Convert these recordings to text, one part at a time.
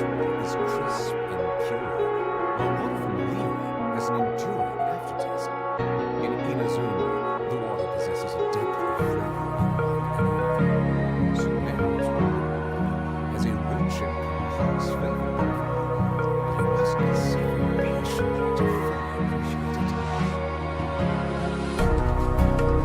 Genshin's water is crisp and pure, while water from Leer has an enduring aftertaste. In Inazuma, the water possesses a depth of flavor unlike any other. Sumeru's water has a rich and complex flavor profile, but it must be savored patiently to fully appreciate it. Melusines are beautiful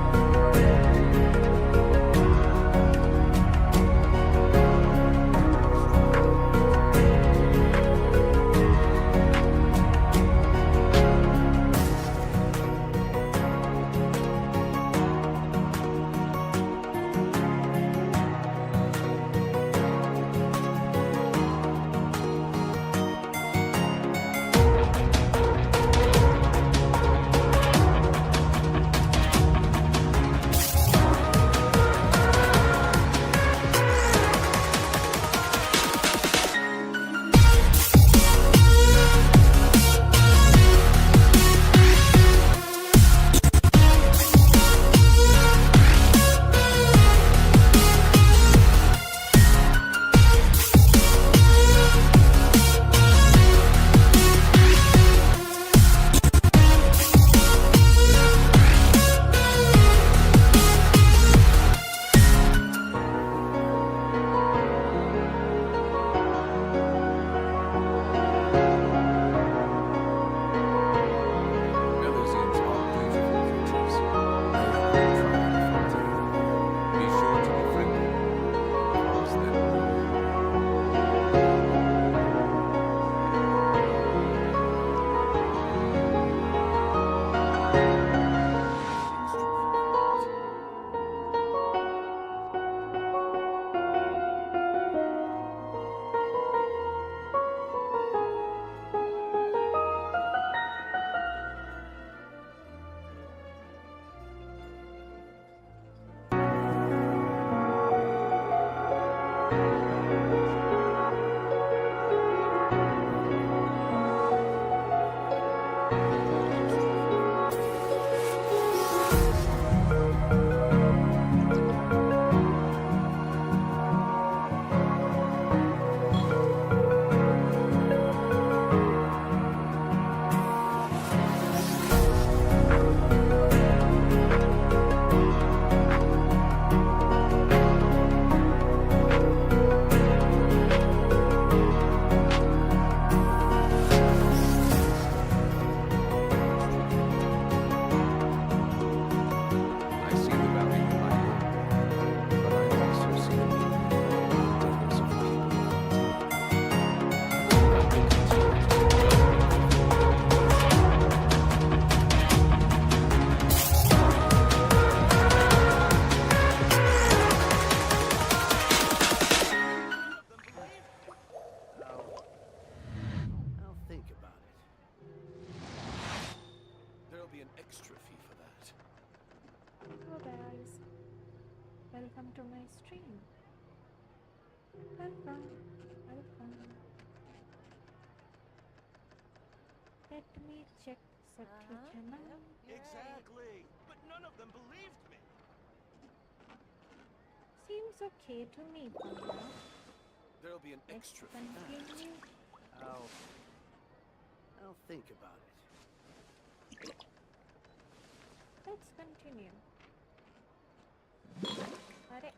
creatures. They are untried frontier. Be sure to be friendly, because they're I see the value in my work, but I also see the need for days of people. I'll think about it. There'll be an extra fee for that. Hello guys, welcome to my stream. Welcome. Let me check सब ठीक है ना? Exactly. But none of them believed me. Seems okay to me, Panda. There'll be an Let's extra fee for that. continue. I'll think about it. Let's continue. अरे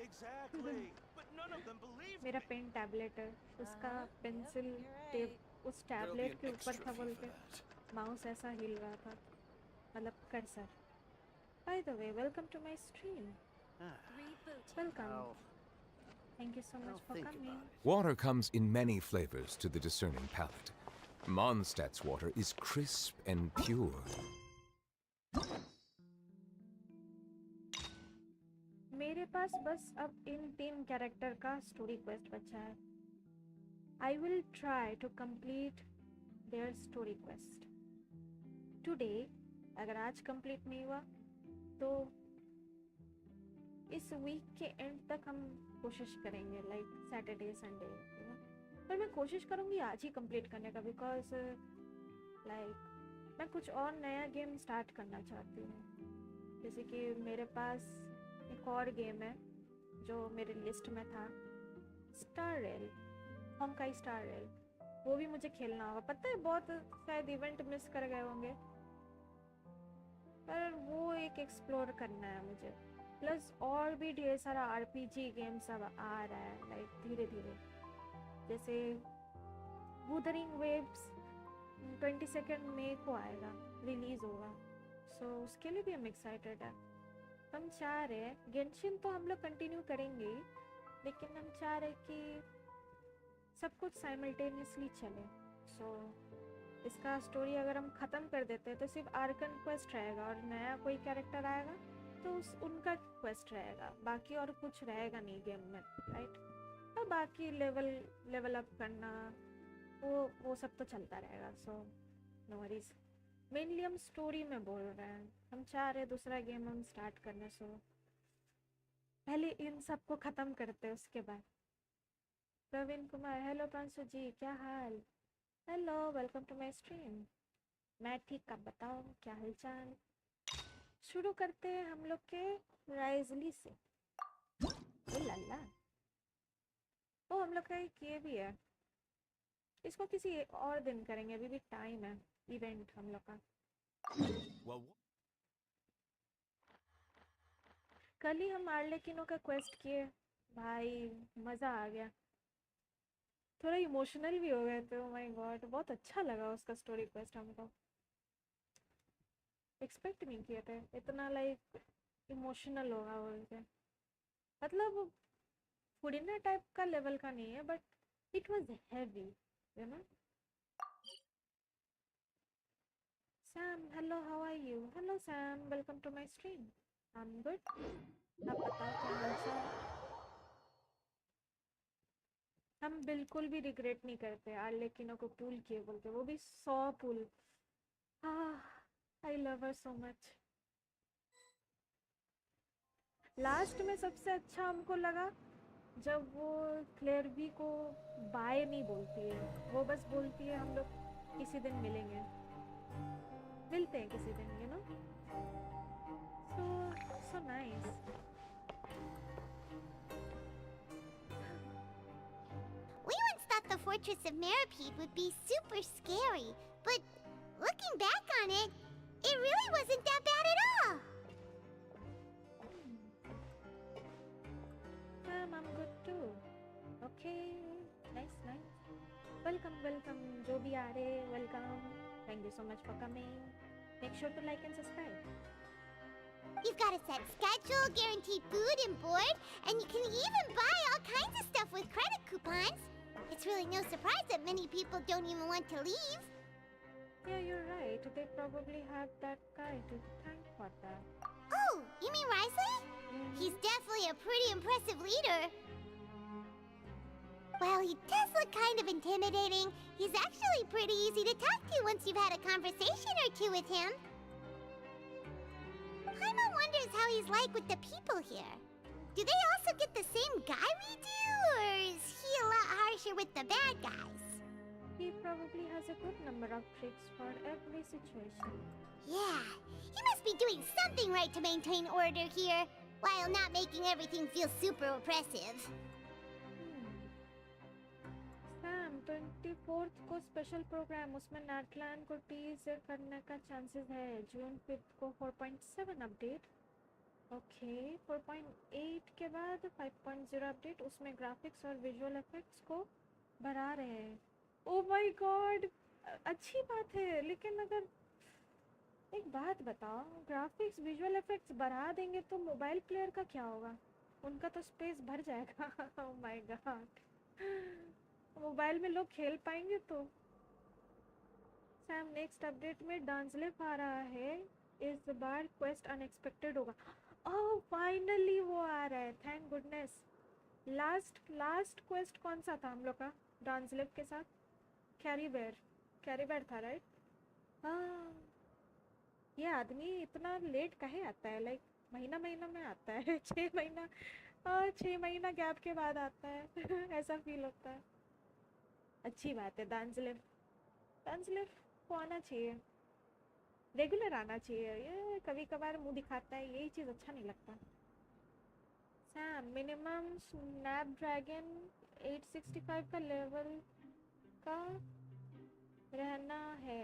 Exactly. But none of them believed मेरा me. Pen tablet है, उसका pencil tape उस There'll be tablet an के ऊपर extra था fee बोल for के that. माउस ऐसा हिल रहा था, मतलब cursor. By the way, welcome to my stream. Welcome. Thank you so much I'll for think coming. about it. Water comes in many flavors to the discerning palate. Mondstadt's water is crisp and pure. मेरे पास बस अब इन 3 character का story quest बचा है. I will try to complete their story quest today. अगर आज complete नहीं हुआ तो इस वीक के एंड तक हम कोशिश करेंगे, लाइक सैटरडे संडे, पर मैं कोशिश करूँगी आज ही कंप्लीट करने का, बिकॉज लाइक मैं कुछ और नया गेम स्टार्ट करना चाहती हूँ. जैसे कि मेरे पास एक और गेम है जो मेरे लिस्ट में था, स्टार रेल, होंकाई स्टार रेल, वो भी मुझे खेलना होगा। पता है बहुत शायद इवेंट मिस कर गए होंगे, पर वो एक एक्सप्लोर करना है मुझे। प्लस और भी ढेर सारा आरपीजी गेम सब आ रहा है लाइक धीरे धीरे, जैसे वुदरिंग वेव्स 22 मई को आएगा, रिलीज होगा। सो उसके लिए भी हम एक्साइटेड है। हम चाह रहे हैं गेंशिन तो हम लोग कंटिन्यू करेंगे ही, लेकिन हम चाह रहे कि सब कुछ साइमल्टेनियसली चले। सो इसका स्टोरी अगर हम ख़त्म कर देते हैं तो सिर्फ आर्कन क्वेस्ट रहेगा, और नया कोई कैरेक्टर आएगा तो उनका क्वेस्ट रहेगा, बाकी और कुछ रहेगा नहीं गेम में, राइट। और बाकी लेवल अप करना वो सब तो चलता रहेगा। सो नो वरीज, मेनली हम स्टोरी में बोल रहे हैं, हम चाह रहे दूसरा गेम हम स्टार्ट करने। सो पहले इन सब को ख़त्म करते हैं, उसके बाद। प्रवीण कुमार, हेलो प्रांशु जी, क्या हाल? Hello, welcome to my stream. मैं ठीक, आप बताओ क्या हालचाल? शुरू करते हैं हम लोग के राइजली से। ओ लल्ला, ओ हम लोग का एक ये भी है, इसको किसी और दिन करेंगे, अभी भी टाइम है इवेंट हम लोग का। Well, कल ही हम आर्लेकिनो का क्वेस्ट किए भाई, मज़ा आ गया, थोड़ा इमोशनल भी हो गए थे। ओ माय गॉड, बहुत अच्छा लगा उसका स्टोरी क्वेस्ट, हमको एक्सपेक्ट नहीं किए थे इतना लाइक इमोशनल होगा बोल के। मतलब फुडिना टाइप का लेवल का नहीं है, but it was heavy, you know. Sam, hello, how are you? Hello Sam, welcome to my stream. I am good, आप बताओ क्या हालचाल? हम बिल्कुल भी रिग्रेट नहीं करते आर्लेकिनो को पुल किए बोल के, वो भी 100 pull. I love her so much. Last में सबसे अच्छा हमको लगा जब वो क्लेयरबी को बाय नहीं बोलती है, वो बस बोलती है हम लोग किसी दिन मिलेंगे, मिलते हैं किसी दिन, you know. So so nice. We once thought the Fortress of Meripede would be super scary, but looking back on it, it really wasn't that bad at all. I'm good too. Okay, nice, nice. Welcome, welcome. जो भी आ रहे, welcome. Thank you so much for coming. Make sure to like and subscribe. You've got a set schedule, guaranteed food and board, and you can even buy all kinds of stuff with credit coupons. It's really no surprise that many people don't even want to leave. Yeah, you're right. They probably have that guy to thank for that. Oh, you mean Risley? He's definitely a pretty impressive leader. While he does look kind of intimidating, he's actually pretty easy to talk to once you've had a conversation or two with him. Paimon wonders how he's like with the people here. Do they also get the same guy we do, or is he a lot harsher with the bad guys? He probably has a good number of tricks for every situation. Yeah, he must be doing something right to maintain order here, while not making everything feel super oppressive. Sam, 24th को special programme, उसमें नाटलैंड को tease करने का chances है। जून 5th को 4.7 update, okay. 4.8 के बाद 5.0 update, उसमें ग्राफिक्स और विजुअल इफेक्ट्स को बढ़ा रहे हैं। ओ माय गॉड, अच्छी बात है, लेकिन अगर एक बात बताओ, ग्राफिक्स विजुअल इफेक्ट्स बढ़ा देंगे तो मोबाइल प्लेयर का क्या होगा? उनका तो स्पेस भर जाएगा। ओ माय गॉड, मोबाइल में लोग खेल पाएंगे तो? सैम, नेक्स्ट अपडेट में डांसलिप आ रहा है, इस बार क्वेस्ट अनएक्सपेक्टेड होगा। ओह फाइनली वो आ रहा है, थैंक गुडनेस। लास्ट क्वेस्ट कौन सा था हम लोग का डांसलिप के साथ? कैरी बेयर था, राइट? हाँ, ये आदमी इतना लेट काहे आता है? लाइक महीना में आता है। 6 महीना गैप के बाद आता है। ऐसा फील होता है। अच्छी बात है, डांसलिप को आना चाहिए, रेगुलर आना चाहिए। ये कभी कभार मुंह दिखाता है, यही चीज़ अच्छा नहीं लगता। सैम मिनिमम स्नैपड्रैगन 865 का लेवल का रहना है।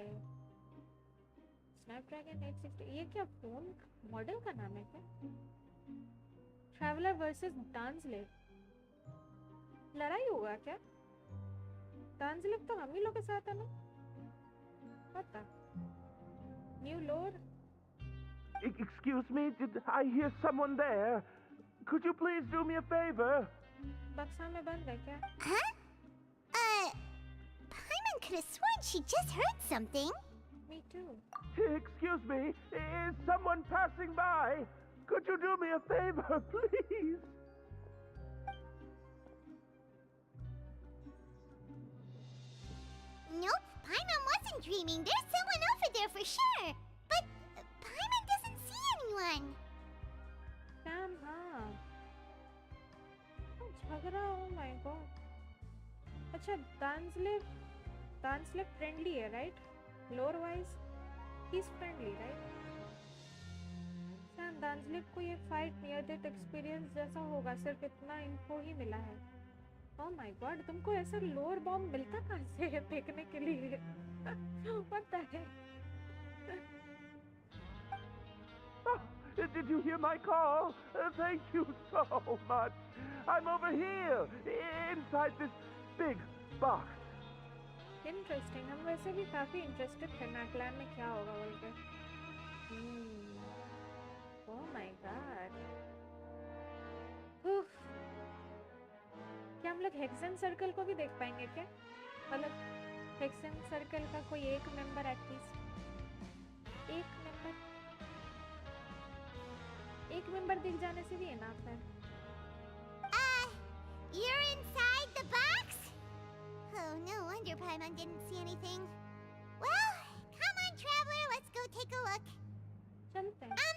स्नैपड्रैगन 860 ये क्या फोन मॉडल का नाम है क्या? ट्रैवलर वर्सेस डांसलेव, लड़ाई होगा क्या? डांसलेव तो हम ही लोग के साथ है ना? पता न्यू लोर। Excuse me, did I hear someone there? Could you please do me a favor? बक्सा में बंद है क्या? Huh? Paimon could have sworn she just heard something. Me too. Excuse me, is someone passing by? Could you do me a favor, please? Nope, Paimon wasn't dreaming. There's someone over there for sure. But Paimon doesn't see anyone. Sam हाँ झगड़ा। oh my god। अच्छा Dainsleif friendly है right? Lore wise he is friendly right? Sam Dainsleif को ये fight near death experience जैसा होगा, सिर्फ इतना इन्फो ही मिला है। oh my god तुमको ऐसा लोर बॉम्ब मिलता कहाँ से है फेंकने के लिए? what the heck? Oh, did you hear my call? Thank you so much. I'm over here, inside this big box. Interesting, हम वैसे भी काफी इंटरेस्टेड थे नाटलैंड में क्या होगा बोल के। Oh my God. क्या हम लोग हेक्सन सर्कल को भी देख पाएंगे क्या? मतलब हेक्सन सर्कल का कोई एक मेंबर एटलीस्ट, एक मेंबर दिख जाने से भी इनफ है। You're inside the box? Oh, no wonder Paimon didn't see anything. Well, come on, traveler, let's go take a look. चलते हैं।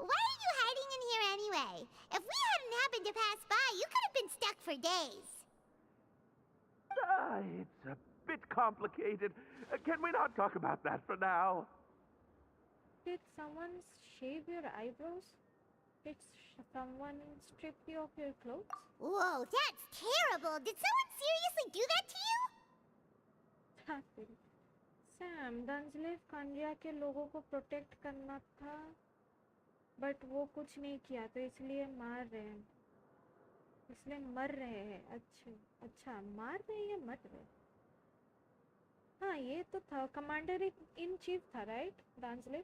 Why are you hiding in here anyway? If we hadn't happened to pass by, you could have been stuck for days. It's a bit complicated. Can we not talk about that for now? Did someone shave your eyebrows? Did someone strip you of your clothes? Whoa, that's terrible. Did someone seriously do that to you? Sam Dainsleif कांडिया के लोगों को protect करना था but वो कुछ नहीं किया तो इसलिए मर रहे हैं। अच्छा मार रहे हैं मर रहे। हाँ ये तो था, कमांडर इन चीफ था राइट डांसलेव,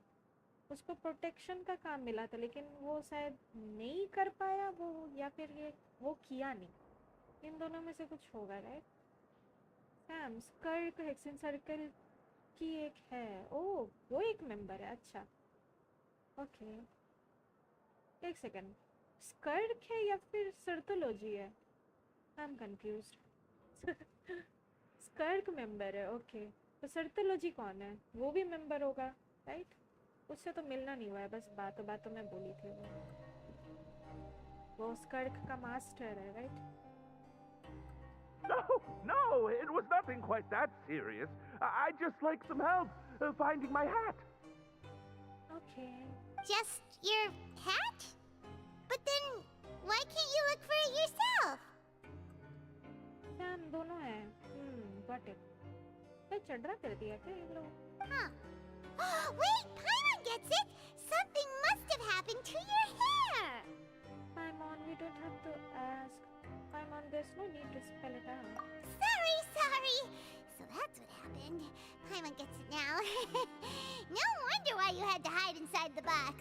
उसको प्रोटेक्शन का काम मिला था लेकिन वो शायद नहीं कर पाया वो, या फिर ये वो किया नहीं, इन दोनों में से कुछ होगा right? Sam skirt hexane circle की एक है। ओह वो एक मेंबर है। अच्छा ओके एक सेकंड, स्कर्ट है या फिर सर्टोलॉजी है? I am confused. Skirt member है ओके, तो सर्टोलॉजी कौन है? वो भी मेंबर होगा राइट? उससे तो मिलना नहीं हुआ है, बस बातों में बोली थी वो स्कर्ट का मास्टर है right? No, it was nothing quite that serious. I'd just like some help finding my hat. Okay. Just your hat? But then, why can't you look for it yourself? Sam दोनों हैं। got it। भाई चढ़ा कर दिया क्या ये लोग? Huh. Wait, Paimon gets it! Something must have happened to your hair! Paimon, we don't have to ask. Paimon, there's no need to spell it out. Sorry! So that's what happened. Paimon gets it now. No wonder why you had to hide inside the box.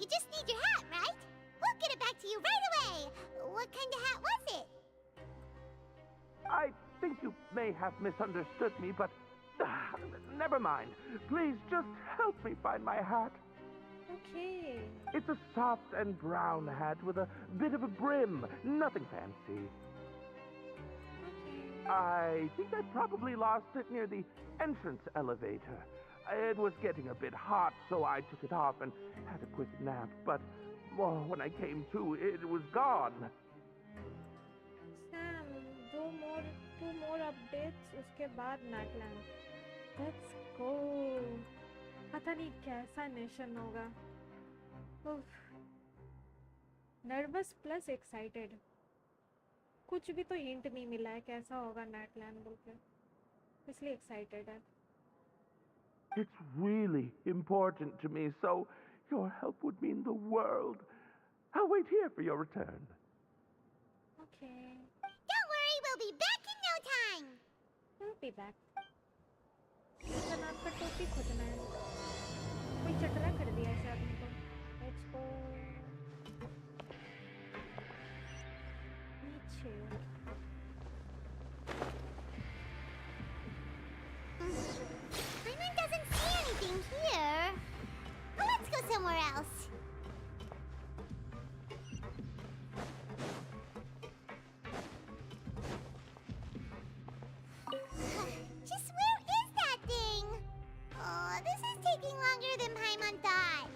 You just need your hat, right? We'll get it back to you right away! What kind of hat was it? I think you may have misunderstood me, but never mind. Please just help me find my hat. Okay. It's a soft and brown hat with a bit of a brim. Nothing fancy. Okay. I think I probably lost it near the entrance elevator. It was getting a bit hot, so I took it off and had a quick nap. But when I came to, it was gone. Sam, two more updates उसके बाद नाटलैंड। Let's go. पता नहीं कैसा nation होगा। Nervous plus excited, कुछ भी तो hint नहीं मिला है कैसा होगा नेटलैंड बोल के, इसलिए एक्साइटेड है. It's really important to me, so your help would mean the world. I'll wait here for your return. Okay, Don't worry, we'll be back in no time. I'll be back. लेकिन आपका टोपी खोजना है, कोई चटरा कर दिया ऐसे आदमी को. Let's go. नीचे. Paimon doesn't see anything here. Well, let's go somewhere else. Just where is that thing? Oh, this is taking longer than Paimon thought.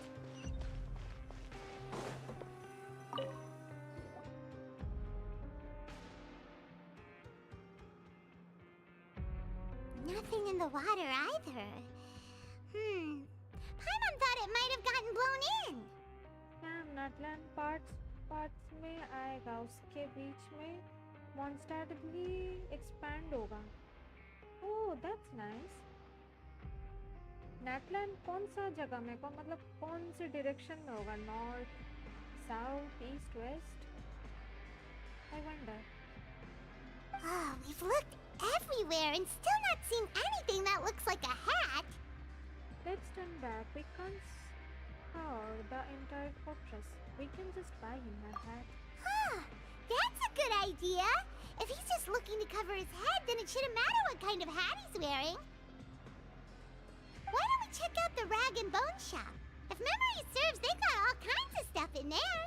Nothing in the water either. Paimon thought it might have gotten blown in. Ma'am Natlan parts में आएगा, उसके बीच में monster भी expand होगा. Oh that's nice. नेटलैंड कौन सा जगह में को मतलब कौन से डायरेक्शन में होगा, north south east west, I wonder. Oh, we've looked everywhere and still not seen anything that looks like a hat. Let's turn back. We can't scour the entire fortress. We can just buy him a hat. Huh, that's a good idea. If he's just looking to cover his head, then it shouldn't matter what kind of hat he's wearing. Why don't we check out the Rag and Bone shop? If memory serves, they got all kinds of stuff in there.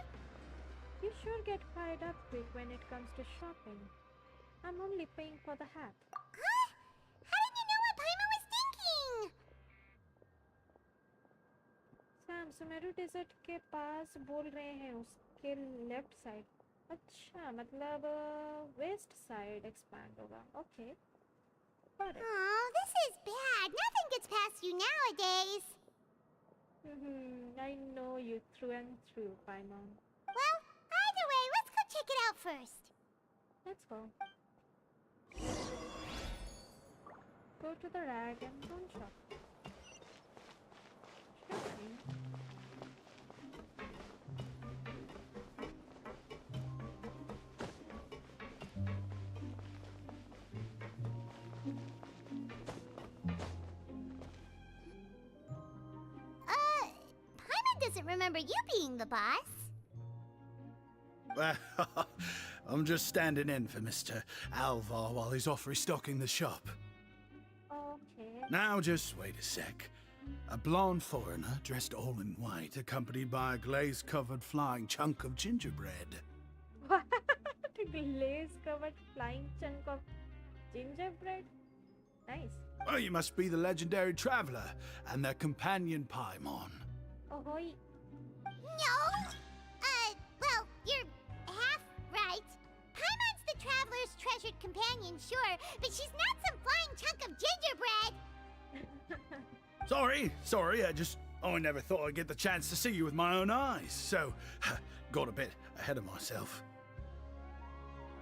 You sure get fired up quick when it comes to shopping. I'm only paying for the hat. Huh? How did you know what Paimon was thinking? Sam, Sumeru desert के पास बोल रहे हैं, उसके left side. अच्छा मतलब west side expand होगा. Okay got it. Oh, this is bad. Nothing gets past you nowadays. I know you through and through, Paimon. Well, either way, let's go check it out first. Let's go. Go to the Rag and Bone shop. Shopping. Paimon doesn't remember you being the boss. I'm just standing in for Mr. Alvar while he's off restocking the shop. Okay. Now just wait a sec. A blonde foreigner dressed all in white, accompanied by a glaze-covered flying chunk of gingerbread. What? A glaze-covered flying chunk of gingerbread? Nice. Well, you must be the legendary traveler and their companion Paimon. Ahoy. No! Well, you're half right. Paimon's the traveler's treasured companion, sure, but she's not some flying chunk of gingerbread! Sorry, I never thought I'd get the chance to see you with my own eyes, so got a bit ahead of myself.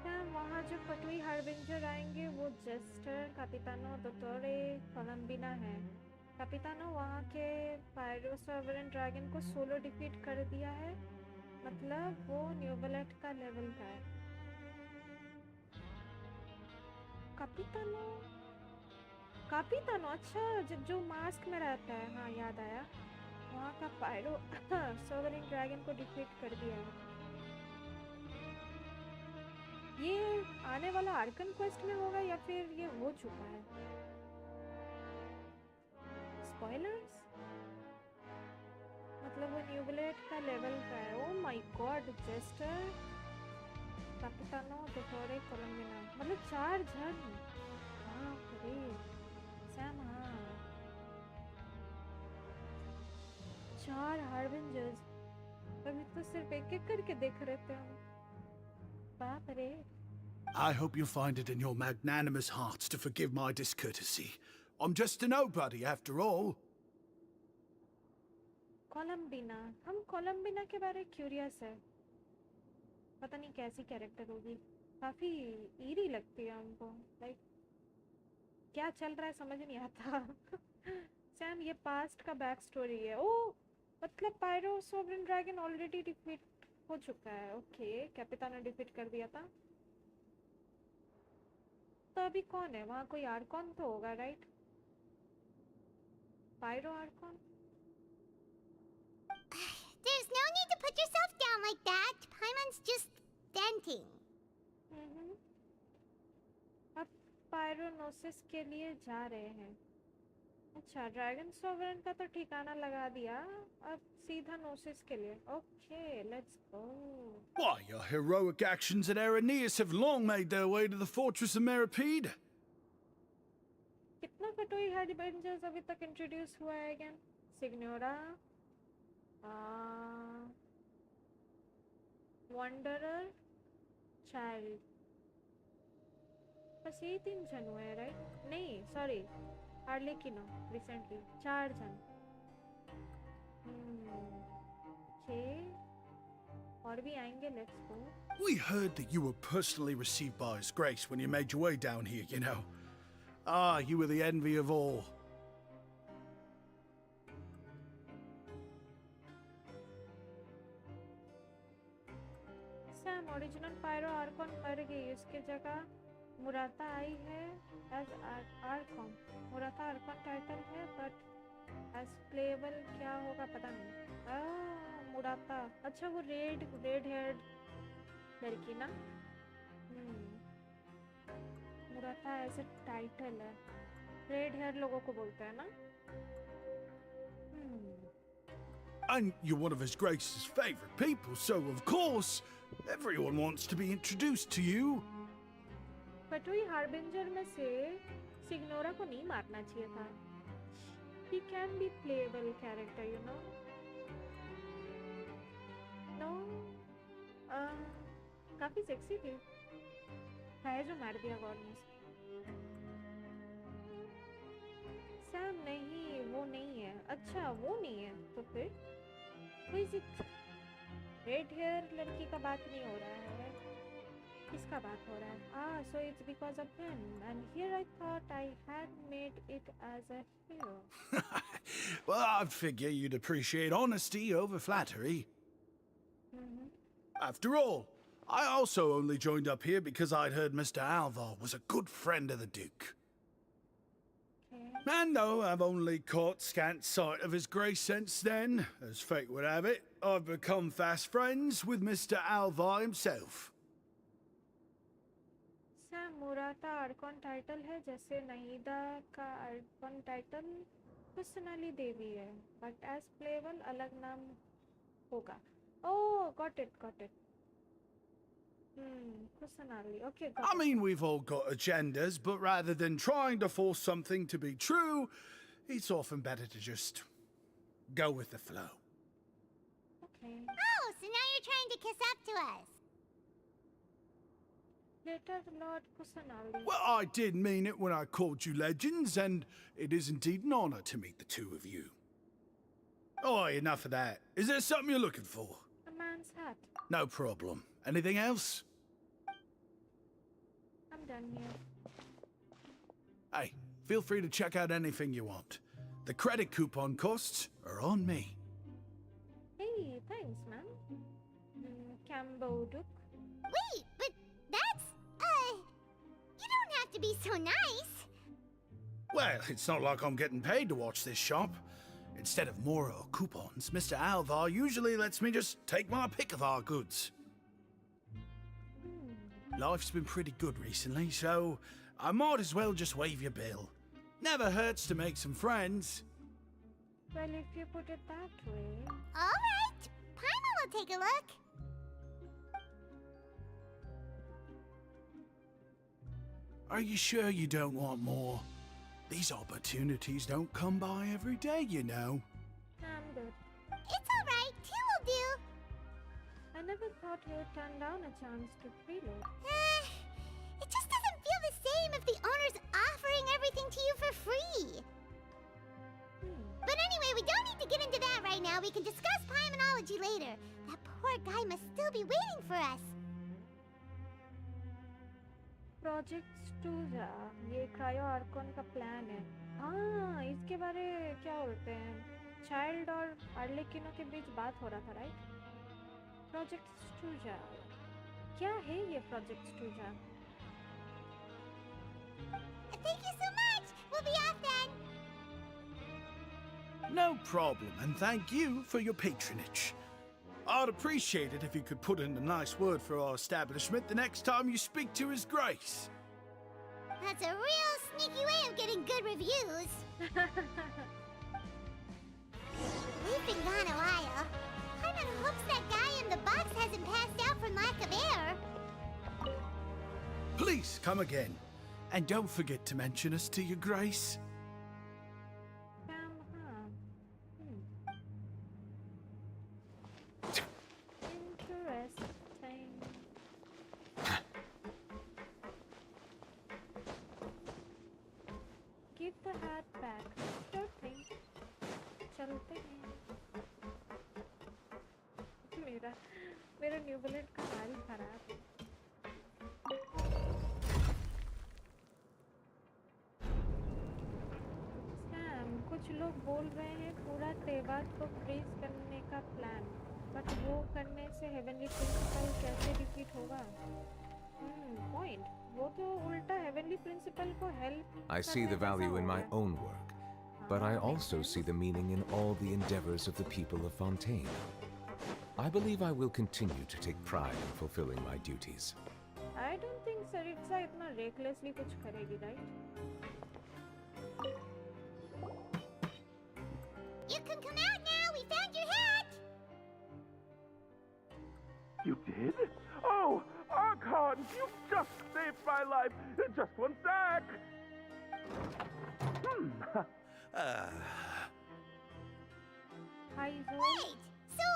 Ma'am वहाँ जो पटुई harbinger आएंगे वो gesture, कापितानो, दोटोरे, कोलम्बिना है. कापितानो वहाँ के pyro sovereign dragon को solo defeat कर दिया है, मतलब वो न्यूबलेट का लेवल का है. कापितानो अच्छा जो मास्क में रहता है, हाँ याद आया. वहाँ का पायरो सॉवरेन ड्रैगन को डिफीट कर दिया है. ये आने वाला आर्कन क्वेस्ट में होगा या फिर ये हो चुका है? स्पॉयलर्स? मतलब वो न्यूबलेट का लेवल का है. ओह माय गॉड, जेस्टर, कापितानो, दोटोरे, कोलम्बिना, मतलब 4 जन. बाप रे सैम, हाँ 4 हार्बिंजर्स. अभी तो सिर्फ एक-एक करके देख रहे थे हम. बाप रे. I hope you find it in your magnanimous hearts to forgive my discourtesy. I'm just a nobody after all. कोलम्बिना, हम कोलम्बिना के बारे क्यूरियस है. पता नहीं कैसी कैरेक्टर होगी, काफी ईरी लगती है हमको, लाइक क्या चल रहा है समझ नहीं आता। सैम ये पास्ट का बैक स्टोरी है। ओ मतलब pyro sovereign dragon already defeat हो चुका है। ओके कैपिटा ने डिफीट कर दिया था। तो अभी कौन है वहाँ? कोई आर्कॉन तो होगा right? Pyro Archon? There's no need to put yourself down like that. Paimon's just venting. अब पायरोनोसिस के लिए जा रहे हैं। अच्छा ड्रैगन सोवरेन का तो ठिकाना लगा दिया, अब सीधा नोसिस के लिए। Okay let's go. Why, your heroic actions at Aeneas have long made their way to the fortress of Meripede. कितना कटोई हेडबेंजर्स अभी तक इंट्रोड्यूस हुआ है अगेन? सिग्नोरा, वंडरर, चाइल्ड, बस यही 3 जन हुए हैं राइट? नहीं सॉरी हार्लेकिनो रिसेंटली 4 जन। ओके और भी आएंगे, let's go. We heard that you were personally received by His Grace when you made your way down here, you know. Ah, you were the envy of all. Sam original Pyro Archon मर गई, उसके जगह Murata आई है as Archon. Murata Archon title है but as playable क्या होगा पता नहीं। मुराता, अच्छा वो रेड हेयर्ड लड़की ना। मुराता एज अ टाइटल है, रेड हेयर लोगों को बोलते हैं ना। And you're one of His Grace's favorite people, so of course, everyone wants to be introduced to you. कटोई हार्बिंजर में से सिग्नोरा को नहीं मारना चाहिए था। He can be playable character, you know. No, काफी सेक्सी थी, है जो मार दिया गॉर्नेस। सैम नहीं वो नहीं है। अच्छा वो नहीं है तो फिर रेड हेयर लड़की का बात नहीं हो रहा है, किसका बात हो रहा है? So it's because of him, and here I thought I had made it as a hero. Well, I'd figure you'd appreciate honesty over flattery. After all, I also only joined up here because I'd heard Mr. Alvar was a good friend of the Duke. And though I've only caught scant sight of His Grace since then, as fate would have it, I've become fast friends with Mr. Alvar himself. Sam Murata Archon title है जैसे नहीदा का Arcon title कुसनाली देवी है, but as payable अलग नाम होगा। Oh got it. Kusanali, okay got I mean, we've all got agendas, but rather than trying to force something to be true, it's often better to just go with the flow. Okay. Oh, so now you're trying to kiss up to us. Lesser Lord Kusanali. Well, I did mean it when I called you legends, and it is indeed an honor to meet the two of you. Oh, enough of that. Is there something you're looking for? A man's hat. No problem. Anything else? I'm done here. Hey, feel free to check out anything you want. The credit coupon costs are on me. Hey, thanks man. Cambo Duke. Wait, but that's, you don't have to be so nice. Well, it's not like I'm getting paid to watch this shop. Instead of more coupons, Mr. Alvar usually lets me just take my pick of our goods. Life's been pretty good recently, so I might as well just waive your bill. Never hurts to make some friends. Well, if you put it that way. All right, Paimon will take a look. Are you sure you don't want more? These opportunities don't come by every day, you know. I'm good. It's all right, 2 will do. I never thought you'd turn down a chance to preload. It just doesn't feel the same if the owner's offering everything to you for free. But anyway, we don't need to get into that right now. We can discuss Paimanology later. That poor guy must still be waiting for us. Project स्टूजा, ये Cryo Arcon का plan है। हाँ, इसके बारे क्या बोलते हैं, चाइल्ड और आर्लेकिनो के बीच बात हो रहा था, राइट? प्रोजेक्ट स्टूजा, क्या है ये project स्टूजा? Thank you so much. We'll be off then. No problem, and thank you for your patronage. I'd appreciate it if you could put in a nice word for our establishment the next time you speak to His Grace. That's a real sneaky way of getting good reviews. We've been gone a while. Paimon hopes that guy in the box hasn't passed out from lack of air. Please come again, and don't forget to mention us to Your Grace. Interesting. Give the hat back. Sure thing. चलते हैं। मेरा new bullet का हाल खराब है। Sam, कुछ लोग बोल रहे हैं पूरा तेवाद को फ्रीज करने का प्लान, बट वो करने से हेवनली प्रिंसिपल कैसे डिफीट होगा? पॉइंट, वो तो उल्टा हेवनली प्रिंसिपल को help I see the value in my own work, but I also see the meaning in all the endeavors of the people of Fontaine. I believe I will continue to take pride in fulfilling my duties. I don't think Saritsa इतना recklessly कुछ करेगी, right? You can come out now. We found your hat. You did? Oh, Archon, you just saved my life. Just one sec. Hi, Zoe. Wait, so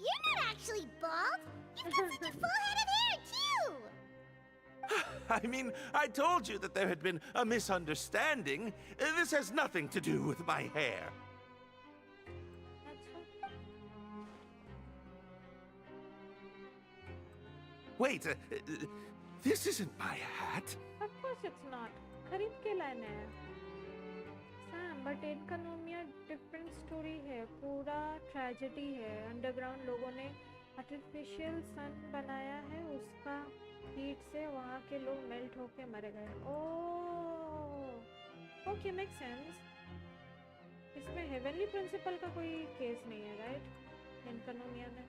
you're not actually bald? You've got such a full head of hair, too! I mean, I told you that there had been a misunderstanding. This has nothing to do with my hair. अच्छा, Wait, this isn't my hat. of course it's not. खरीद के लाना है। Sam, but इनकनोमिया different story है, पूरा tragedy है। Underground लोगों ने आर्टिफिशियल सन बनाया है, उसका हीट से वहाँ के लोग मेल्ट होके मर गए। ओह, ओके, मेक सेंस। इसमें हेवनली प्रिंसिपल का कोई केस नहीं है, राइट? इनकनोमिया में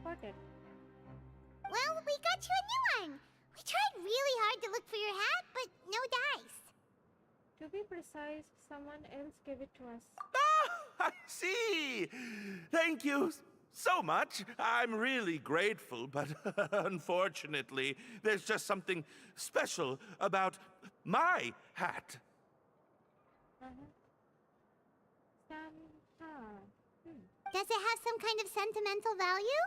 what it. Well, we got you a new one. We tried really hard to look for your hat, but no dice. To be precise, someone else gave it to us. Ah, I see. Thank you so much. I'm really grateful, but unfortunately, there's just something special about my hat. Sam, Does it have some kind of sentimental value?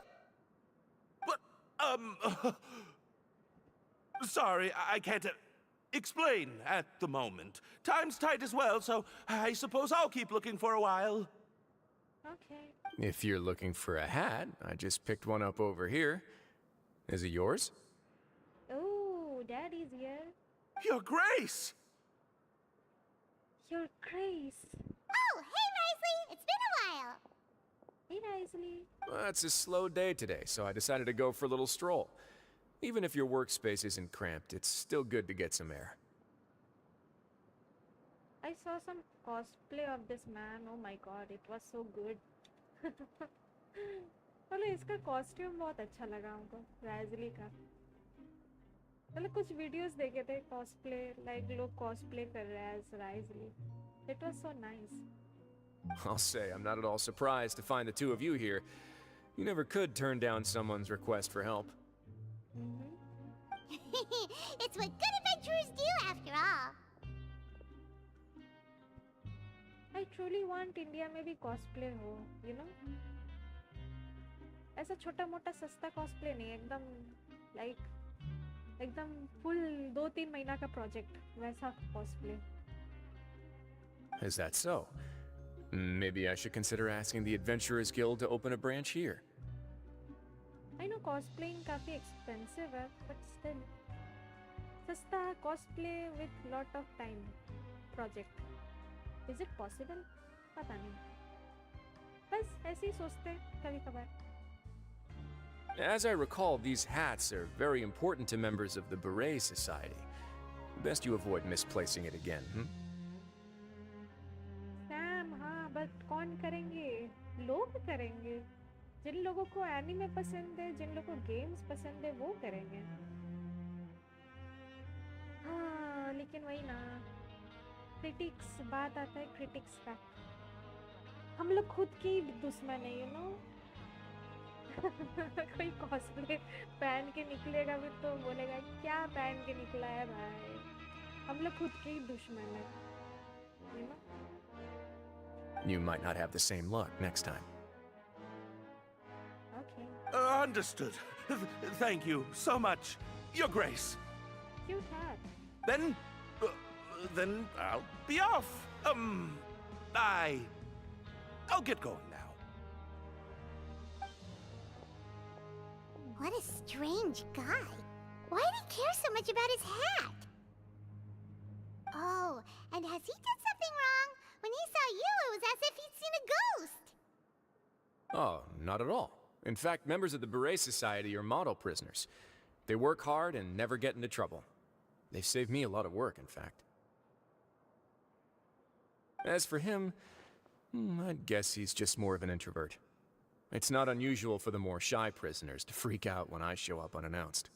But, sorry, I can't explain at the moment. Time's tight as well, so I suppose I'll keep looking for a while. Okay. If you're looking for a hat, I just picked one up over here. Is it yours? Oh, Daddy's here. Your Grace! Your Grace. Oh, hey, Risley! It's been a while. Hey, Risley. Well, it's a slow day today, so I decided to go for a little stroll. Even if your workspace isn't cramped, it's still good to get some air. I saw some cosplay of this man. Oh my god, it was so good. मतलब इसका costume बहुत अच्छा लगा हमको, राइजली का। मतलब कुछ videos देखे थे कॉस्प्ले, लाइक लोग कॉस्प्ले कर रहे हैं as राइजली। It was so nice. I'll say, I'm not at all surprised to find the two of you here. You never could turn down someone's request for help. It's what good adventurers do, after all. I truly want India में भी cosplay हो, you know? ऐसा छोटा मोटा सस्ता cosplay नहीं, एकदम full 2-3 महीना का project वैसा cosplay. Is that so? Maybe I should consider asking the Adventurers Guild to open a branch here. I know cosplaying काफी expensive है, but still. सस्ता cosplay with lot of time project. Is it possible? पता नहीं. बस ऐसे ही सोचते हैं कभी कभार. As I recall, these hats are very important to members of the Beret Society. Best you avoid misplacing it again, Sam, हाँ, but कौन करेंगे? लोग करेंगे. जिन लोगों को एनिमे पसंद है, जिन लोगों को गेम्स पसंद है, वो करेंगे. हाँ, लेकिन वही ना. क्रिटिक्स, बात आता है क्रिटिक्स का. हम लोग खुद की दुश्मन है, you know. कोई कॉस्प्ले पहन के निकलेगा भी तो बोलेगा क्या पहन के निकला है भाई. हम लोग खुद के ही दुश्मन है, you know? You might not have the same luck next time. Okay. Understood. Thank you so much, Your Grace. Cute hat. Then I'll be off. I'll get going now. What a strange guy. Why did he care so much about his hat? Oh, and has he done something wrong? When he saw you, it was as if he'd seen a ghost. Oh, not at all. In fact, members of the Beret Society are model prisoners. They work hard and never get into trouble. They've saved me a lot of work, in fact. As for him, I'd guess he's just more of an introvert. It's not unusual for the more shy prisoners to freak out when I show up unannounced.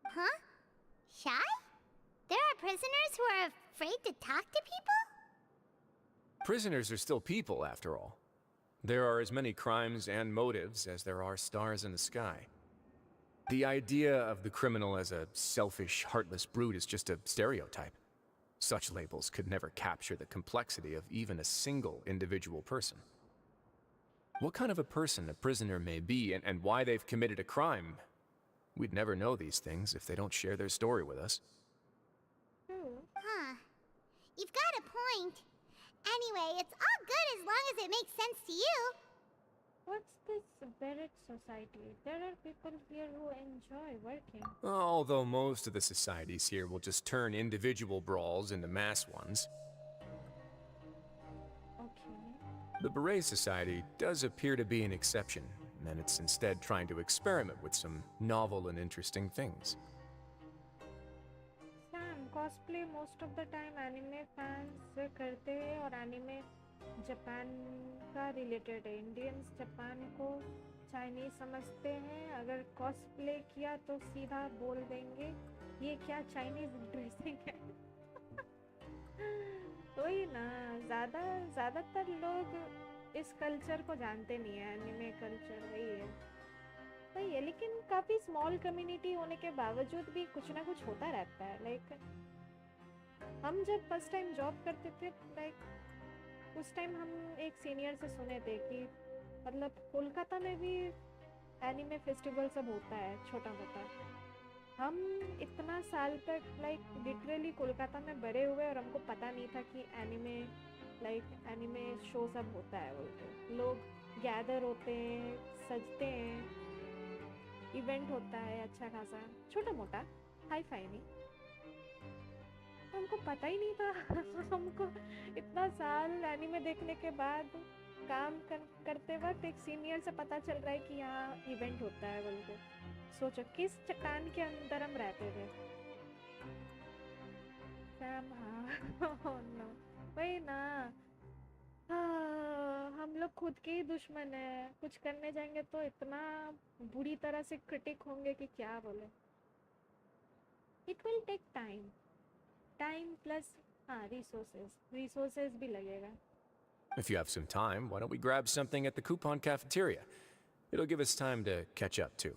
Huh? Shy? There are prisoners who are afraid to talk to people? Prisoners are still people, after all. There are as many crimes and motives as there are stars in the sky. The idea of the criminal as a selfish, heartless brute is just a stereotype. Such labels could never capture the complexity of even a single individual person. What kind of a person a prisoner may be and why they've committed a crime, we'd never know these things if they don't share their story with us. True. Huh. You've got a point. Anyway, it's all good as long as it makes sense to you. What's this Beret Society? There are people here who enjoy working. Although most of the societies here will just turn individual brawls into mass ones. Okay. The Beret Society does appear to be an exception, and it's instead trying to experiment with some novel and interesting things. Sam, cosplay most of the time anime fans करते हैं और anime Japan का related है. Indians Japan को Chinese समझते हैं. अगर cosplay किया तो सीधा बोल देंगे ये क्या चाइनीज ड्रेसिंग है. वही ना, ज़्यादातर लोग इस कल्चर को जानते नहीं है. एनिमे कल्चर वही है. लेकिन काफ़ी स्मॉल कम्युनिटी होने के बावजूद भी कुछ ना कुछ होता रहता है. लाइक हम जब फर्स्ट टाइम जॉब करते थे, लाइक उस टाइम हम एक सीनियर से सुने थे कि मतलब कोलकाता में भी एनिमे फेस्टिवल सब होता है छोटा मोटा. हम इतना साल तक लाइक लिटरली कोलकाता में बड़े हुए और हमको पता नहीं था कि एनिमे शो सब होता है. बोलते लोग गैदर होते हैं, सजते हैं, इवेंट होता है अच्छा खासा, छोटा मोटा, हाई फाई नहीं. हमको पता ही नहीं था. हमको इतना साल एनिमे देखने के बाद काम करते वक्त एक सीनियर से पता चल रहा है कि यहाँ इवेंट होता है. बोलते सोचो किस चट्टान के अंदर हम रहते थे. नो वही ना. हम लोग खुद के ही दुश्मन है. कुछ करने जाएंगे तो इतना बुरी तरह से क्रिटिक होंगे कि क्या बोले. It will take time plus resources भी लगेगा. If you have some time, why don't we grab something at the coupon cafeteria? It'll give us time to catch up too.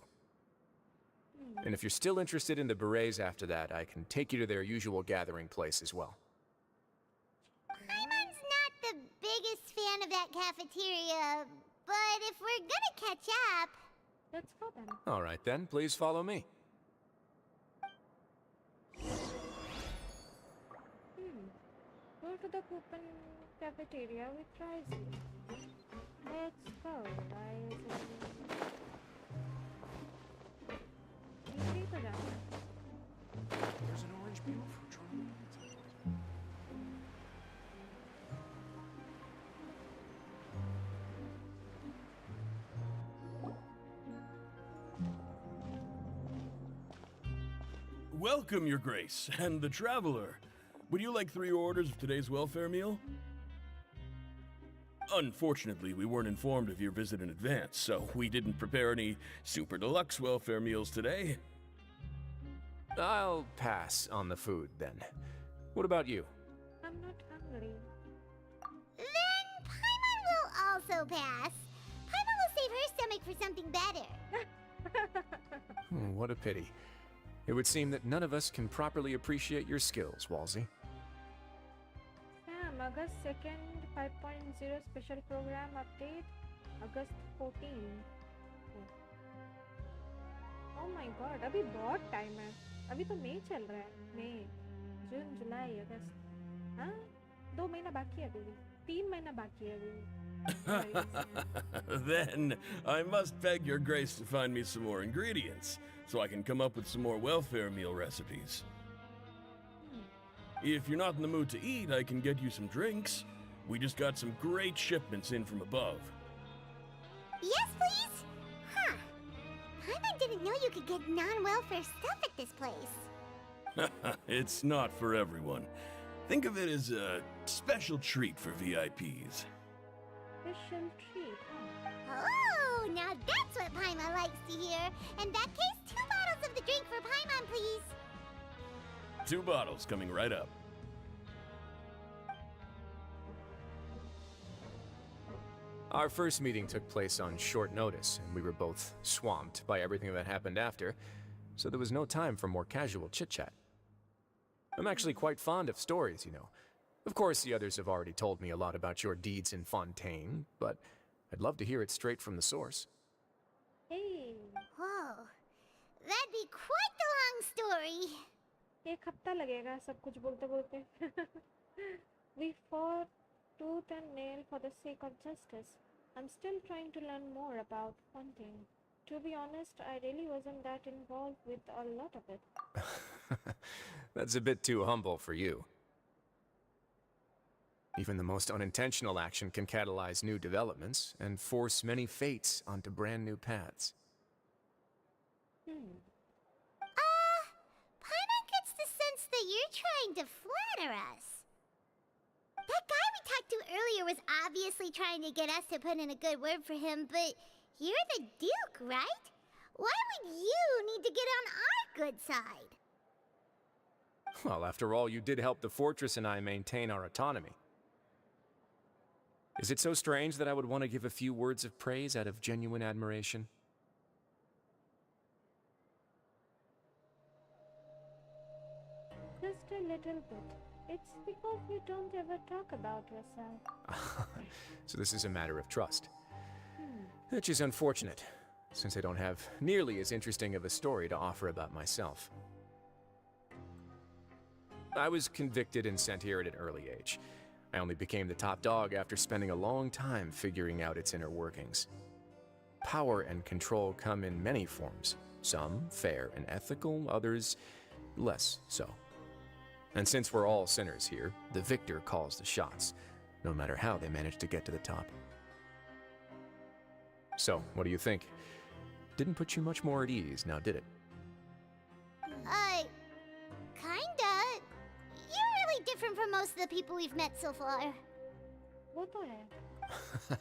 And if you're still interested in the berets after that, I can take you to their usual gathering place as well. Paimon's not the biggest fan of that cafeteria, but if we're gonna catch up... Let's go then. All right then, please follow me. Go to the coupon cafeteria with Risley. Let's go, Risley. नीचे तो जाना है. Welcome, Your Grace, and the Traveler. Would you like 3 orders of today's welfare meal? Unfortunately, we weren't informed of your visit in advance, so we didn't prepare any super deluxe welfare meals today. I'll pass on the food, then. What about you? I'm not hungry. Then Paimon will also pass. Paimon will save her stomach for something better. What a pity. It would seem that none of us can properly appreciate your skills, Walsey. Sam, August 2nd 5.0 special program update, August 14. Oh my god, अभी बहुत time है. अभी तो मई चल रहा है. मई, जून, जुलाई, अगस्त. हाँ? 2 महीना बाकी है अभी. 3 महीना बाकी है अभी. Then, I must beg Your Grace to find me some more ingredients, so I can come up with some more welfare meal recipes. If you're not in the mood to eat, I can get you some drinks. We just got some great shipments in from above. Yes, please? Huh. Paimon didn't know you could get non-welfare stuff at this place. It's not for everyone. Think of it as a special treat for VIPs. Special treat, huh? Oh, now that's what Paimon likes to hear. In that case, 2 bottles of the drink for Paimon, please. 2 bottles coming right up. Our first meeting took place on short notice, and we were both swamped by everything that happened after, so there was no time for more casual chit-chat. I'm actually quite fond of stories, you know. Of course, the others have already told me a lot about your deeds in Fontaine, but I'd love to hear it straight from the source. Hey, Whoa. That'd be quite the long story. एक हफ्ता लगेगा सब कुछ बोलते बोलते. We fought tooth and nail for the sake of justice. I'm still trying to learn more about Fontaine. To be honest, I really wasn't that involved with a lot of it. That's a bit too humble for you. Even the most unintentional action can catalyze new developments and force many fates onto brand new paths. Paimon gets the sense that you're trying to flatter us. That guy we talked to earlier was obviously trying to get us to put in a good word for him, but you're the Duke, right? Why would you need to get on our good side? Well, after all, you did help the fortress and I maintain our autonomy. Is it so strange that I would want to give a few words of praise out of genuine admiration? Just a little bit. It's because you don't ever talk about yourself. So this is a matter of trust. Which is unfortunate, since I don't have nearly as interesting of a story to offer about myself. I was convicted and sent here at an early age. I only became the top dog after spending a long time figuring out its inner workings. Power and control come in many forms, some fair and ethical, others less so. And since we're all sinners here, the victor calls the shots, no matter how they manage to get to the top. So, what do you think? Didn't put you much more at ease, now did it? Kinda. You're really different from most of the people we've met so far. वो तो है.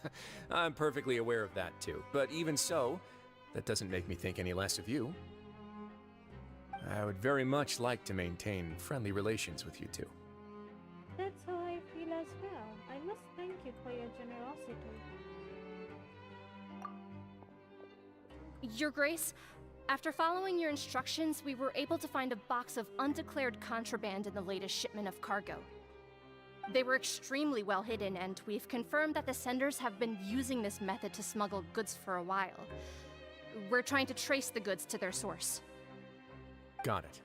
I'm perfectly aware of that too, but even so, that doesn't make me think any less of you. I would very much like to maintain friendly relations with you two. That's how I feel as well. I must thank you for your generosity. Your Grace, after following your instructions, we were able to find a box of undeclared contraband in the latest shipment of cargo. They were extremely well hidden, and we've confirmed that the senders have been using this method to smuggle goods for a while. We're trying to trace the goods to their source. Got it.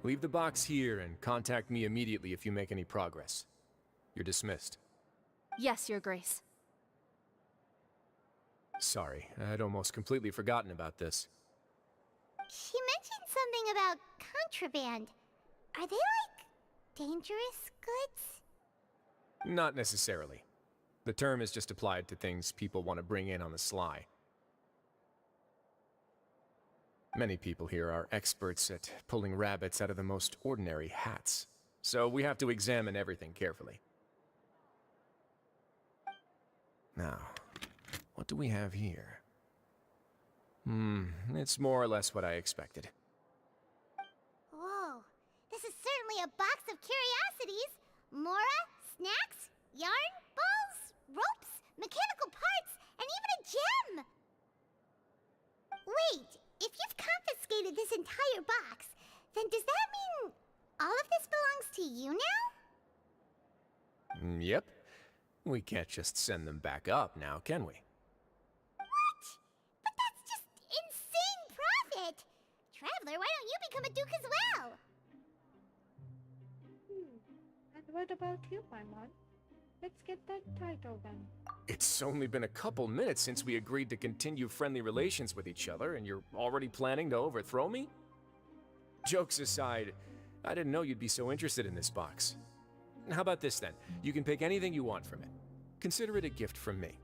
Leave the box here and contact me immediately if you make any progress. You're dismissed. Yes, Your Grace. Sorry, I'd almost completely forgotten about this. She mentioned something about contraband. Are they like dangerous goods? Not necessarily. The term is just applied to things people want to bring in on the sly. Many people here are experts at pulling rabbits out of the most ordinary hats, so we have to examine everything carefully. Now, what do we have here? It's more or less what I expected. Whoa, this is certainly a box of curiosities. Mora, snacks, yarn, balls, ropes, mechanical parts, and even a gem! Wait, if you've confiscated this entire box, then does that mean all of this belongs to you now? Yep. We can't just send them back up now, can we? What? But that's just insane profit! Traveler, why don't you become a duke as well? And what about you, Paimon? Let's get that title then. It's only been a couple minutes since we agreed to continue friendly relations with each other, and you're already planning to overthrow me? Jokes aside, I didn't know you'd be so interested in this box. How about this then? You can pick anything you want from it. Consider it a gift from me.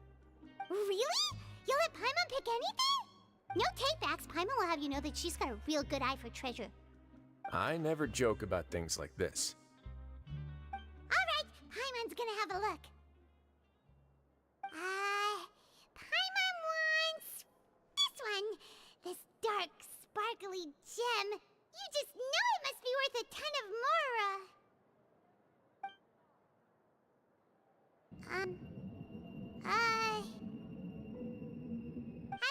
Really? You'll let Paimon pick anything? No takebacks. Paimon will have you know that she's got a real good eye for treasure. I never joke about things like this. Alright, Paimon's gonna have a look. Paimon wants this one. This dark, sparkly gem. You just know it must be worth a ton of Mora.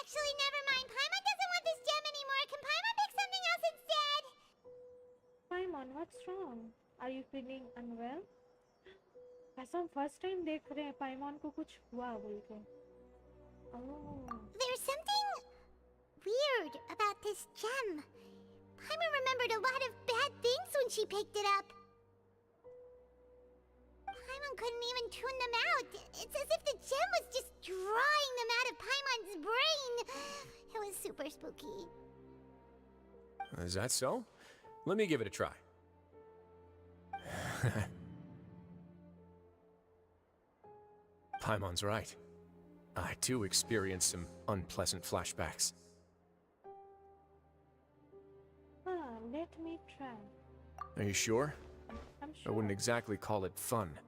Actually, never mind. Paimon doesn't want this gem anymore. Can Paimon pick something else instead? Paimon, what's wrong? Are you feeling unwell? कसम first time देख रहे हैं पाइमॉन को कुछ हुआ बोल के. Oh. There's something weird about this gem. Paimon remembered a lot of bad things when she picked it up. Paimon couldn't even tune them out. It's as if the gem was just drawing them out of Paimon's brain. It was super spooky. Is that so? Let me give it a try. Paimon's right. I too experienced some unpleasant flashbacks. Let me try. Are you sure? I'm I sure. wouldn't exactly call it fun.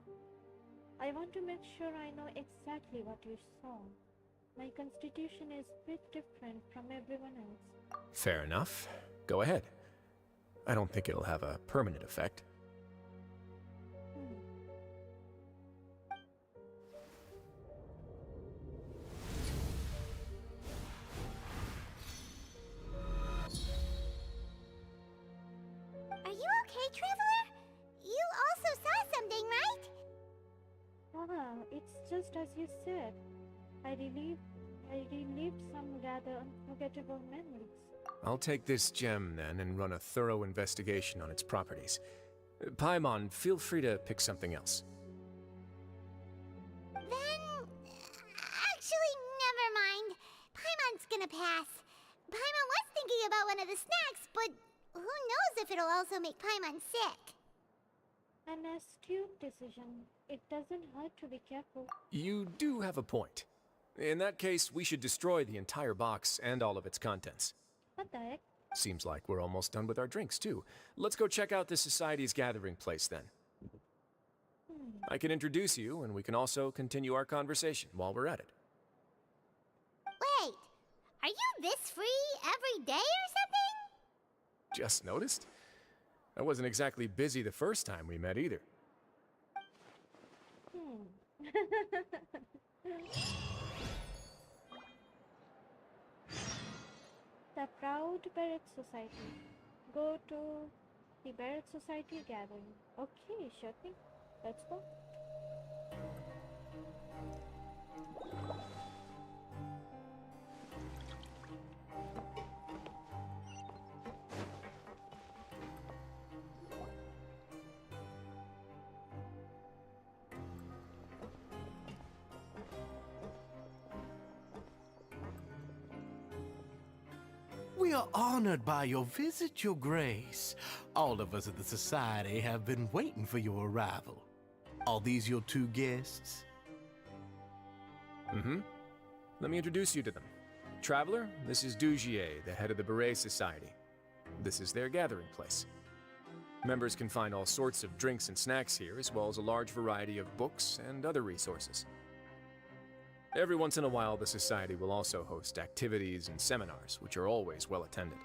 I want to make sure I know exactly what you saw. My constitution is a bit different from everyone else. Fair enough. Go ahead. I don't think it'll have a permanent effect. Are you okay, Traveler? You also saw something, right? It's just as you said. I relived some rather unforgettable memories. I'll take this gem then and run a thorough investigation on its properties. Paimon, feel free to pick something else. Then... actually, never mind. Paimon's gonna pass. Paimon was thinking about one of the snacks, but who knows if it'll also make Paimon sick. An astute decision. It doesn't hurt to be careful. You do have a point. In that case, we should destroy the entire box and all of its contents. What the heck? Seems like we're almost done with our drinks, too. Let's go check out the Society's gathering place, then. I can introduce you, and we can also continue our conversation while we're at it. Wait, are you this free every day or something? Just noticed? I wasn't exactly busy the first time we met, either. The Proud Barrett Society. Go to the Barrett Society gathering. Okay, sure thing. Let's go. We are honored by your visit, Your Grace. All of us at the Society have been waiting for your arrival. Are these your two guests? Mm-hmm. Let me introduce you to them. Traveler, this is Dugier, the head of the Beret Society. This is their gathering place. Members can find all sorts of drinks and snacks here, as well as a large variety of books and other resources. Every once in a while, the Society will also host activities and seminars, which are always well attended.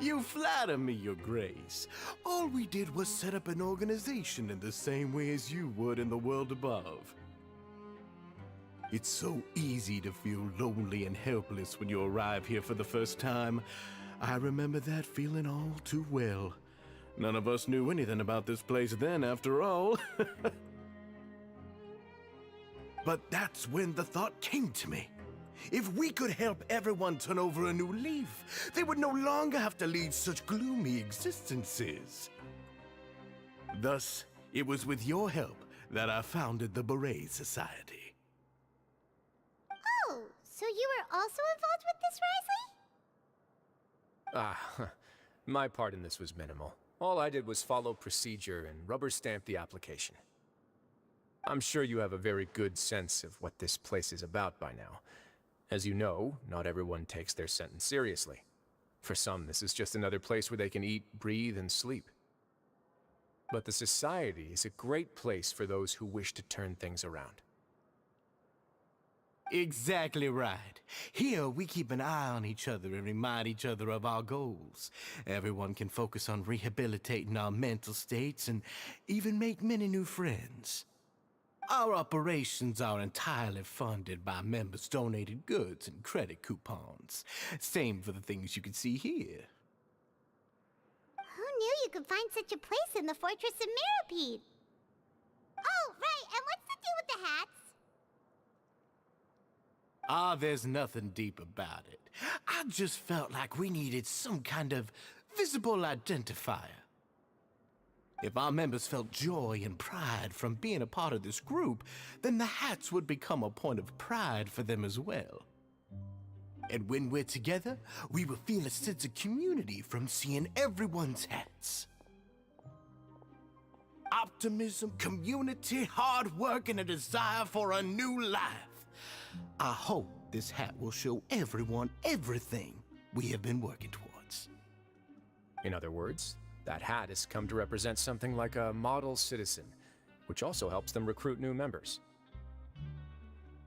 You flatter me, Your Grace. All we did was set up an organization in the same way as you would in the world above. It's so easy to feel lonely and helpless when you arrive here for the first time. I remember that feeling all too well. None of us knew anything about this place then, after all. But that's when the thought came to me. If we could help everyone turn over a new leaf, they would no longer have to lead such gloomy existences. Thus, it was with your help that I founded the Beret Society. Oh, so you were also involved with this, Risley? My part in this was minimal. All I did was follow procedure and rubber stamp the application. I'm sure you have a very good sense of what this place is about by now. As you know, not everyone takes their sentence seriously. For some, this is just another place where they can eat, breathe, and sleep. But the Society is a great place for those who wish to turn things around. Exactly right. Here, we keep an eye on each other and remind each other of our goals. Everyone can focus on rehabilitating our mental states and even make many new friends. Our operations are entirely funded by members' donated goods and credit coupons. Same for the things you can see here. Who knew you could find such a place in the Fortress of Mirapede? Oh, right, and what's the deal with the hats? There's nothing deep about it. I just felt like we needed some kind of visible identifier. If our members felt joy and pride from being a part of this group, then the hats would become a point of pride for them as well. And when we're together, we will feel a sense of community from seeing everyone's hats. Optimism, community, hard work, and a desire for a new life. I hope this hat will show everyone everything we have been working towards. In other words, that hat has come to represent something like a model citizen, which also helps them recruit new members.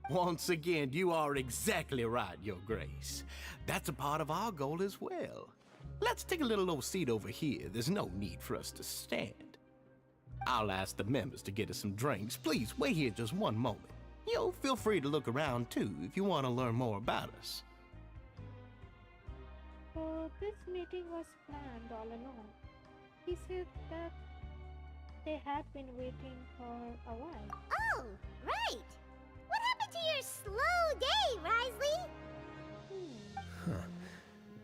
Once again, you are exactly right, Your Grace. That's a part of our goal as well. Let's take a little old seat over here. There's no need for us to stand. I'll ask the members to get us some drinks. Please, wait here just one moment. Feel free to look around too if you want to learn more about us. So this meeting was planned all along. He said that they had been waiting for a while. Oh, right! What happened to your slow day, Risley? Huh.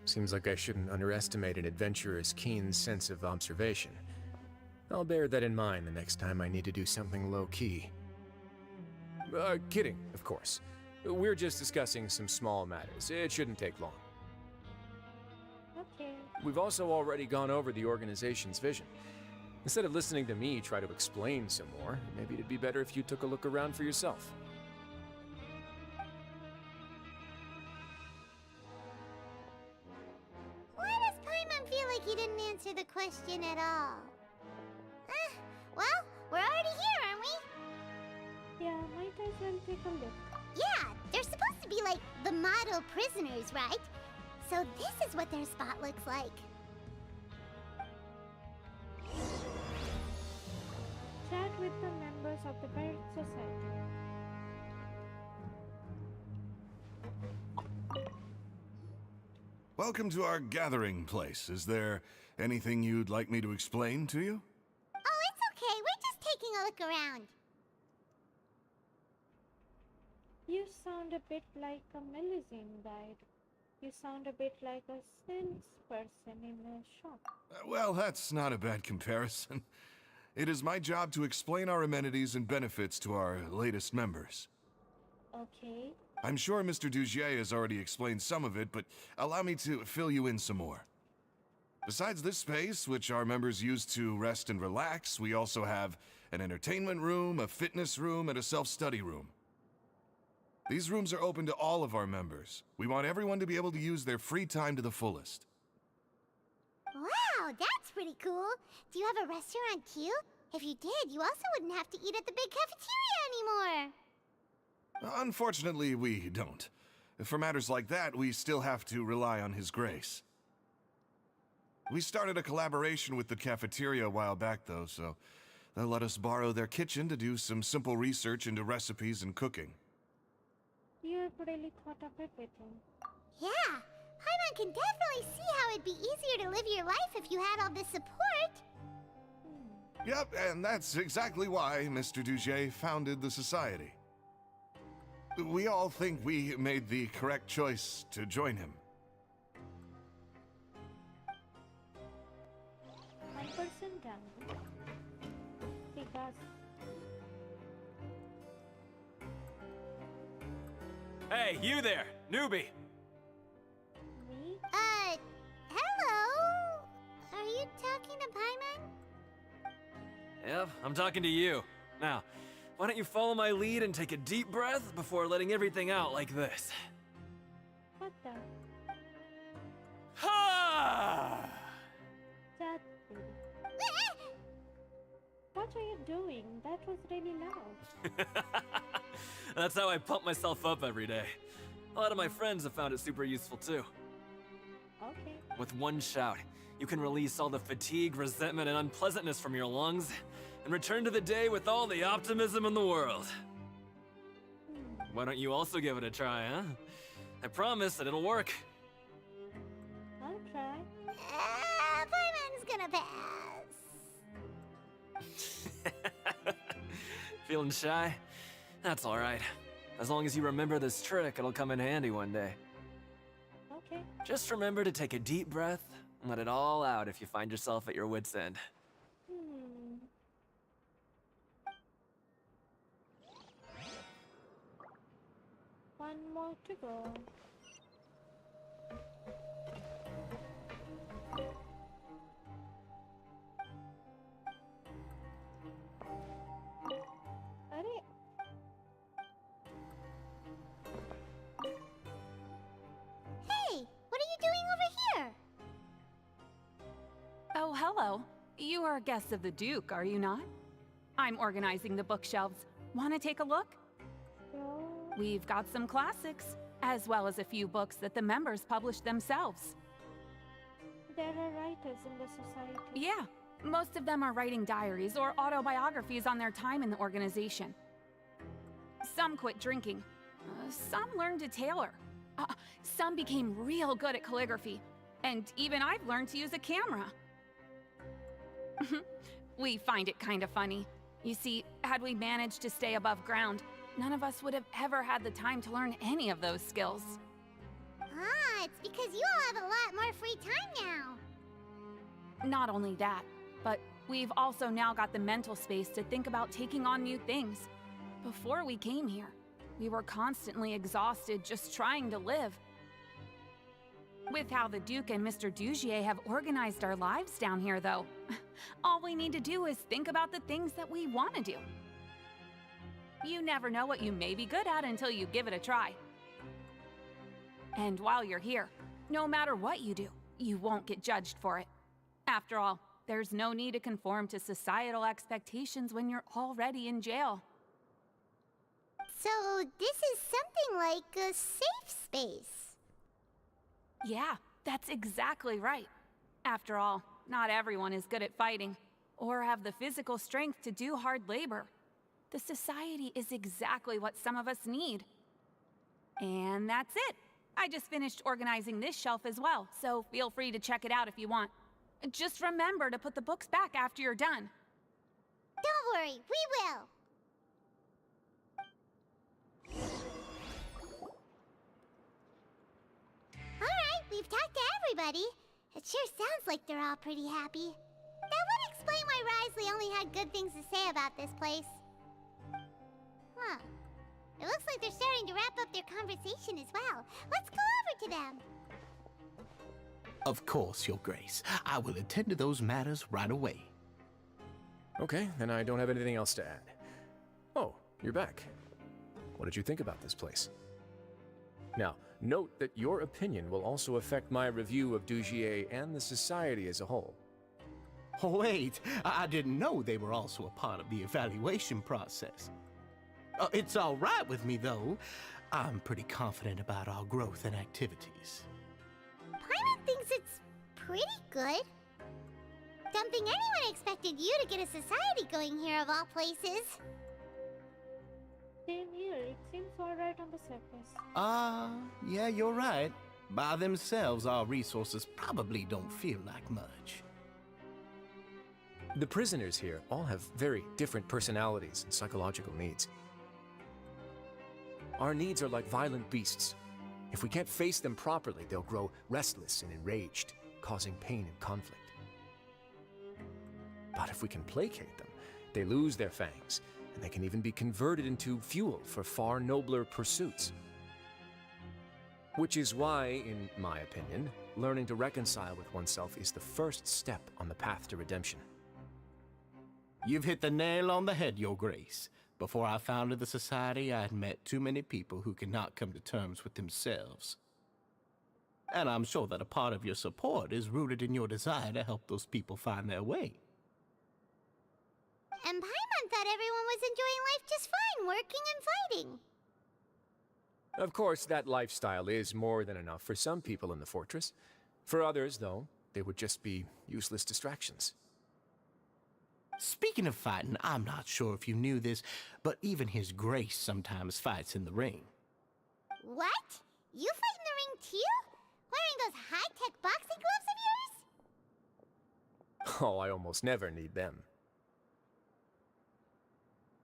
Seems like I shouldn't underestimate an adventurer's keen sense of observation. I'll bear that in mind the next time I need to do something low-key. Kidding, of course. We're just discussing some small matters. It shouldn't take long. Okay. We've also already gone over the organization's vision. Instead of listening to me try to explain some more, maybe it'd be better if you took a look around for yourself. Why does Paimon feel like he didn't answer the question at all? Well, we're already here, aren't we? Yeah, might as well take a look. Yeah, they're supposed to be like the model prisoners, right? So this is what their spot looks like. Chat with the members of the Byte Society. Welcome to our gathering place. Is there anything you'd like me to explain to you? Oh, it's okay. We're just taking a look around. You sound a bit like a Melusine guide. You sound a bit like a salesperson in a shop. Well, that's not a bad comparison. It is my job to explain our amenities and benefits to our latest members. Okay. I'm sure Mr. Dugier has already explained some of it, but allow me to fill you in some more. Besides this space, which our members use to rest and relax, we also have an entertainment room, a fitness room, and a self-study room. These rooms are open to all of our members. We want everyone to be able to use their free time to the fullest. Wow, that's pretty cool. Do you have a restaurant too? If you did, you also wouldn't have to eat at the big cafeteria anymore. Unfortunately, we don't. For matters like that, we still have to rely on His grace. We started a collaboration with the cafeteria a while back, though, so they'll let us borrow their kitchen to do some simple research into recipes and cooking. You really thought of everything. Yeah, Paimon can definitely see how it'd be easier to live your life if you had all this support. Yep, and that's exactly why Mr. Duget founded the society. We all think we made the correct choice to join him. 1% down. Because Hey, you there, newbie! me? Hello? Are you talking to Paimon? Yep, I'm talking to you. Now, why don't you follow my lead and take a deep breath before letting everything out like this? What the? Ha! That baby. What are you doing? That was really loud. That's how I pump myself up every day. A lot of my friends have found it super useful too. Okay. With one shout, you can release all the fatigue, resentment, and unpleasantness from your lungs and return to the day with all the optimism in the world. Why don't you also give it a try, huh? I promise that it'll work. I'll try. Paimon's gonna pass. Feeling shy? That's alright. As long as you remember this trick, it'll come in handy one day. Okay. Just remember to take a deep breath and let it all out if you find yourself at your wit's end. One more to go. Arey. Hey, what are you doing over here? Oh, hello. You are guests of the Duke, are you not? I'm organizing the bookshelves. Want to take a look? So, We've got some classics, as well as a few books that the members publish themselves. there are writers in the society. Yeah, most of them are writing diaries or autobiographies on their time in the organization. Some quit drinking. Some learned to tailor. Some became real good at calligraphy. And even I've learned to use a camera. We find it kind of funny. You see, had we managed to stay above ground, none of us would have ever had the time to learn any of those skills. Ah, it's because you all have a lot more free time now. Not only that, but we've also now got the mental space to think about taking on new things. Before we came here, we were constantly exhausted just trying to live. With how the Duke and Mr. Dugier have organized our lives down here, though, all we need to do is think about the things that we want to do. You never know what you may be good at until you give it a try. And while you're here, no matter what you do, you won't get judged for it. After all, there's no need to conform to societal expectations when you're already in jail. So this is something like a safe space. Yeah, that's exactly right. After all, not everyone is good at fighting, or have the physical strength to do hard labor. The society is exactly what some of us need. And that's it. I just finished organizing this shelf as well, so feel free to check it out if you want. Just remember to put the books back after you're done. Don't worry, we will. Alright, we've talked to everybody. It sure sounds like they're all pretty happy. That would explain why Risley only had good things to say about this place. Huh. It looks like they're starting to wrap up their conversation as well. Let's go over to them. Of course, Your Grace. I will attend to those matters right away. Okay, then I don't have anything else to add. Oh, you're back. What did you think about this place? Now, note that your opinion will also affect my review of Dugier and the society as a whole. Wait, I didn't know they were also a part of the evaluation process. It's all right with me, though. I'm pretty confident about our growth and activities. Paimon thinks it's pretty good. Don't think anyone expected you to get a society going here of all places. Same here, it seems alright on the surface. Yeah, you're right. By themselves, our resources probably don't feel like much. The prisoners here all have very different personalities and psychological needs. Our needs are like violent beasts. If we can't face them properly, they'll grow restless and enraged, causing pain and conflict. But if we can placate them, they lose their fangs, and they can even be converted into fuel for far nobler pursuits. Which is why, in my opinion, learning to reconcile with oneself is the first step on the path to redemption. You've hit the nail on the head, Your Grace. Before I founded the Society, I had met too many people who could not come to terms with themselves. And I'm sure that a part of your support is rooted in your desire to help those people find their way. And Paimon thought everyone was enjoying life just fine, working and fighting. Of course, that lifestyle is more than enough for some people in the fortress. For others, though, they would just be useless distractions. Speaking of fighting, I'm not sure if you knew this, but even His Grace sometimes fights in the ring. What? You fight in the ring too? Wearing those high-tech boxing gloves of yours? Oh, I almost never need them.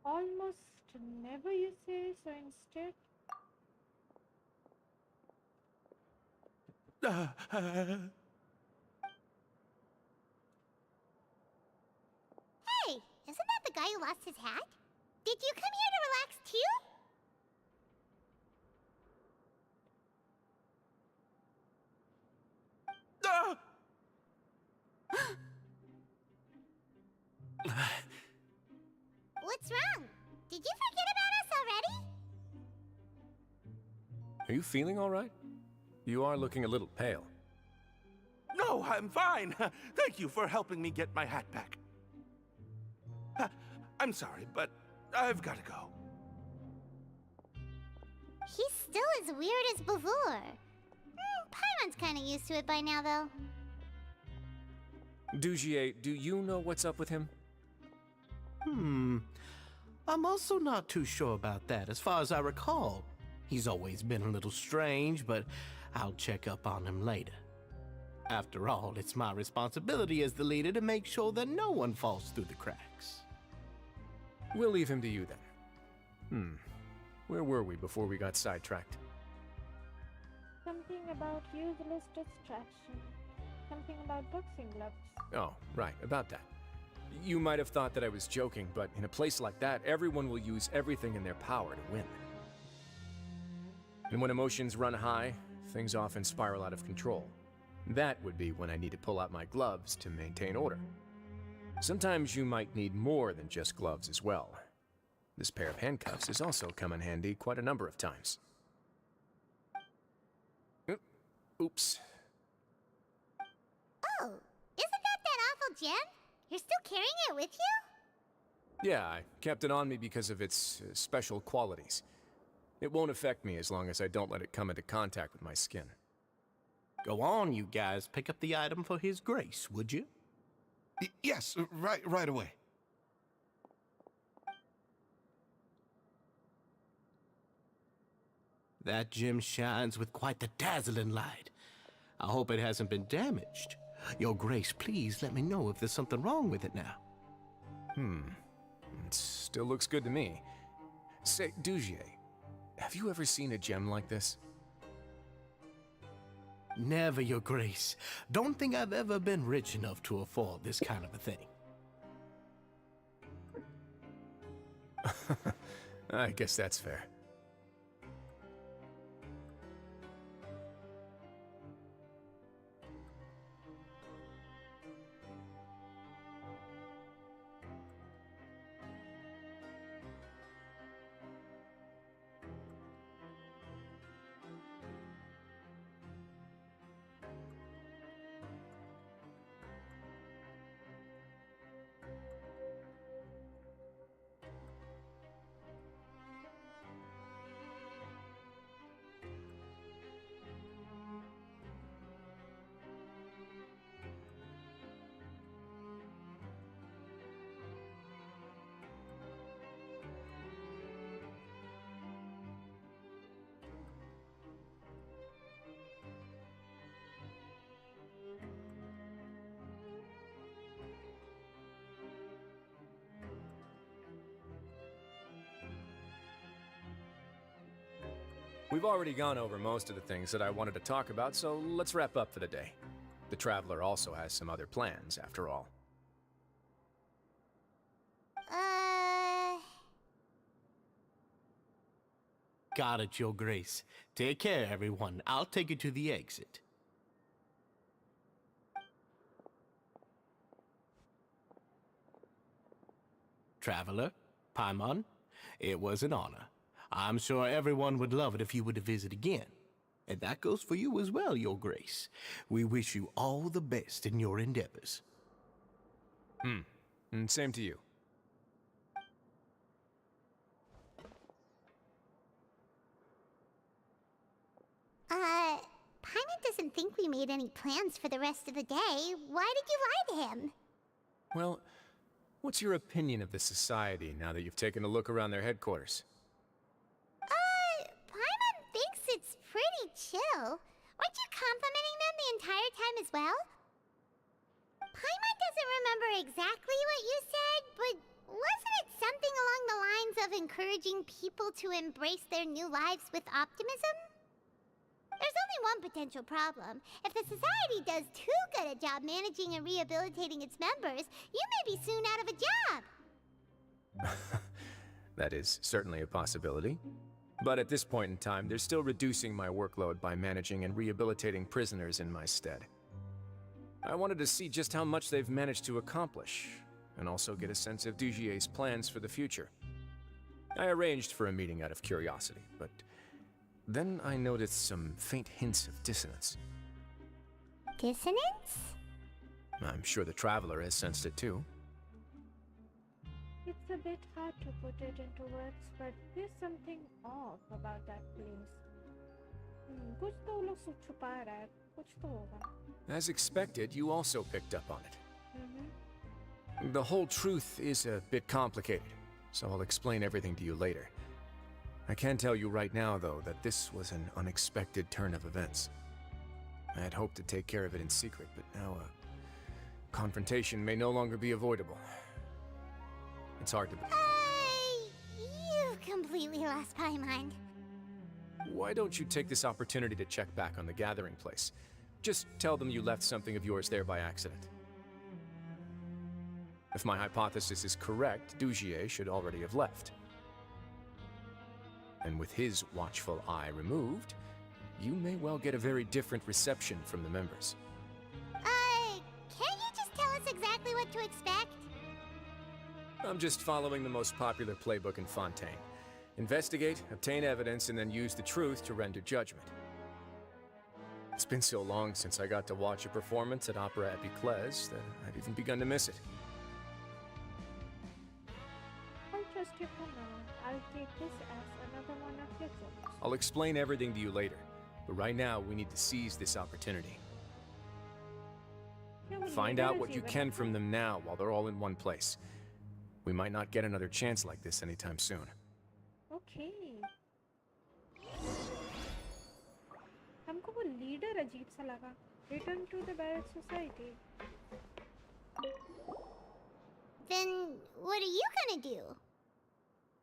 Almost never, you say, so instead. Hey, isn't that the guy who lost his hat? Did you come here to relax too? What's wrong? Did you forget about us already? Are you feeling all right? You are looking a little pale. No, I'm fine. Thank you for helping me get my hat back. I'm sorry, but I've got to go. He's still as weird as before. Paimon's kind of used to it by now, though. Dugier, do you know what's up with him? I'm also not too sure about that. As far as I recall, he's always been a little strange, but I'll check up on him later. After all, it's my responsibility as the leader to make sure that no one falls through the cracks. We'll leave him to you then. Where were we before we got sidetracked? Something about useless distraction. Something about boxing gloves. Oh, right, about that. You might have thought that I was joking, but in a place like that, everyone will use everything in their power to win. And when emotions run high, things often spiral out of control. That would be when I need to pull out my gloves to maintain order. Sometimes you might need more than just gloves as well. This pair of handcuffs has also come in handy quite a number of times. Oops. Oh, isn't that awful gem? You're still carrying it with you? Yeah, I kept it on me because of its special qualities. It won't affect me as long as I don't let it come into contact with my skin. Go on, you guys. Pick up the item for His Grace, would you? Yes, right away. That gem shines with quite the dazzling light. I hope it hasn't been damaged. Your Grace, please let me know if there's something wrong with it now. It still looks good to me. Say, Dugier, have you ever seen a gem like this? Never, Your Grace. Don't think I've ever been rich enough to afford this kind of a thing. I guess that's fair. We've already gone over most of the things that I wanted to talk about, so let's wrap up for the day. The Traveler also has some other plans, after all. Got it, Your Grace. Take care, everyone. I'll take you to the exit. Traveler, Paimon, it was an honor. I'm sure everyone would love it if you were to visit again. And that goes for you as well, Your Grace. We wish you all the best in your endeavors. And same to you. Paimon doesn't think we made any plans for the rest of the day. Why did you lie to him? Well, what's your opinion of the Society now that you've taken a look around their headquarters? Paimon thinks it's pretty chill. Weren't you complimenting them the entire time as well? Paimon doesn't remember exactly what you said, but wasn't it something along the lines of encouraging people to embrace their new lives with optimism? There's only one potential problem. If the Society does too good a job managing and rehabilitating its members, you may be soon out of a job. That is certainly a possibility. But at this point in time, they're still reducing my workload by managing and rehabilitating prisoners in my stead. I wanted to see just how much they've managed to accomplish, and also get a sense of Dugier's plans for the future. I arranged for a meeting out of curiosity, but then I noticed some faint hints of dissonance. Dissonance? I'm sure the Traveler has sensed it too. It's a bit hard to put it into words, but there's something off about that place. कुछ तो वो लोग छुपा रहा है, कुछ तो होगा. As expected, you also picked up on it. The whole truth is a bit complicated, so I'll explain everything to you later. I can tell you right now, though, that this was an unexpected turn of events. I had hoped to take care of it in secret, but now a confrontation may no longer be avoidable. It's hard to believe. You completely lost my mind. Why don't you take this opportunity to check back on the gathering place? Just tell them you left something of yours there by accident. If my hypothesis is correct, Dugier should already have left. And with his watchful eye removed, you may well get a very different reception from the members. Can't you just tell us exactly what to expect? I'm just following the most popular playbook in Fontaine. Investigate, obtain evidence, and then use the truth to render judgment. It's been so long since I got to watch a performance at Opera Epiclese that I've even begun to miss it. I'll trust you for now. I'll take this as another one of your jokes. I'll explain everything to you later, but right now we need to seize this opportunity. Find out what you can from them now while they're all in one place. We might not get another chance like this anytime soon. Okay. हमको वो leader अजीब सा लगा. Return to the Byte Society. Then what are you gonna do?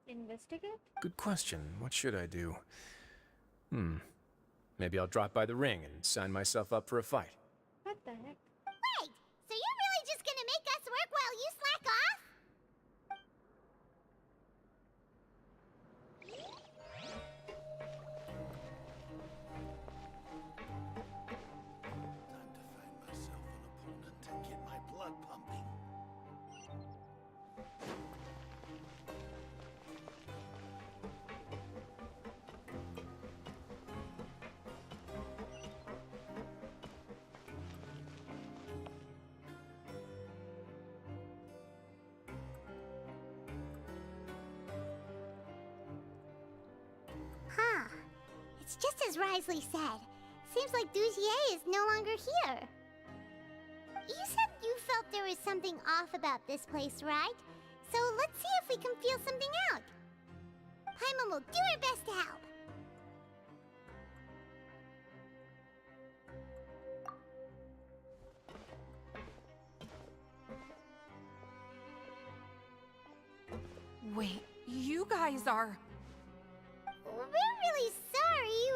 Investigate? Good question. What should I do? Maybe I'll drop by the ring and sign myself up for a fight. What the heck? Wait! So you're really just gonna make us work while you slack off? Time to find myself an opponent and get my blood pumping. Huh. It's just as Risley said. Seems like Dugier is no longer here. You said you felt there was something off about this place, right? So let's see if we can feel something out. Paimon will do her best to help. Wait, you guys are... We're really sorry.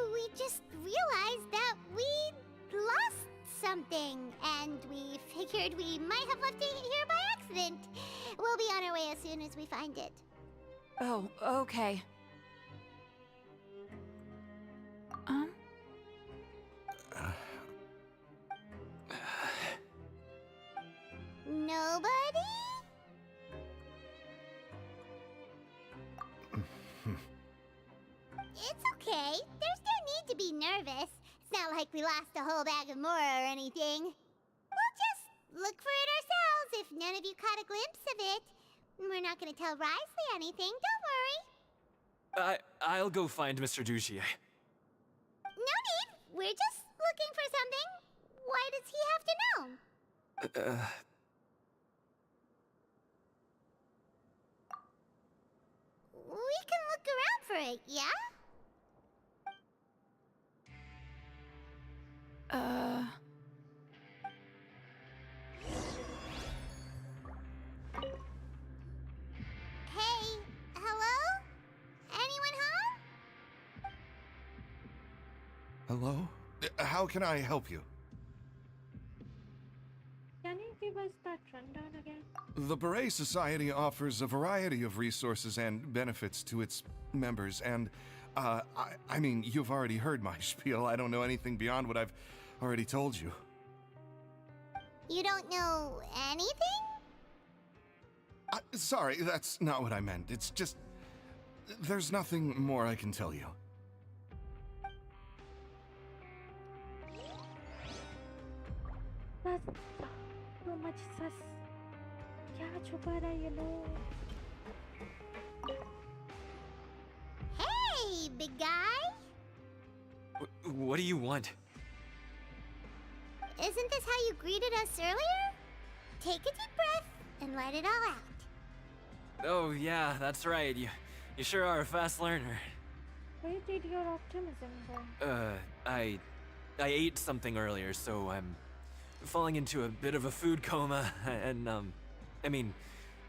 something, and we figured we might have left it here by accident. We'll be on our way as soon as we find it. Oh, okay. Nobody? It's okay. There's no need to be nervous. It's not like we lost a whole bag of Mora or anything. We'll just look for it ourselves if none of you caught a glimpse of it. We're not gonna tell Risley anything, don't worry. I'll go find Mr. Duchier. No need. We're just looking for something. Why does he have to know? We can look around for it, yeah? Hey, hello? Anyone home? Hello? How can I help you? Can you give us that rundown again? The Beret Society offers a variety of resources and benefits to its members, and, I mean, you've already heard my spiel. I don't know anything beyond what I've already told you. You don't know anything? Sorry, that's not what I meant. It's just... there's nothing more I can tell you. That's so much sus. क्या छुपा रहा है ये लोग? Hey, big guy! What do you want? Isn't this how you greeted us earlier? Take a deep breath and let it all out. Oh, yeah, that's right. You sure are a fast learner. Where did your optimism go? I ate something earlier, so I'm falling into a bit of a food coma, and, I mean,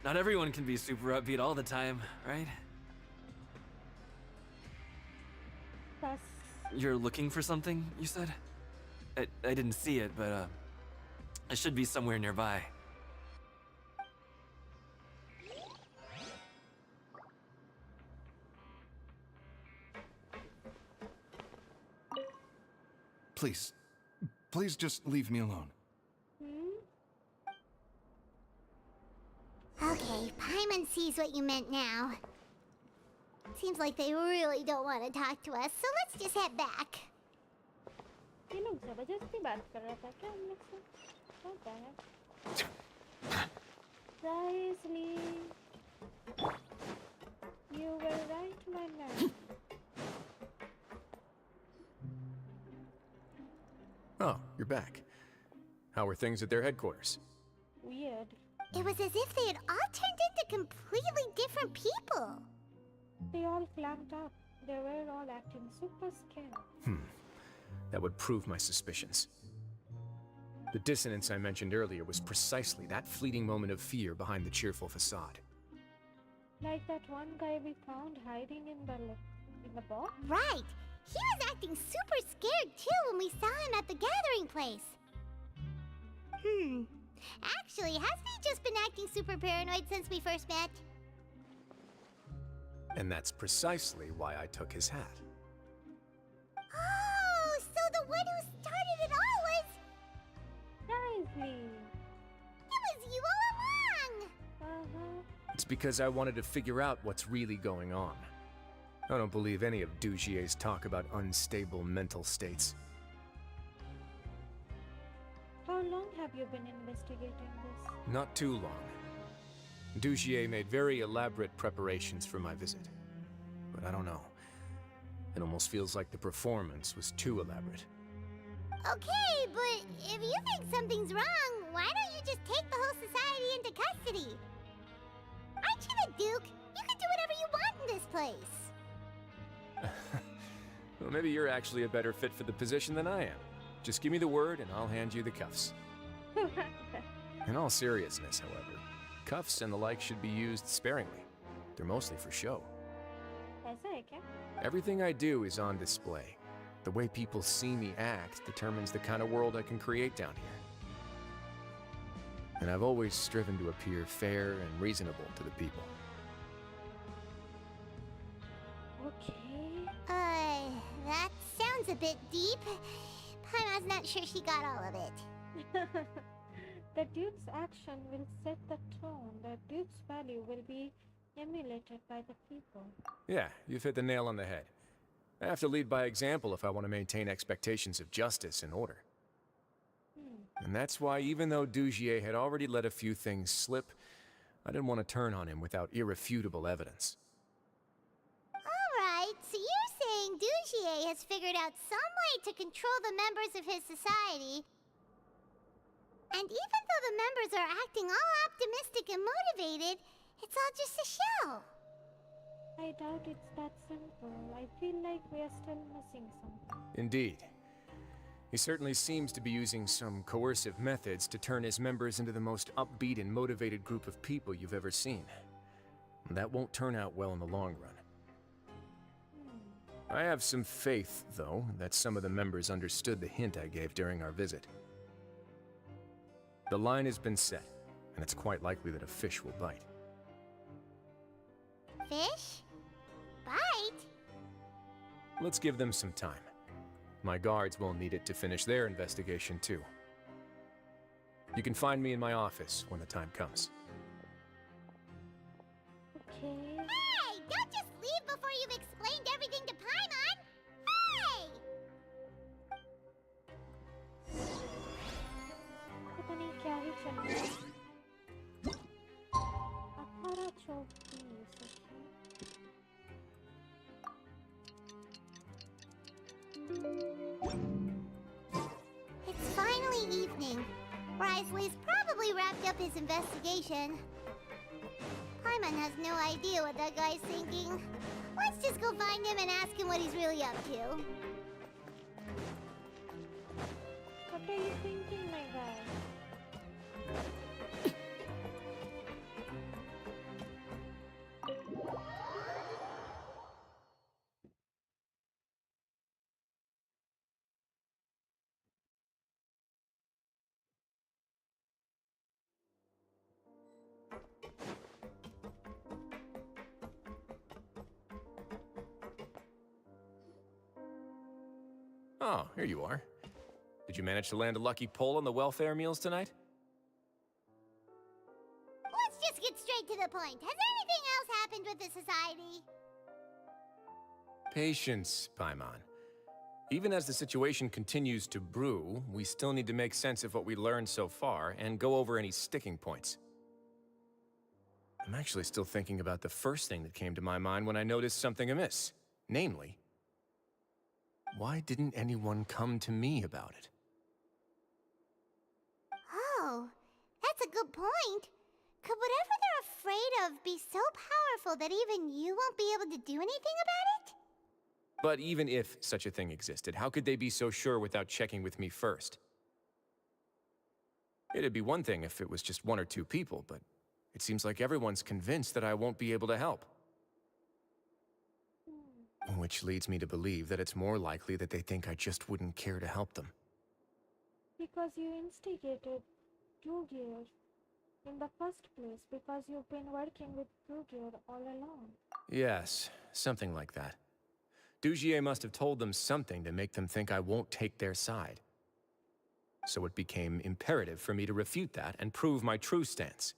not everyone can be super upbeat all the time, right? Sus. You're looking for something, you said? I didn't see it, but, it should be somewhere nearby. Please just leave me alone. Okay, Paimon sees what you meant now. Seems like they really don't want to talk to us, so let's just head back. ये लोग जबरदस्ती बात कर रहा था क्या हम लोग से? क्या है? Risley, you were right, my man. Oh, you're back. How are things at their headquarters? Weird. It was as if they had all turned into completely different people. They all clamped up. They were all acting super scared. That would prove my suspicions. The dissonance I mentioned earlier was precisely that fleeting moment of fear behind the cheerful facade. Like that one guy we found hiding in the box? Right. He was acting super scared too when we saw him at the gathering place. Actually, hasn't he just been acting super paranoid since we first met? And that's precisely why I took his hat. Oh, so the one who started it all was... Risley. It was you all along! It's because I wanted to figure out what's really going on. I don't believe any of Dugier's talk about unstable mental states. How long have you been investigating this? Not too long. Dugier made very elaborate preparations for my visit. But I don't know. It almost feels like the performance was too elaborate. Okay, but if you think something's wrong, why don't you just take the whole society into custody? Aren't you the Duke? You can do whatever you want in this place. Well, maybe you're actually a better fit for the position than I am. Just give me the word and I'll hand you the cuffs. In all seriousness, however, cuffs and the like should be used sparingly. They're mostly for show. ऐसा है क्या? Everything I do is on display. The way people see me act determines the kind of world I can create down here. And I've always striven to appear fair and reasonable to the people. Okay. That sounds a bit deep. Paimon's not sure she got all of it. The Duke's action will set the tone. The Duke's value will be emulated by the people. Yeah, you've hit the nail on the head. I have to lead by example if I want to maintain expectations of justice and order. And that's why, even though Dugier had already let a few things slip, I didn't want to turn on him without irrefutable evidence. Alright, so you're saying Dugier has figured out some way to control the members of his society. And even though the members are acting all optimistic and motivated, it's all just a show. I doubt it's that simple. I feel like we are still missing something. Indeed. He certainly seems to be using some coercive methods to turn his members into the most upbeat and motivated group of people you've ever seen. And that won't turn out well in the long run. I have some faith, though, that some of the members understood the hint I gave during our visit. The line has been set, and it's quite likely that a fish will bite. Fish? Bite? Let's give them some time. My guards will need it to finish their investigation, too. You can find me in my office when the time comes. Okay. Hey! Don't just leave before you've explained everything to Paimon! Hey! पता नहीं क्या ही चल रहा है। अखाड़ा चौकी It's finally evening. Risley's probably wrapped up his investigation. Paimon has no idea what that guy's thinking. Let's just go find him and ask him what he's really up to. What are you thinking, my guy? Oh, here you are. Did you manage to land a lucky pull on the welfare meals tonight? Let's just get straight to the point. Has anything else happened with the society? Patience, Paimon. Even as the situation continues to brew, we still need to make sense of what we learned so far and go over any sticking points. I'm actually still thinking about the first thing that came to my mind when I noticed something amiss. Namely, why didn't anyone come to me about it? Oh, that's a good point. Could whatever they're afraid of be so powerful that even you won't be able to do anything about it? But even if such a thing existed, how could they be so sure without checking with me first? It'd be one thing if it was just one or two people, but it seems like everyone's convinced that I won't be able to help. Which leads me to believe that it's more likely that they think I just wouldn't care to help them. Because you instigated Dugier in the first place, because you've been working with Dugier all along. Yes, something like that. Dugier must have told them something to make them think I won't take their side. So it became imperative for me to refute that and prove my true stance.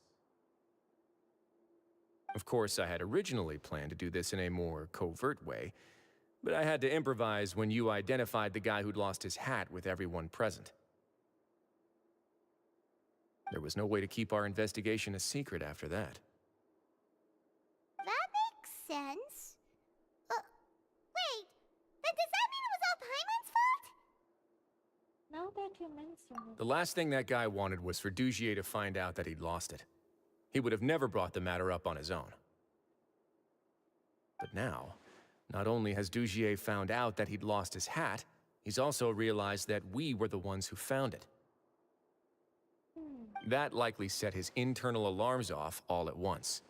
Of course, I had originally planned to do this in a more covert way, but I had to improvise when you identified the guy who'd lost his hat with everyone present. There was no way to keep our investigation a secret after that. That makes sense. Wait, then does that mean it was all Paimon's fault? Now that you mention it. The last thing that guy wanted was for Dugier to find out that he'd lost it. He would have never brought the matter up on his own. But now, not only has Dugier found out that he'd lost his hat, he's also realized that we were the ones who found it. That likely set his internal alarms off all at once.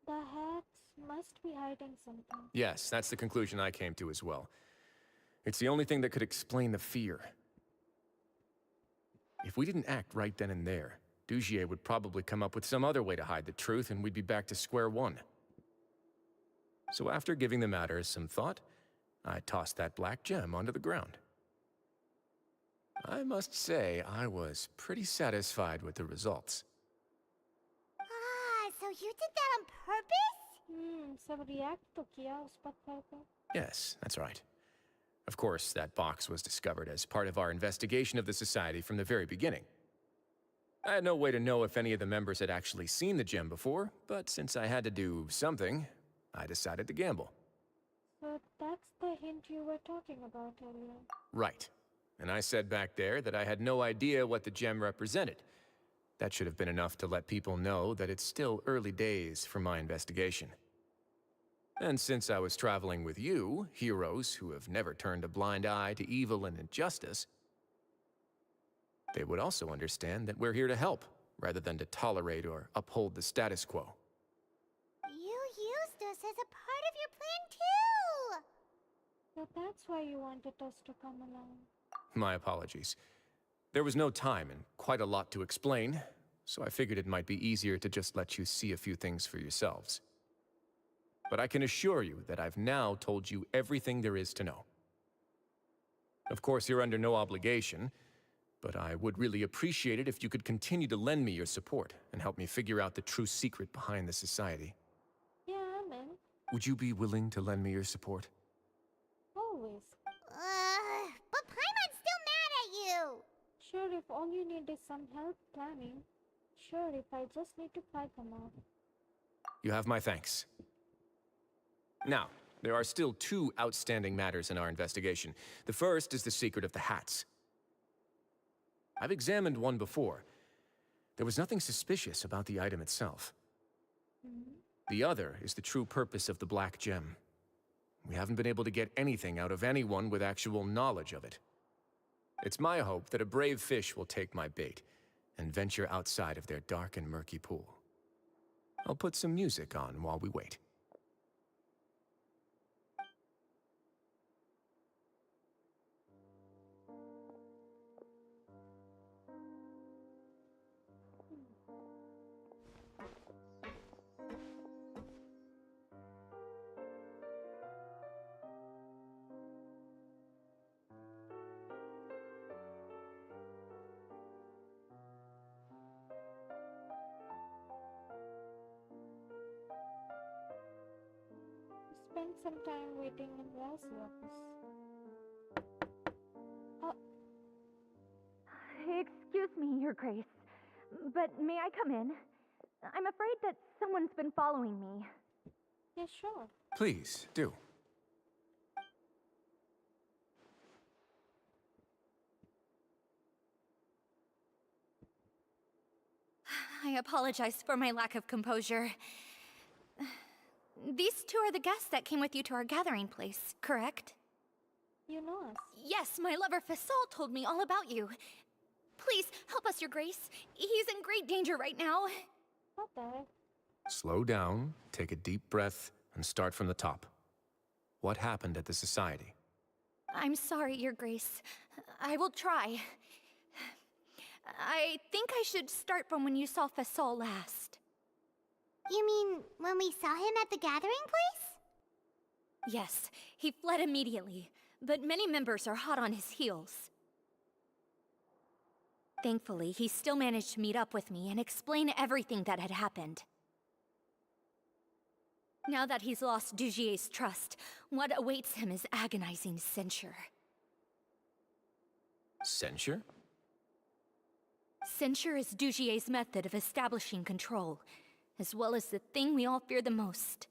The hats must be hiding something. Yes, that's the conclusion I came to as well. It's the only thing that could explain the fear. If we didn't act right then and there, Dugier would probably come up with some other way to hide the truth, and we'd be back to square one. So after giving the matter some thought, I tossed that black gem onto the ground. I must say, I was pretty satisfied with the results. Ah, so you did that on purpose? सब react तो किया उस पत्थर को. Yes, that's right. Of course, that box was discovered as part of our investigation of the Society from the very beginning. I had no way to know if any of the members had actually seen the gem before, but since I had to do something, I decided to gamble. So that's the hint you were talking about earlier. Right. And I said back there that I had no idea what the gem represented. That should have been enough to let people know that it's still early days for my investigation. And since I was traveling with you, heroes who have never turned a blind eye to evil and injustice, they would also understand that we're here to help, rather than to tolerate or uphold the status quo. You used us as a part of your plan too! So that's why you wanted us to come along. My apologies. There was no time and quite a lot to explain, so I figured it might be easier to just let you see a few things for yourselves. But I can assure you that I've now told you everything there is to know. Of course, you're under no obligation, but I would really appreciate it if you could continue to lend me your support and help me figure out the true secret behind the Society. Yeah, man. Would you be willing to lend me your support? Always. But Paimon's still mad at you! Sure, if all you need is some help planning. Sure, if I just need to fight them off. You have my thanks. Now, there are still two outstanding matters in our investigation. The first is the secret of the hats. I've examined one before. There was nothing suspicious about the item itself. The other is the true purpose of the black gem. We haven't been able to get anything out of anyone with actual knowledge of it. It's my hope that a brave fish will take my bait and venture outside of their dark and murky pool. I'll put some music on while we wait. Spend some time waiting in Raz's office. Excuse me, Your Grace, but may I come in? I'm afraid that someone's been following me. Yeah, sure. Please, do. I apologize for my lack of composure. These two are the guests that came with you to our gathering place, correct? You know us. Yes, my lover Fasol told me all about you. Please, help us, Your Grace. He's in great danger right now. What the heck? Slow down, take a deep breath, and start from the top. What happened at the Society? I'm sorry, Your Grace. I will try. I think I should start from when you saw Fasol last. You mean when we saw him at the gathering place? Yes, he fled immediately, but many members are hot on his heels. Thankfully, he still managed to meet up with me and explain everything that had happened. Now that he's lost Dugier's trust, what awaits him is agonizing censure. Censure? Censure is Dugier's method of establishing control, as well as the thing we all fear the most.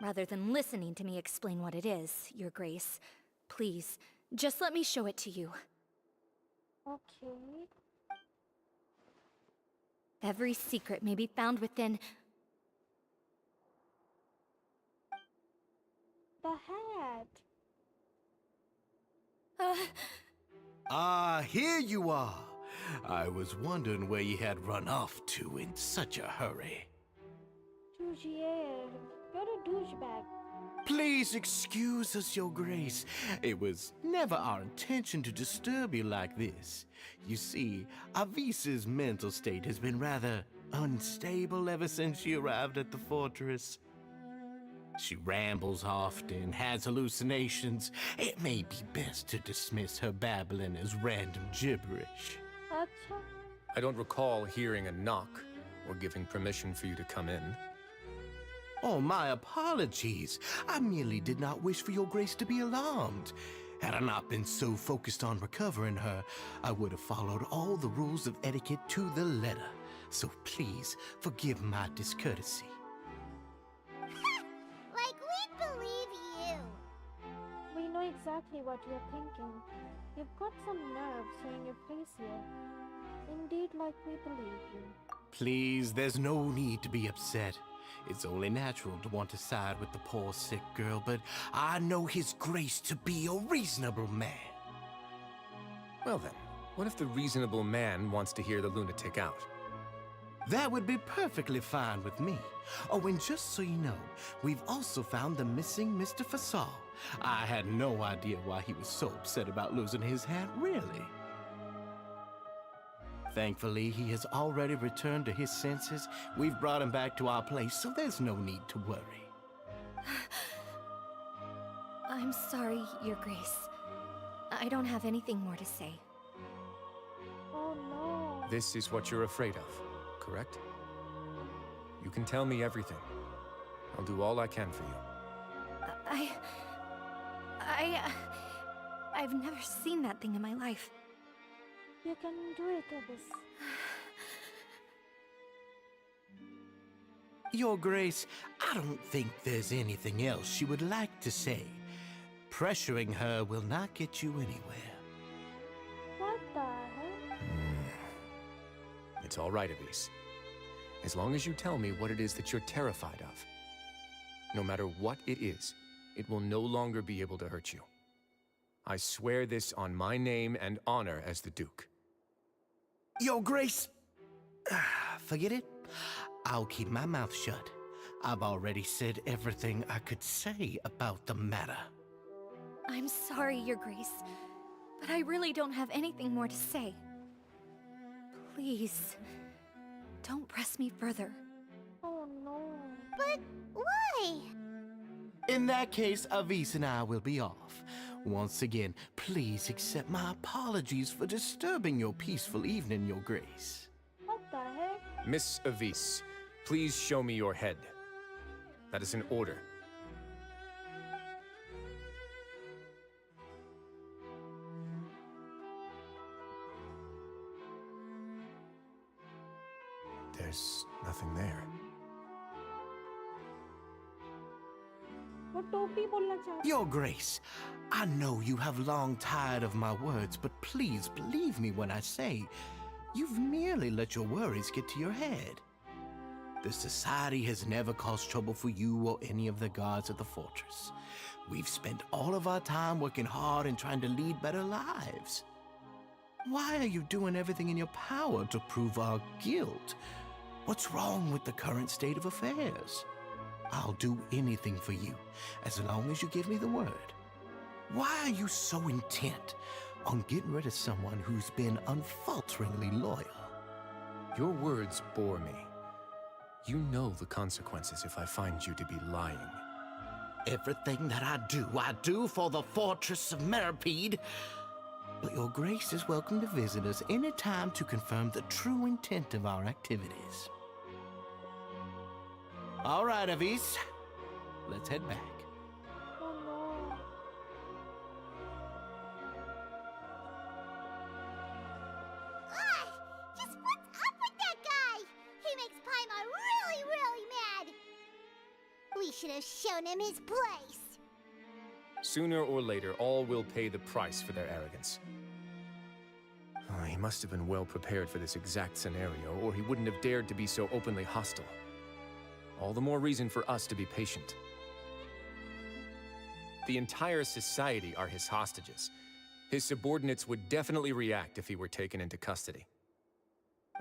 Rather than listening to me explain what it is, Your Grace, please, just let me show it to you. Okay. Every secret may be found within... The hat. Here you are. I was wondering where you had run off to in such a hurry. Dugier. You're a douchebag. Please excuse us, Your Grace. It was never our intention to disturb you like this. You see, Avisa's mental state has been rather unstable ever since she arrived at the fortress. She rambles often, has hallucinations. It may be best to dismiss her babbling as random gibberish. Acha. I don't recall hearing a knock or giving permission for you to come in. Oh, my apologies. I merely did not wish for Your Grace to be alarmed. Had I not been so focused on recovering her, I would have followed all the rules of etiquette to the letter. So please, forgive my discourtesy. Like we believe you. We know exactly what you're thinking. You've got some nerve showing your face here. Indeed, like we believe you. Please, there's no need to be upset. It's only natural to want to side with the poor sick girl, but I know His Grace to be a reasonable man. Well then, what if the reasonable man wants to hear the lunatic out? That would be perfectly fine with me. Oh, and just so you know, we've also found the missing Mr. Fasal. I had no idea why he was so upset about losing his hat, really. Thankfully, he has already returned to his senses. We've brought him back to our place, so there's no need to worry. I'm sorry, Your Grace. I don't have anything more to say. Oh no. This is what you're afraid of, correct? You can tell me everything. I'll do all I can for you. I've never seen that thing in my life. You can do it, Abyss. Your Grace, I don't think there's anything else she would like to say. Pressuring her will not get you anywhere. What the heck? It's all right, Abyss. As long as you tell me what it is that you're terrified of. No matter what it is, it will no longer be able to hurt you. I swear this on my name and honor as the Duke. Your Grace, forget it. I'll keep my mouth shut. I've already said everything I could say about the matter. I'm sorry, Your Grace, but I really don't have anything more to say. Please, don't press me further. Oh no. But why? In that case, Avis and I will be off. Once again, please accept my apologies for disturbing your peaceful evening, Your Grace. What the heck? Miss Avis, please show me your head. That is an order. There's nothing there. वो टोपी बोलना चाहता Your Grace, I know you have long tired of my words, but please believe me when I say you've merely let your worries get to your head. The Society has never caused trouble for you or any of the guards at the fortress. We've spent all of our time working hard and trying to lead better lives. Why are you doing everything in your power to prove our guilt? What's wrong with the current state of affairs? I'll do anything for you, as long as you give me the word. Why are you so intent on getting rid of someone who's been unfalteringly loyal? Your words bore me. You know the consequences if I find you to be lying. Everything that I do for the Fortress of Meripede. But Your Grace is welcome to visit us any time to confirm the true intent of our activities. All right, Avis. Let's head back. Oh no. Ugh! Just what's up with that guy? He makes Paimon really, really mad. We should have shown him his place. Sooner or later, all will pay the price for their arrogance. Oh, he must have been well prepared for this exact scenario, or he wouldn't have dared to be so openly hostile. All the more reason for us to be patient. The entire society are his hostages. His subordinates would definitely react if he were taken into custody.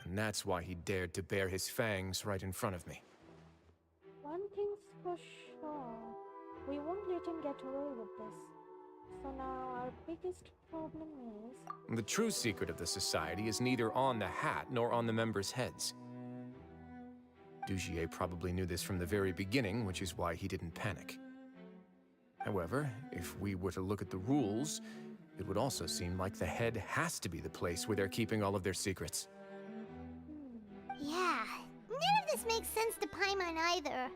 And that's why he dared to bare his fangs right in front of me. One thing's for sure. We won't let him get away with this. So now our biggest problem is... The true secret of the society is neither on the hat nor on the members' heads. Dugier probably knew this from the very beginning, which is why he didn't panic. However, if we were to look at the rules, it would also seem like the head has to be the place where they're keeping all of their secrets. Yeah, none of this makes sense to Paimon either.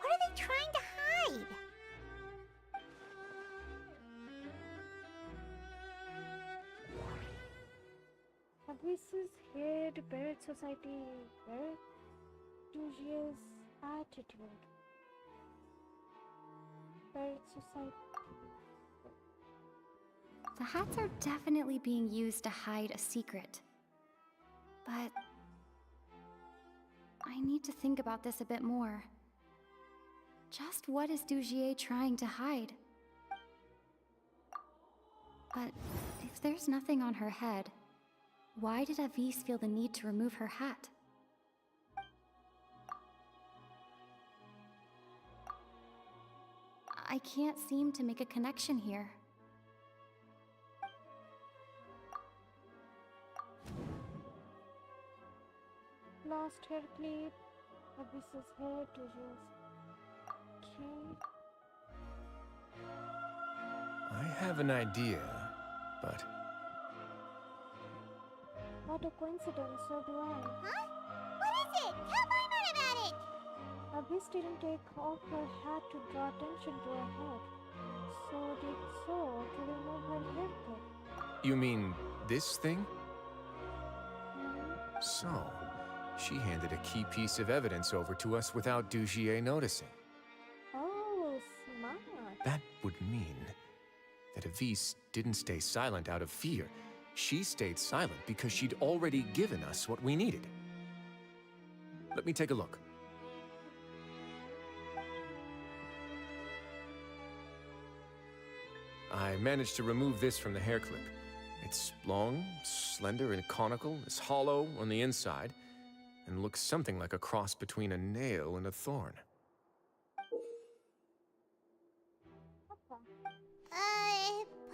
What are they trying to hide? Abysses head, Barrett Society, Barrett Dugier's attitude. Barrett Society. The hats are definitely being used to hide a secret. But I need to think about this a bit more. Just what is Dugier trying to hide? But if there's nothing on her head, why did Avis feel the need to remove her hat? I can't seem to make a connection here. Lost hair clip, Abyss's hair to use. Okay. I have an idea, but... What a coincidence, so do I. Huh? What is it? Tell Paimon about it! Abyss didn't take off her hat to draw attention to her head. So did so to remove her haircut. You mean this thing? So, she handed a key piece of evidence over to us without Dugier noticing. Oh, smart. That would mean that Avis didn't stay silent out of fear. She stayed silent because she'd already given us what we needed. Let me take a look. I managed to remove this from the hair clip. It's long, slender, and conical. It's hollow on the inside, and looks something like a cross between a nail and a thorn.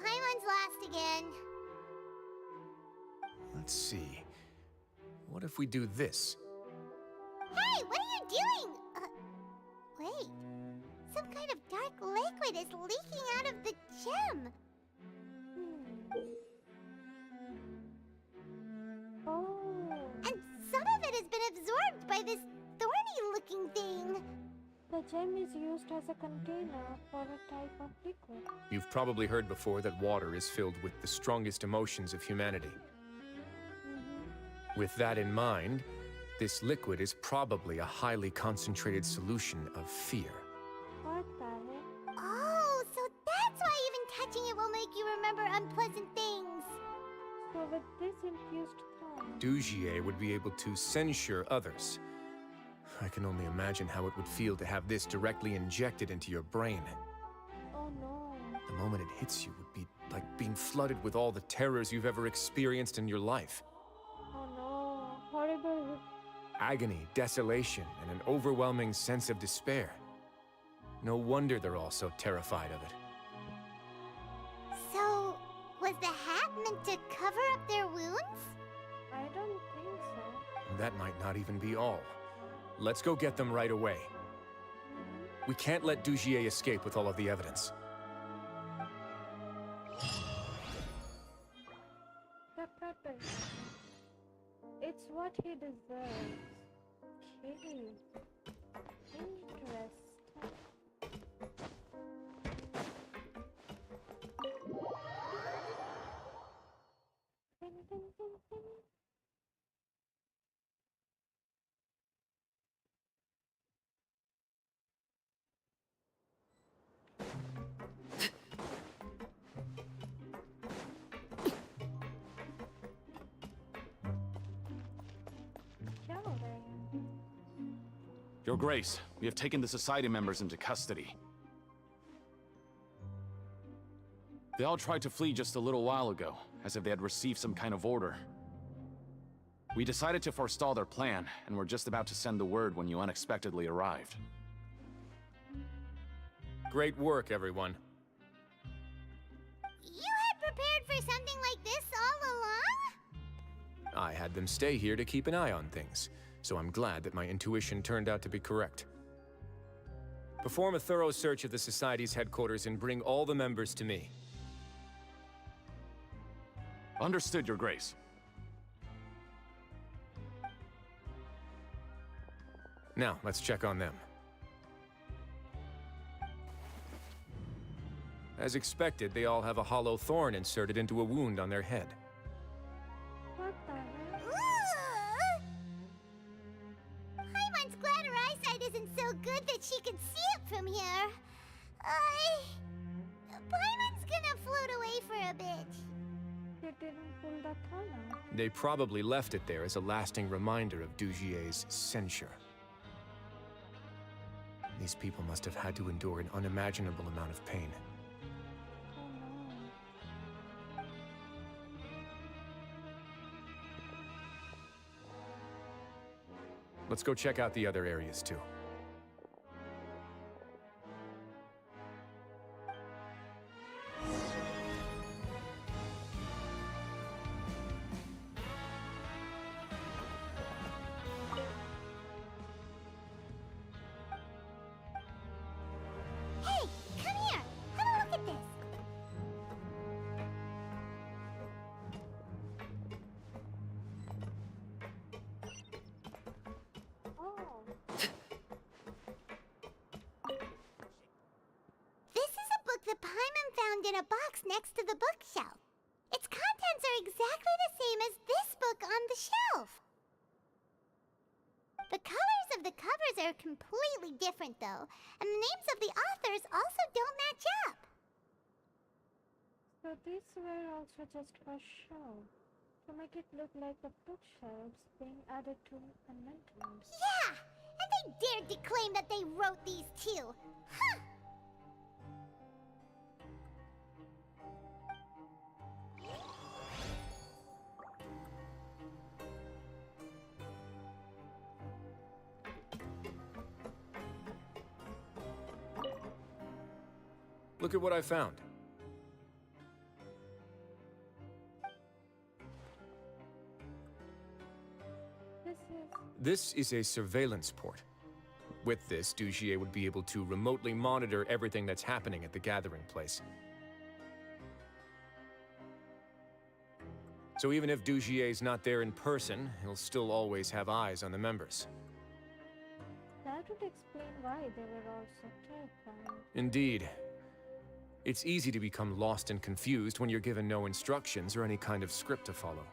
Paimon's lost again. Let's see. What if we do this? Hey, what are you doing? Wait. Some kind of dark liquid is leaking out of the gem. Oh. And some of it has been absorbed by this thorny-looking thing. The gem is used as a container for a type of liquid. You've probably heard before that water is filled with the strongest emotions of humanity. With that in mind, this liquid is probably a highly concentrated solution of fear. What the heck? Oh, so that's why even touching it will make you remember unpleasant things. So with this infused thorn... Dugier would be able to censure others. I can only imagine how it would feel to have this directly injected into your brain. Oh no. The moment it hits you would be like being flooded with all the terrors you've ever experienced in your life. Oh no. Horrible. Agony, desolation, and an overwhelming sense of despair. No wonder they're all so terrified of it. So, was the hat meant to cover up their wounds? I don't think so. That might not even be all. Let's go get them right away. We can't let Dugier escape with all of the evidence. The purpose. It's what he deserves. Okay. Interesting. Ding, ding, ding, ding. Your Grace, we have taken the Society members into custody. They all tried to flee just a little while ago, as if they had received some kind of order. We decided to forestall their plan, and were just about to send the word when you unexpectedly arrived. Great work, everyone. You had prepared for something like this all along? I had them stay here to keep an eye on things, so I'm glad that my intuition turned out to be correct. Perform a thorough search of the Society's headquarters and bring all the members to me. Understood, Your Grace. Now, let's check on them. As expected, they all have a hollow thorn inserted into a wound on their head. What the hell? Paimon's glad her eyesight isn't so good that she can see it from here. Paimon's gonna float away for a bit. They didn't pull the thorn out. They probably left it there as a lasting reminder of Dugier's censure. These people must have had to endure an unimaginable amount of pain. Oh no. Let's go check out the other areas too. Hey, come here. Have a look at this. Oh. This is a book that Paimon found in a box next to the bookshelf. Its contents are exactly the same as this book on the shelf. The colors of the covers are completely different, though, and the names of the authors also don't match up. So these were also just for show, to make it look like the bookshelves being added to amendments. Yeah! And they dared to claim that they wrote these too. Huh! Look at what I found. This is a surveillance port. With this, Dugier would be able to remotely monitor everything that's happening at the gathering place. So even if Dugier's not there in person, he'll still always have eyes on the members. That would explain why they were all so terrified. Indeed. It's easy to become lost and confused when you're given no instructions or any kind of script to follow.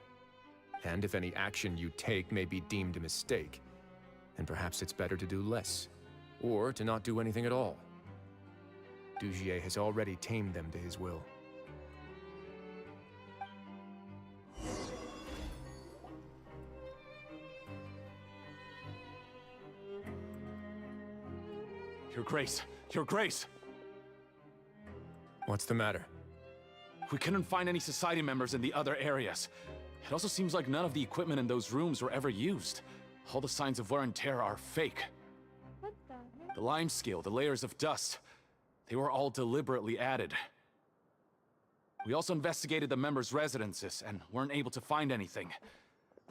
And if any action you take may be deemed a mistake, then perhaps it's better to do less, or to not do anything at all. Dugier has already tamed them to his will. Your Grace! Your Grace! What's the matter? We couldn't find any Society members in the other areas. It also seems like none of the equipment in those rooms were ever used. All the signs of wear and tear are fake. What the heck? The lime scale, the layers of dust, they were all deliberately added. We also investigated the members' residences and weren't able to find anything.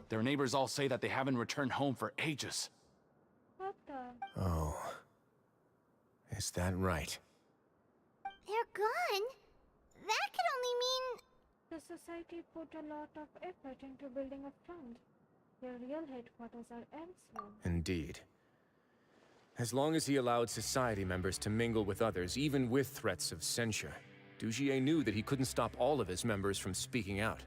Their neighbors all say that they haven't returned home for ages. What the? Oh. Is that right? They're gone? That could only mean... The Society put a lot of effort into building a front. Their real headquarters are elsewhere. Indeed. As long as he allowed Society members to mingle with others, even with threats of censure, Dugier knew that he couldn't stop all of his members from speaking out.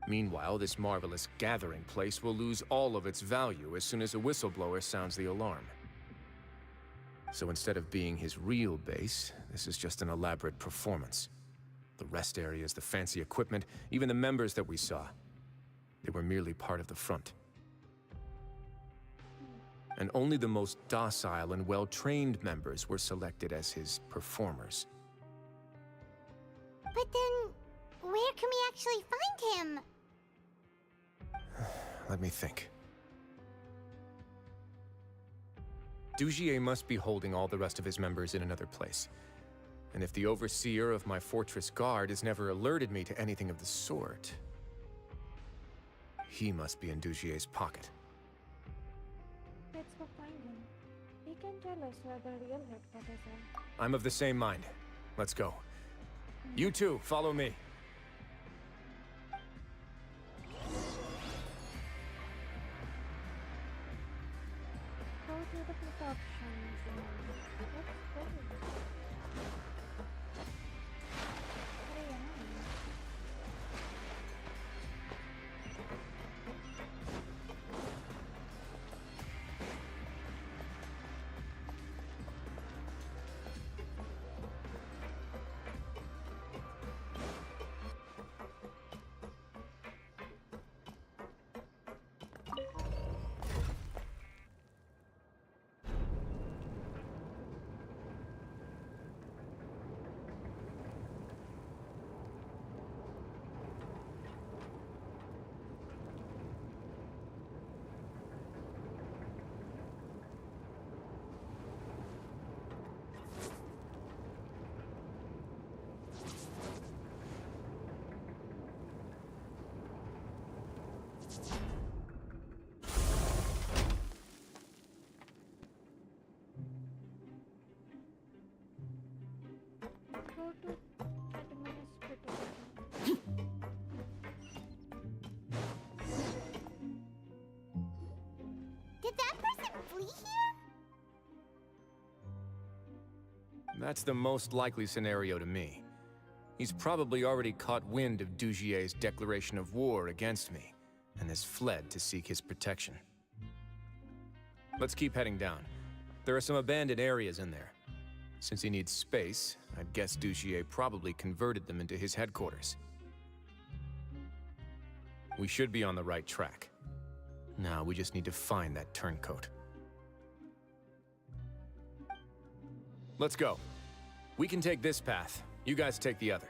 Meanwhile, this marvelous gathering place will lose all of its value as soon as a whistleblower sounds the alarm. So instead of being his real base, this is just an elaborate performance. The rest areas, the fancy equipment, even the members that we saw, they were merely part of the front. And only the most docile and well-trained members were selected as his performers. But then, where can we actually find him? Let me think. Dugier must be holding all the rest of his members in another place. And if the overseer of my fortress guard has never alerted me to anything of the sort, he must be in Dugier's pocket. Let's go find him. He can tell us where the real headquarters are. I'm of the same mind. Let's go. You two, follow me. Go to the flip options. Let's go. Hurry on. Go to administrator. Did that person flee here? That's the most likely scenario to me. He's probably already caught wind of Dugier's declaration of war against me, and has fled to seek his protection. Let's keep heading down. There are some abandoned areas in there. Since he needs space, I'd guess Dugier probably converted them into his headquarters. We should be on the right track. Now we just need to find that turncoat. Let's go. We can take this path. You guys take the other.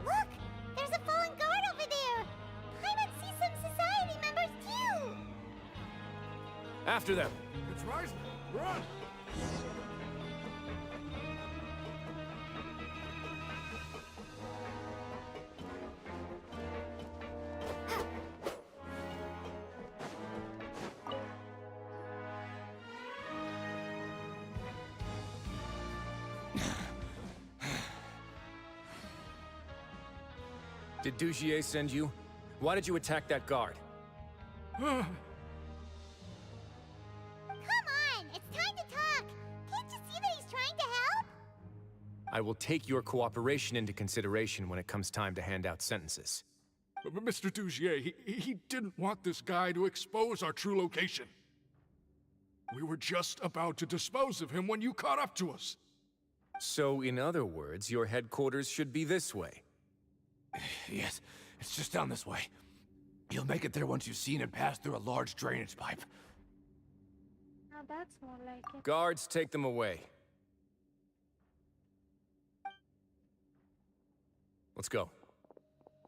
Look! There's a fallen guard over there! Paimon sees some society members too! After them! It's rising! Run! Did Dugier send you? Why did you attack that guard? Come on! It's time to talk! Can't you see that he's trying to help? I will take your cooperation into consideration when it comes time to hand out sentences. But Mr. Dugier, he didn't want this guy to expose our true location. We were just about to dispose of him when you caught up to us. So, in other words, your headquarters should be this way. Yes, it's just down this way. You'll make it there once you've seen it pass through a large drainage pipe. Now that's more like it. Guards, take them away. Let's go.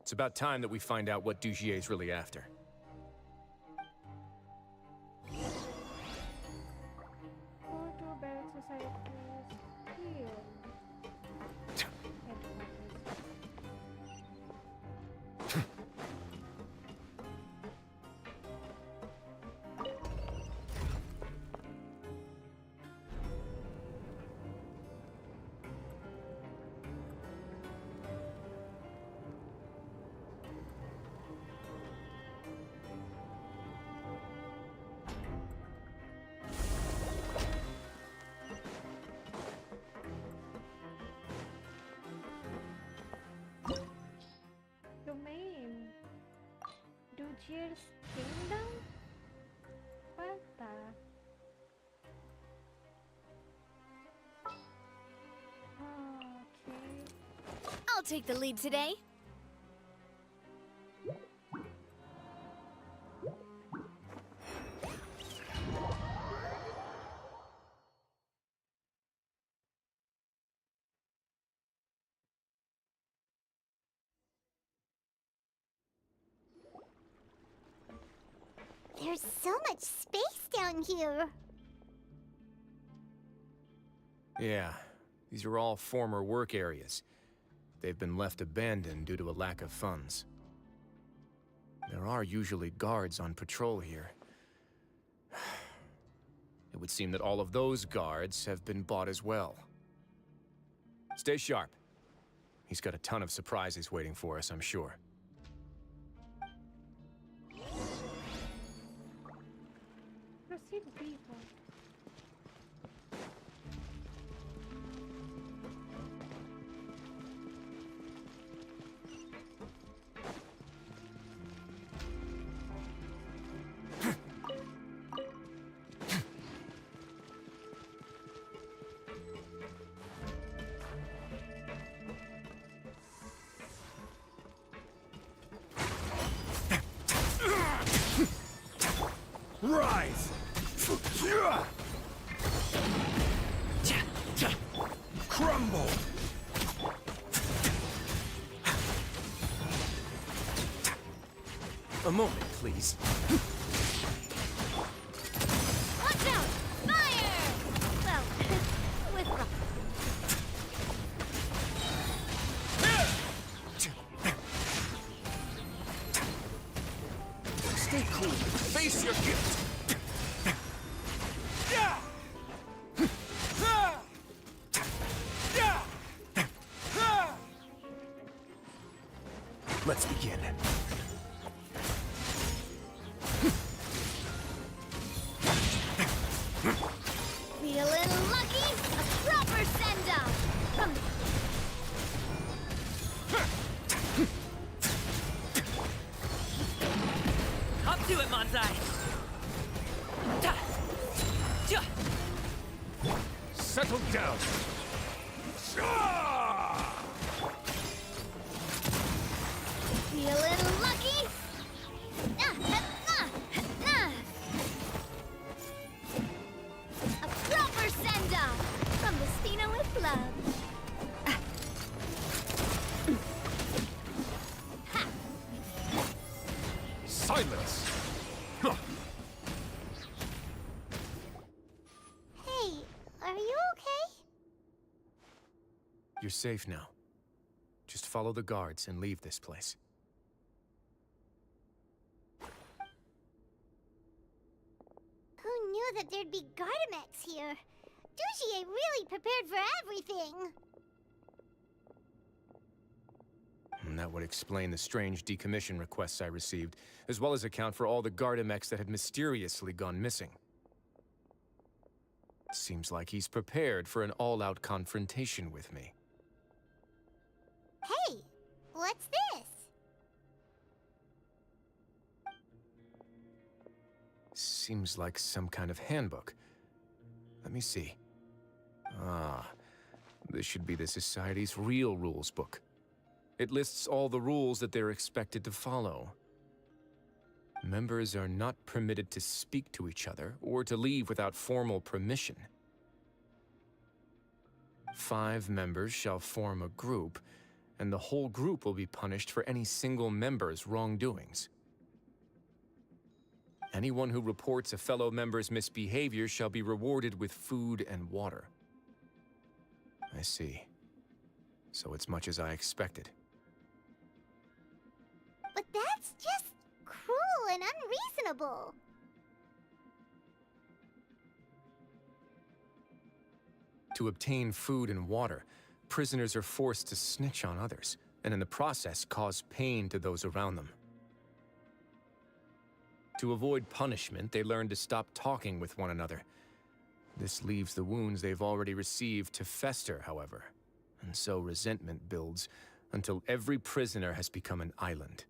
It's about time that we find out what Dugier's really after. Go to Barrett Society's here. Domain. Dugier's kingdom? I'll take the lead today. There's so much space down here. Yeah, these are all former work areas. They've been left abandoned due to a lack of funds. There are usually guards on patrol here. It would seem that all of those guards have been bought as well. Stay sharp. He's got a ton of surprises waiting for us, I'm sure. Proceed deeper. Rise! Crumble! A moment, please. Watch out! Fire! Well, with rock. Stay cool. Face your guilt. Let's begin. Feeling lucky? A proper send-up! From Up to it, Manzai! Settle down. feeling lucky? A proper send-off from the Spina with love. Silence! Hey, are you okay? You're safe now. Just follow the guards and leave this place. Who knew that there'd be Gardamex here? Dougier really prepared for everything. And that would explain the strange decommission requests I received, as well as account for all the Gardamex that had mysteriously gone missing. Seems like he's prepared for an all-out confrontation with me. Hey, what's this? Seems like some kind of handbook. Let me see. Ah, this should be the Society's real rules book. It lists all the rules that they're expected to follow. Members are not permitted to speak to each other or to leave without formal permission. 5 members shall form a group, and the whole group will be punished for any single member's wrongdoings. Anyone who reports a fellow member's misbehavior shall be rewarded with food and water. I see. So it's much as I expected. But that's just cruel and unreasonable. To obtain food and water, prisoners are forced to snitch on others, and in the process cause pain to those around them. To avoid punishment, they learn to stop talking with one another. This leaves the wounds they've already received to fester, however, and so resentment builds until every prisoner has become an island.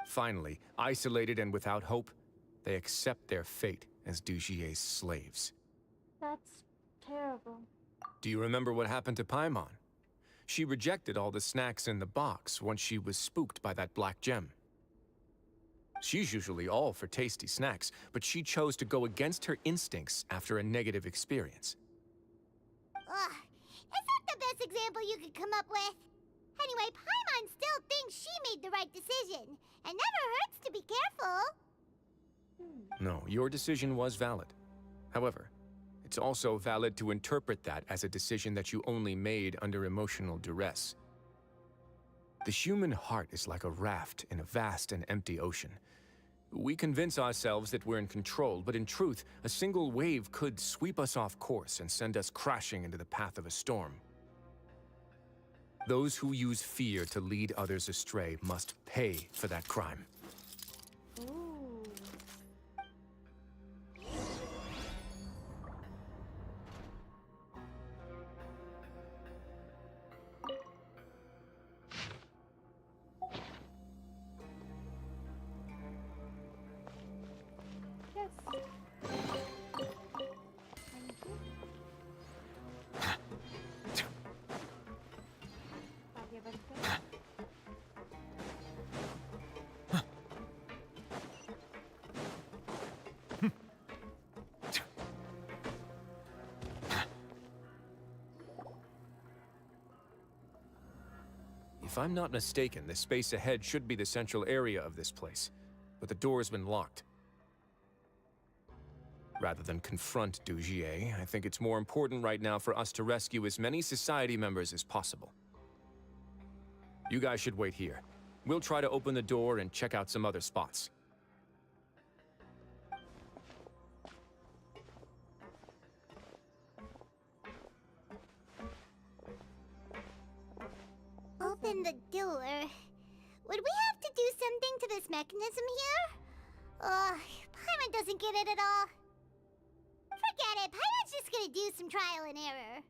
Finally, isolated and without hope, they accept their fate as Dougier's slaves. That's terrible. Do you remember what happened to Paimon? She rejected all the snacks in the box once she was spooked by that black gem. She's usually all for tasty snacks, but she chose to go against her instincts after a negative experience. Ugh, is that the best example you could come up with? Anyway, Paimon still thinks she made the right decision. It never hurts to be careful. No, your decision was valid. However, it's also valid to interpret that as a decision that you only made under emotional duress. The human heart is like a raft in a vast and empty ocean. We convince ourselves that we're in control, but in truth, a single wave could sweep us off course and send us crashing into the path of a storm. Those who use fear to lead others astray must pay for that crime. If I'm not mistaken, the space ahead should be the central area of this place, but the door has been locked. Rather than confront Dugier, I think it's more important right now for us to rescue as many society members as possible. You guys should wait here. We'll try to open the door and check out some other spots. Open the door. Would we have to do something to this mechanism here? Paimon doesn't get it at all. Forget it. Paimon's just gonna do some trial and error.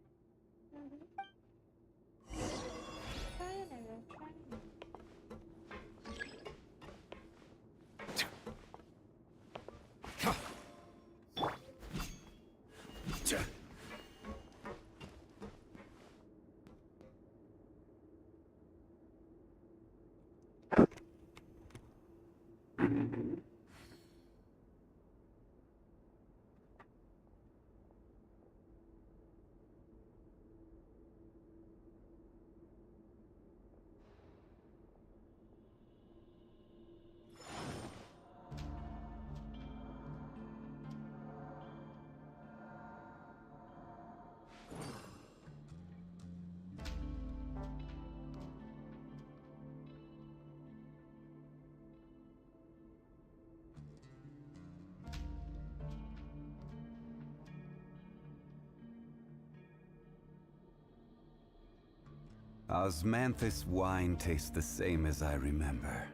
Osmanthus wine tastes the same as I remember.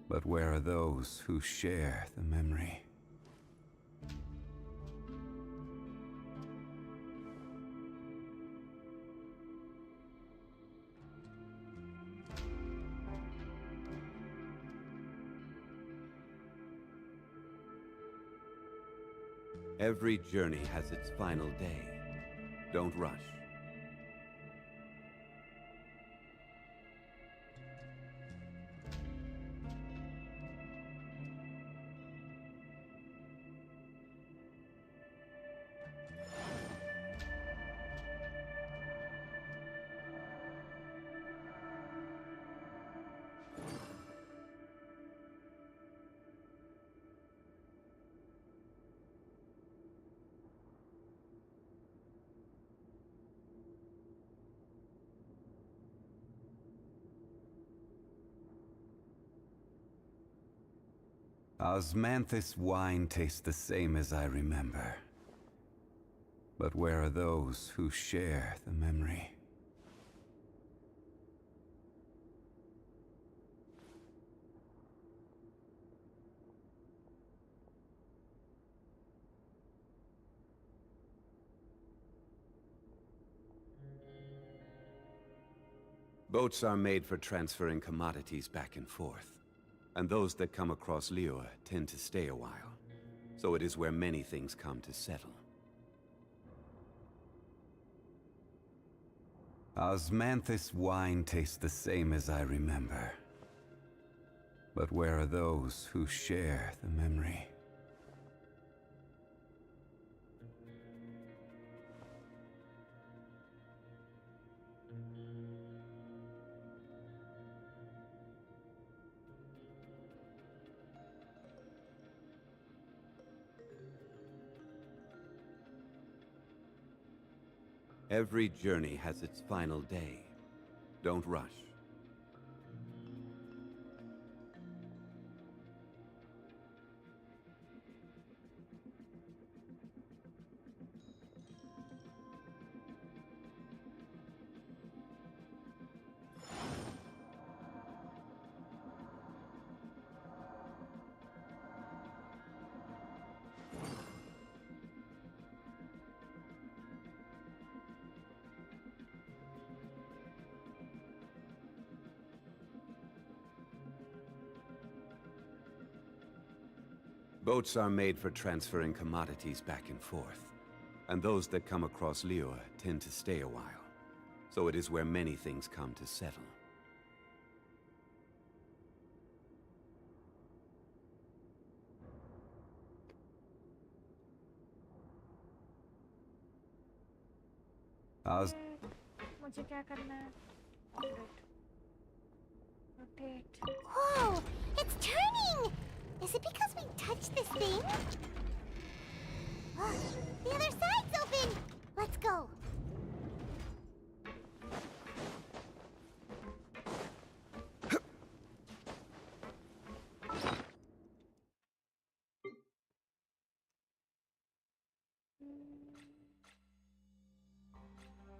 But where are those who share the memory? Every journey has its final day. Don't rush. Osmanthus wine tastes the same as I remember. But where are those who share the memory? Boats are made for transferring commodities back and forth. And those that come across Liyue tend to stay a while. So it is where many things come to settle. Osmanthus wine tastes the same as I remember. But where are those who share the memory? Every journey has its final day. Don't rush. Boats are made for transferring commodities back and forth, and those that come across Liuer tend to stay a while. So it is where many things come to settle. मुझे क्या करना है? Rotate. Whoa! It's turning! Is it because we touched this thing? Oh, the other side's open! Let's go.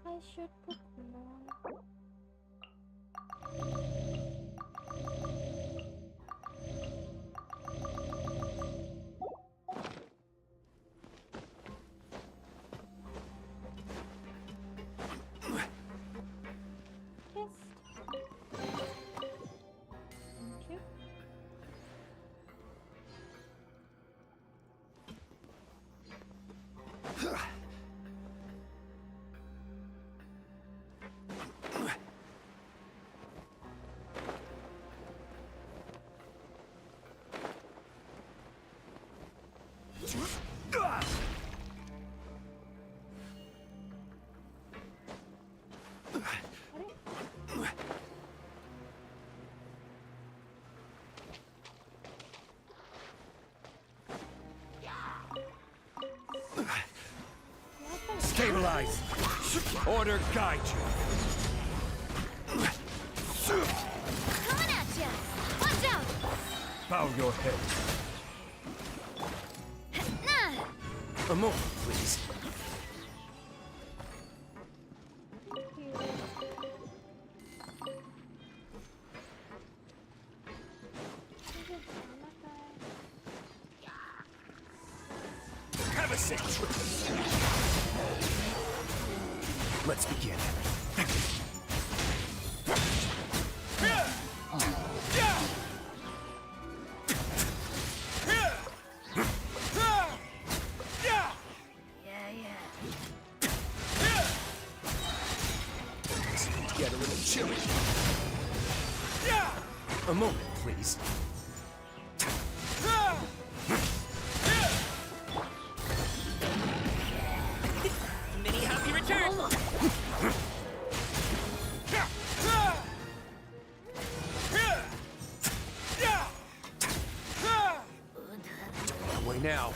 I should put more. Stabilize! Order guide you! Coming at ya! Watch out! Bow your head. A moment, please. Have a seat. Let's begin. Get a little chilly. A moment, please. Many happy returns! That way now.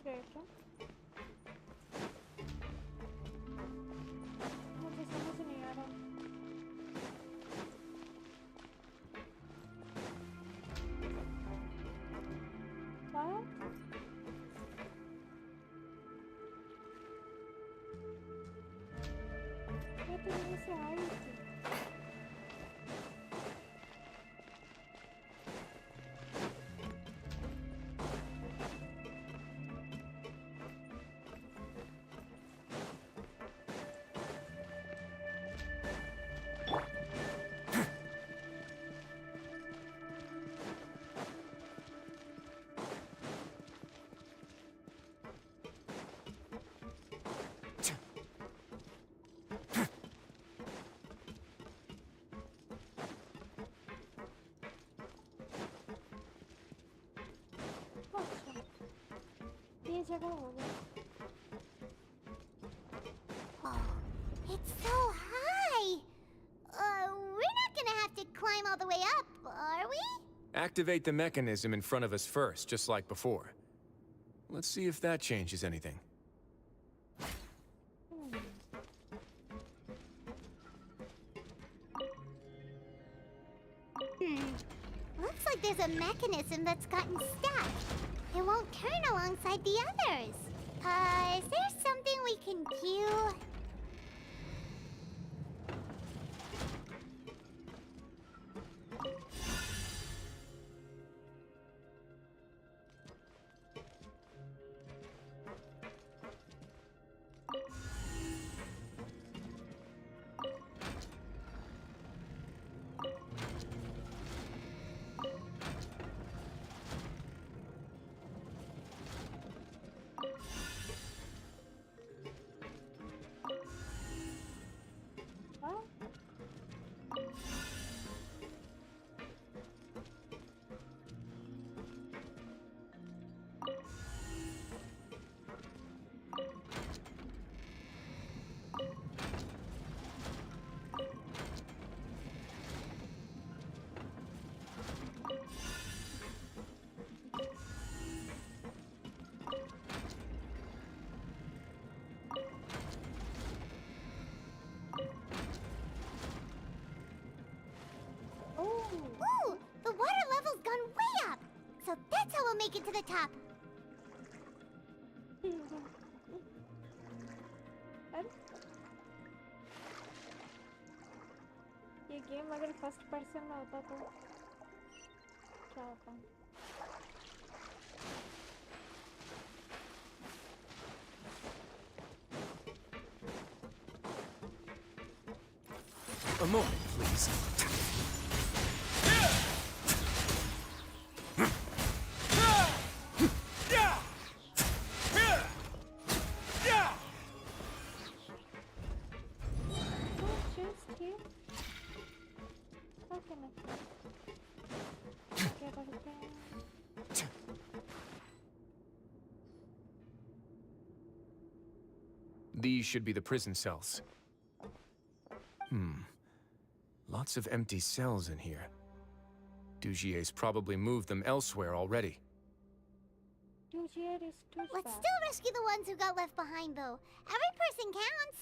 गए क्या? मुझे समझ नहीं आ रहा. What? मैं तो यहीं से आई थी. ये जगह होगा. Oh, it's so high. We're not gonna have to climb all the way up, are we? Activate the mechanism in front of us first, just like before. Let's see if that changes anything. Looks like there's a mechanism that's gotten stuck. It won't turn alongside the others. Is there something we can do? Ooh, the water level's gone way up. So that's how we'll make it to the top. ये game अगर first person में होता तो क्या होता? A moment, please. These should be the prison cells. Lots of empty cells in here. Dugier's probably moved them elsewhere already. Dugier is too Let's fast. still rescue the ones who got left behind, though. Every person counts.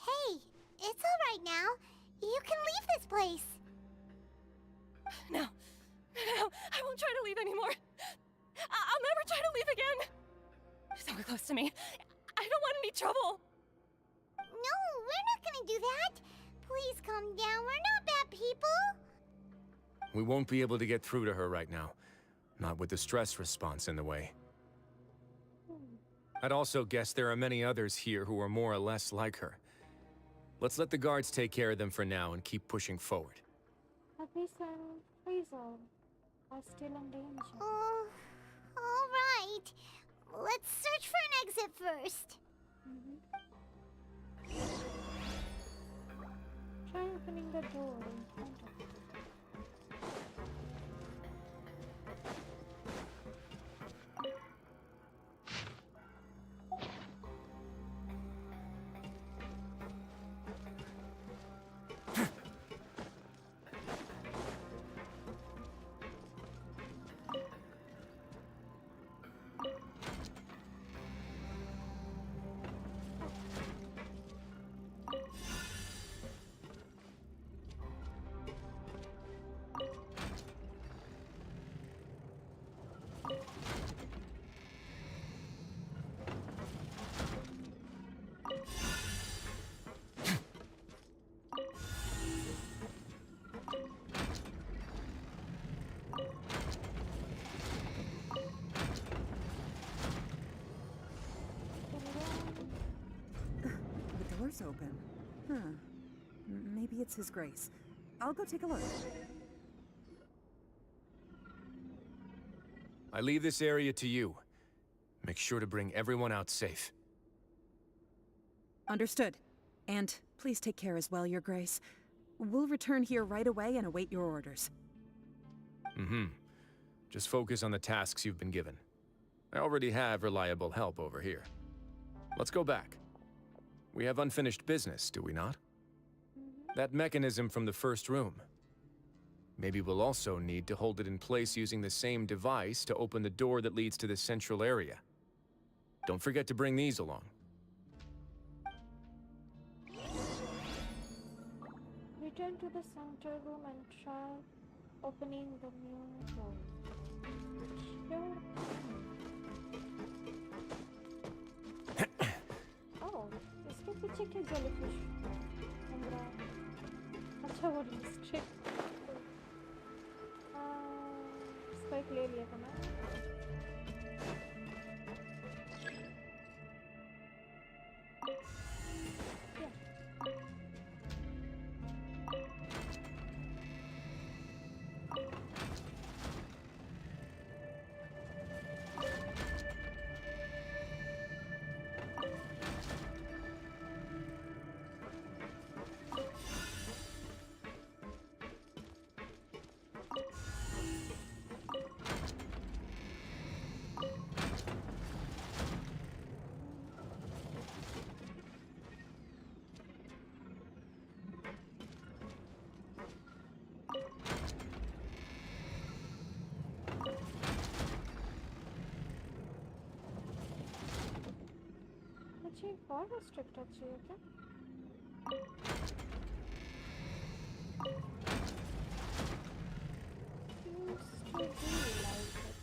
Hey, it's all right now. You can leave this place. No. No, I won't try to leave anymore. I'll never try to leave again. Don't get close to me. I don't want any trouble. No, we're not gonna do that. Please calm down. We're not bad people. We won't be able to get through to her right now. Not with the stress response in the way. I'd also guess there are many others here who are more or less like her. Let's let the guards take care of them for now and keep pushing forward. Abyss and Freezer are still in danger. Oh, all right. Let's search for an exit first. Try opening the door in front of you. open. Huh. Maybe it's His Grace. I'll go take a look. I leave this area to you. Make sure to bring everyone out safe. Understood. And please take care as well, Your Grace. We'll return here right away and await your orders. Mm-hmm. Just focus on the tasks you've been given. I already have reliable help over here. Let's go back. We have unfinished business, do we not? That mechanism from the first room. Maybe we'll also need to hold it in place using the same device to open the door that leads to the central area. Don't forget to bring these along. Return to the center room and try opening the new door. Sure. Oh, इसके पीछे क्या jellyfish? अच्छा वो restrict. इसको एक ले लिया था मैं. मुझे एक और restrictor चाहिए क्या? Used to be like it.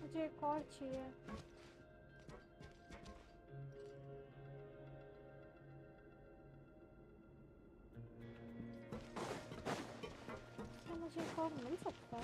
मुझे एक और चाहिए. क्या मुझे एक और मिल सकता है?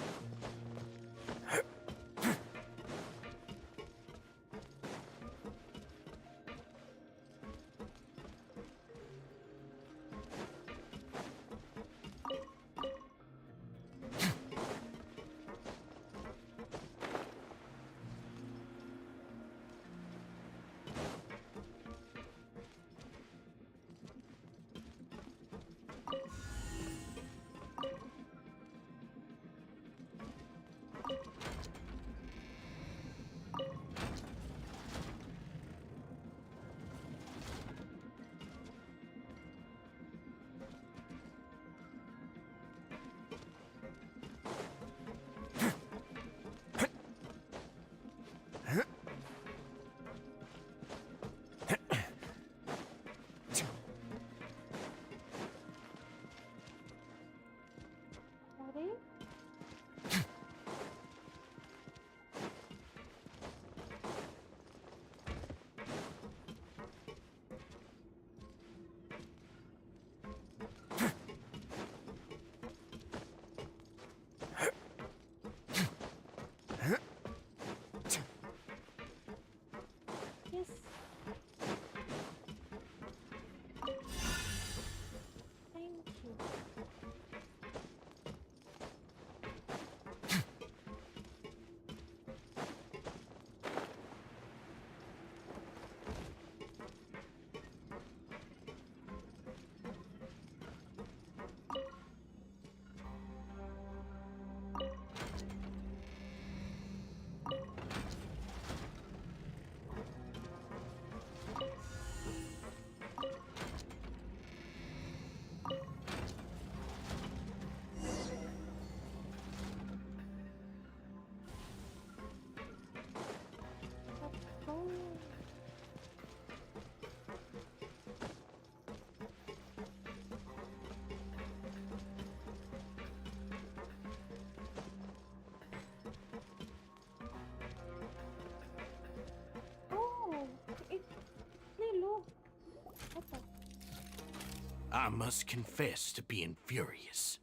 I must confess to being furious.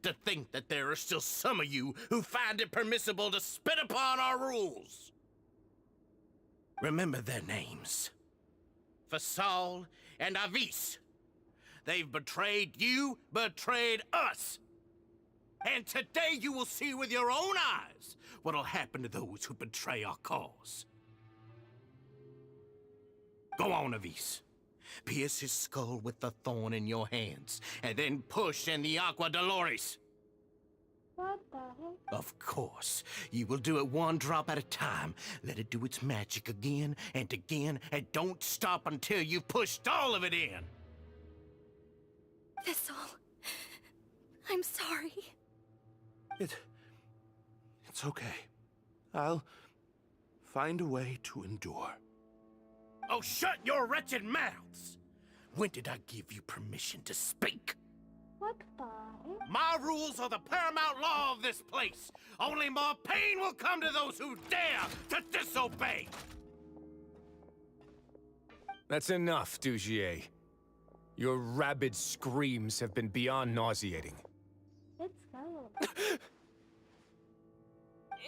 To think that there are still some of you who find it permissible to spit upon our rules. Remember their names. Fasal and Avis. They've betrayed you, betrayed us. And today you will see with your own eyes what'll happen to those who betray our cause. Go on, Avis. Pierce his skull with the thorn in your hands, and then push in the Aqua Dolores. What the heck? Of course. You will do it one drop at a time. Let it do its magic again, and don't stop until you've pushed all of it in. Thistle, I'm sorry. It's okay. I'll find a way to endure. Oh, shut your wretched mouths! When did I give you permission to speak? What the heck? My rules are the paramount law of this place. Only more pain will come to those who dare to disobey. That's enough, Dugier. Your rabid screams have been beyond nauseating. Let's go.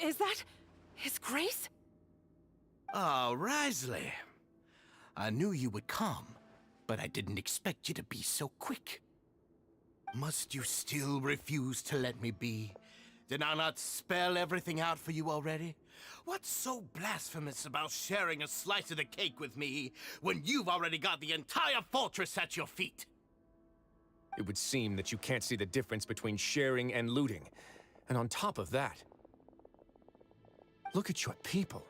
Is that His Grace? Oh, Risley. I knew you would come, but I didn't expect you to be so quick. Must you still refuse to let me be? Did I not spell everything out for you already? What's so blasphemous about sharing a slice of the cake with me when you've already got the entire fortress at your feet? It would seem that you can't see the difference between sharing and looting. And on top of that, look at your people.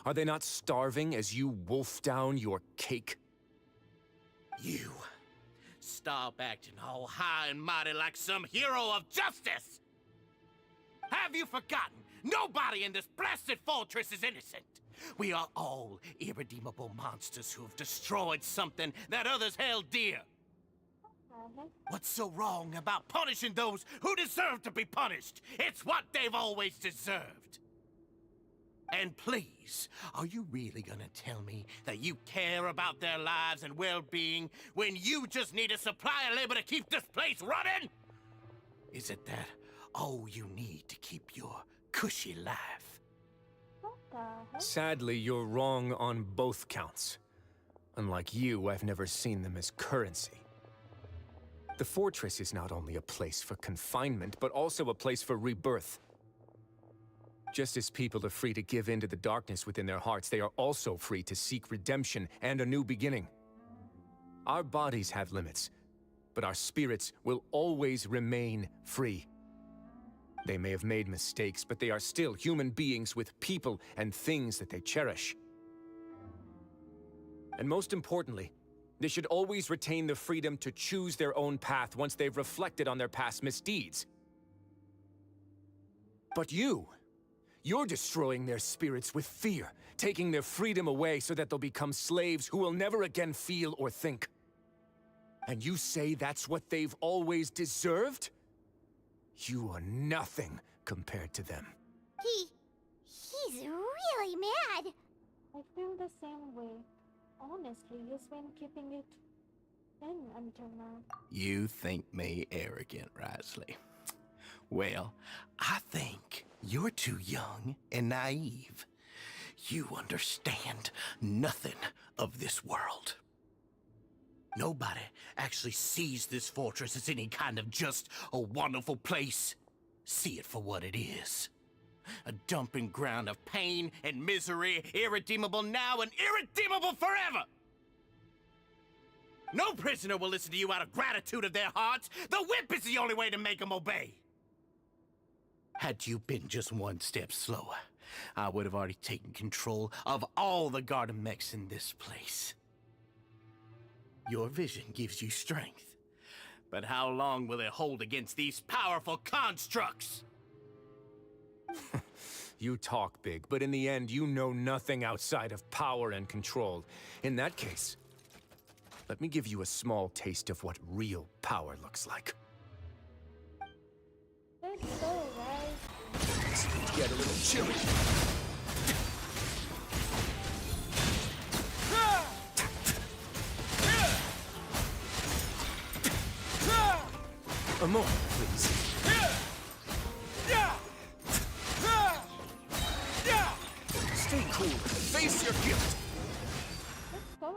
Are they not starving as you wolf down your cake? You. Stop acting all high and mighty like some hero of justice! Have you forgotten? Nobody in this blasted fortress is innocent. We are all irredeemable monsters who have destroyed something that others held dear. What's so wrong about punishing those who deserve to be punished? It's what they've always deserved. And please, are you really gonna tell me that you care about their lives and well-being when you just need a supply of labor to keep this place running? Is it that all you need to keep your cushy life? What the heck? Sadly, you're wrong on both counts. Unlike you, I've never seen them as currency. The fortress is not only a place for confinement, but also a place for rebirth. Just as people are free to give in to the darkness within their hearts, they are also free to seek redemption and a new beginning. Our bodies have limits, but our spirits will always remain free. They may have made mistakes, but they are still human beings with people and things that they cherish. And most importantly, they should always retain the freedom to choose their own path once they've reflected on their past misdeeds. But you're destroying their spirits with fear, taking their freedom away so that they'll become slaves who will never again feel or think. And you say that's what they've always deserved? You are nothing compared to them. He's really mad. I feel the same way. Honestly, he's been keeping it in until now. You think me arrogant, Risley. Well, I think you're too young and naive. You understand nothing of this world. Nobody actually sees this fortress as any kind of just a wonderful place. See it for what it is. A dumping ground of pain and misery, irredeemable now and irredeemable forever! No prisoner will listen to you out of gratitude of their hearts. The whip is the only way to make them obey. Had you been just one step slower, I would have already taken control of all the garden mechs in this place. Your vision gives you strength, but how long will it hold against these powerful constructs? You talk big, but in the end, you know nothing outside of power and control. In that case, let me give you a small taste of what real power looks like. Let's go, guys. Get a little chilly. more, please. Stay cool. Face your guilt. Oh.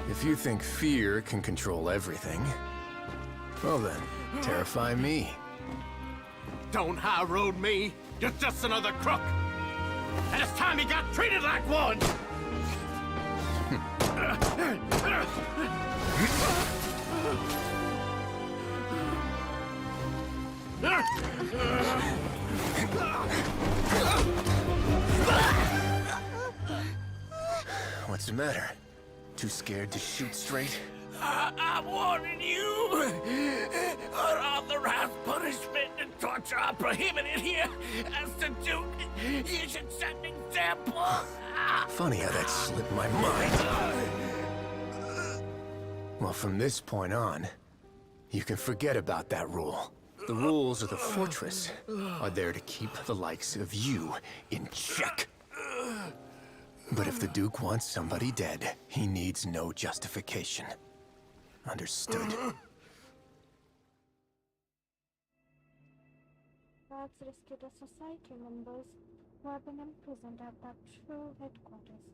If you think fear can control everything, well then, terrify me. Don't high road me. You're just another crook. And it's time you got treated like one. What's the matter? Too scared to shoot straight? I'm warning you. Unauthorized punishment and torture are prohibited here. As the Duke, you should set an example. Funny how that slipped my mind. Well, from this point on, you can forget about that rule. The rules of the fortress are there to keep the likes of you in check. But if the Duke wants somebody dead, he needs no justification. Understood? Guards rescued the society members who have been imprisoned at the true headquarters.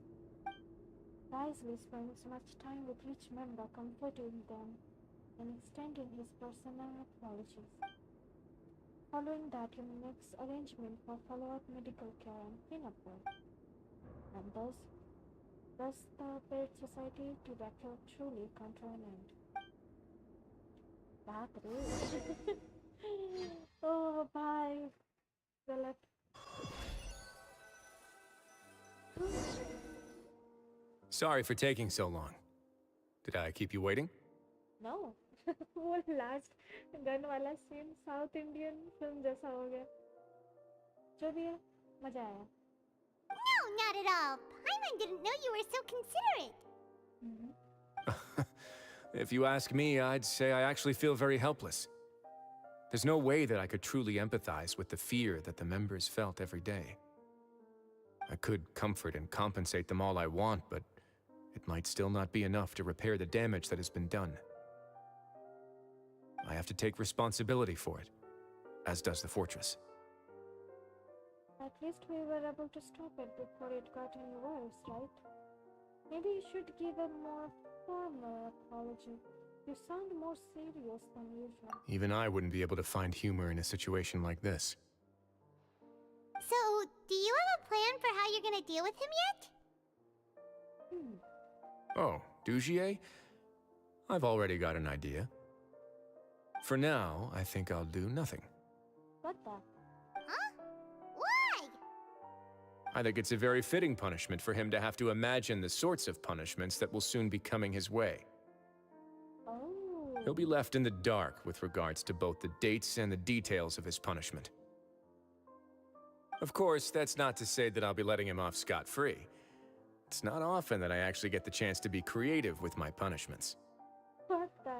Wisely spending so much time with each member, comforting them and extending his personal apologies. Following that, he makes arrangements for follow-up medical care and cleanup work. And thus the Byte Society to battle truly come to an end. Back it is. Oh, bye, Philip. Sorry for taking so long. Did I keep you waiting? No. वो last gun वाला scene south Indian film जैसा हो गया. जो भी है, मजा आया. No, not at all. Paimon didn't know you were so considerate. If you ask me, I'd say I actually feel very helpless. There's no way that I could truly empathize with the fear that the members felt every day. I could comfort and compensate them all I want, but it might still not be enough to repair the damage that has been done. I have to take responsibility for it, as does the fortress. At least we were able to stop it before it got any worse, right? Maybe you should give a more formal apology. You sound more serious than usual. Even I wouldn't be able to find humor in a situation like this. So, do you have a plan for how you're gonna deal with him yet? Oh, Dugier? I've already got an idea. For now, I think I'll do nothing. What the? Huh? Why? I think it's a very fitting punishment for him to have to imagine the sorts of punishments that will soon be coming his way. Oh. He'll be left in the dark with regards to both the dates and the details of his punishment. Of course, that's not to say that I'll be letting him off scot-free. It's not often that I actually get the chance to be creative with my punishments. What the?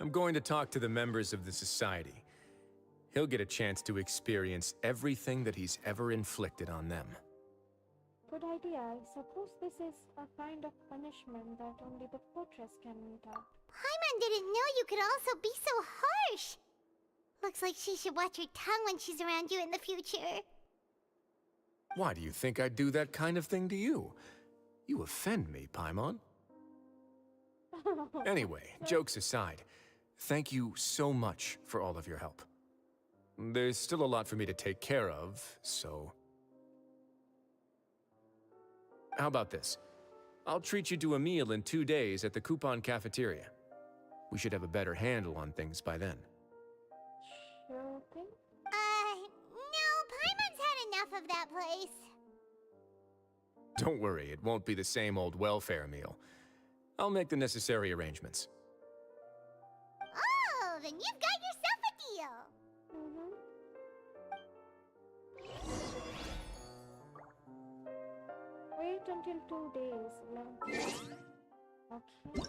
I'm going to talk to the members of the society. He'll get a chance to experience everything that he's ever inflicted on them. Good idea. I suppose this is a kind of punishment that only the fortress can mete out. Paimon didn't know you could also be so harsh. Looks like she should watch her tongue when she's around you in the future. Why do you think I'd do that kind of thing to you? You offend me, Paimon. Anyway, jokes aside, thank you so much for all of your help. There's still a lot for me to take care of, so... How about this? I'll treat you to a meal in 2 days at the Coupon Cafeteria. We should have a better handle on things by then. Sure thing. No, Paimon's had enough of that place. Don't worry, it won't be the same old welfare meal. I'll make the necessary arrangements. Oh, then you've got yourself a deal. Wait until 2 days. Okay.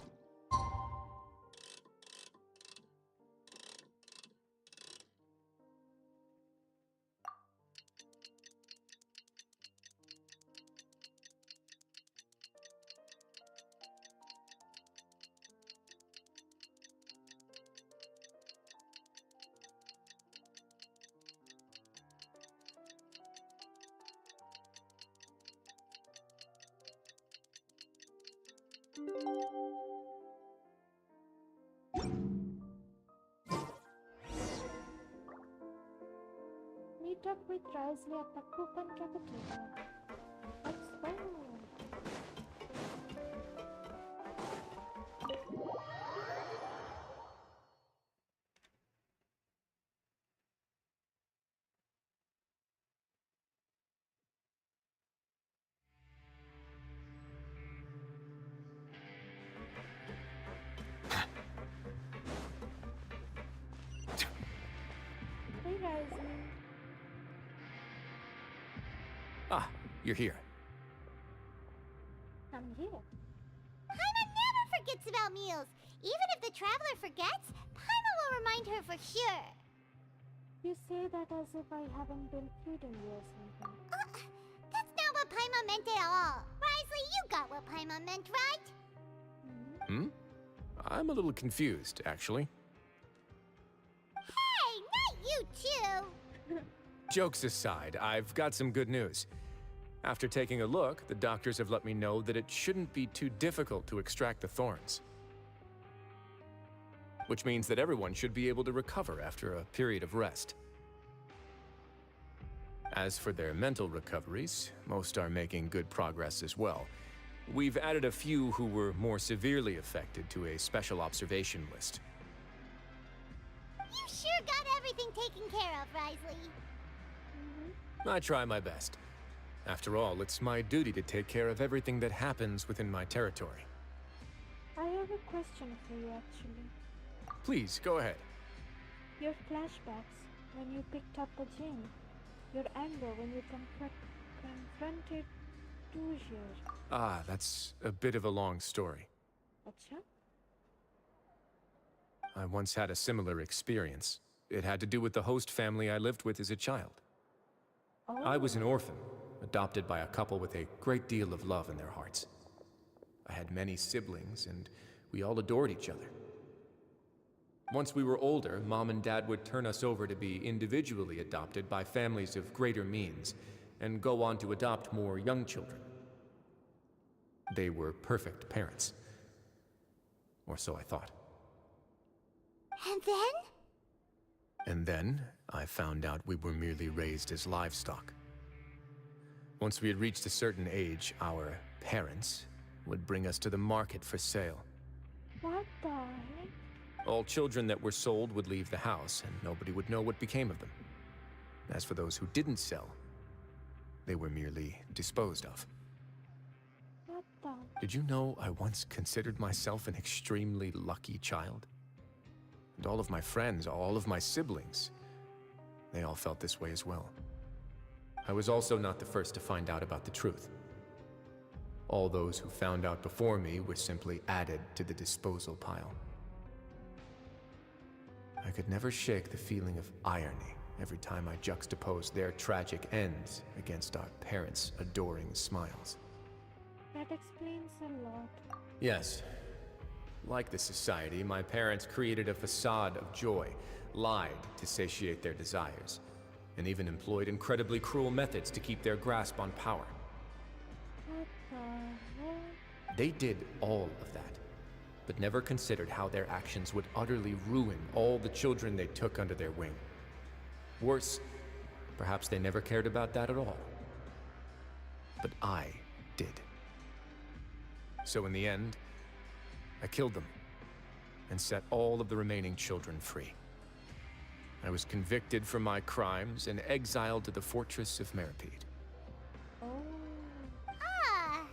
meet up with Risley at the coupon cafeteria. Let's go. Hey, Risley. Ah, you're here. I'm here. Paimon never forgets about meals. Even if the traveler forgets, Paimon will remind her for sure. You say that as if I haven't been feeding you or something. That's not what Paimon meant at all. Risley, you got what Paimon meant, right? Hmm? I'm a little confused, actually. Hey, not you too! Jokes aside, I've got some good news. After taking a look, the doctors have let me know that it shouldn't be too difficult to extract the thorns. Which means that everyone should be able to recover after a period of rest. As for their mental recoveries, most are making good progress as well. We've added a few who were more severely affected to a special observation list. You sure got everything taken care of, Risley. I try my best. After all, it's my duty to take care of everything that happens within my territory. I have a question for you, actually. Please, go ahead. Your flashbacks when you picked up the gem. Your anger when you confronted Redgear. Ah, that's a bit of a long story. Acha? I once had a similar experience. It had to do with the host family I lived with as a child. Oh. I was an orphan, adopted by a couple with a great deal of love in their hearts. I had many siblings, and we all adored each other. Once we were older, Mom and Dad would turn us over to be individually adopted by families of greater means, and go on to adopt more young children. They were perfect parents. Or so I thought. And then? And then, I found out we were merely raised as livestock. Once we had reached a certain age, our parents would bring us to the market for sale. What the heck? All children that were sold would leave the house, and nobody would know what became of them. As for those who didn't sell, they were merely disposed of. What the? Did you know I once considered myself an extremely lucky child? And all of my friends, all of my siblings, they all felt this way as well. I was also not the first to find out about the truth. All those who found out before me were simply added to the disposal pile. I could never shake the feeling of irony every time I juxtaposed their tragic ends against our parents' adoring smiles. That explains a lot. Yes. Like the society, my parents created a facade of joy, lied to satiate their desires, and even employed incredibly cruel methods to keep their grasp on power. What the heck? They did all of that, but never considered how their actions would utterly ruin all the children they took under their wing. Worse, perhaps they never cared about that at all. But I did. So in the end, I killed them and set all of the remaining children free. I was convicted for my crimes and exiled to the fortress of Meripede. Oh. Ah!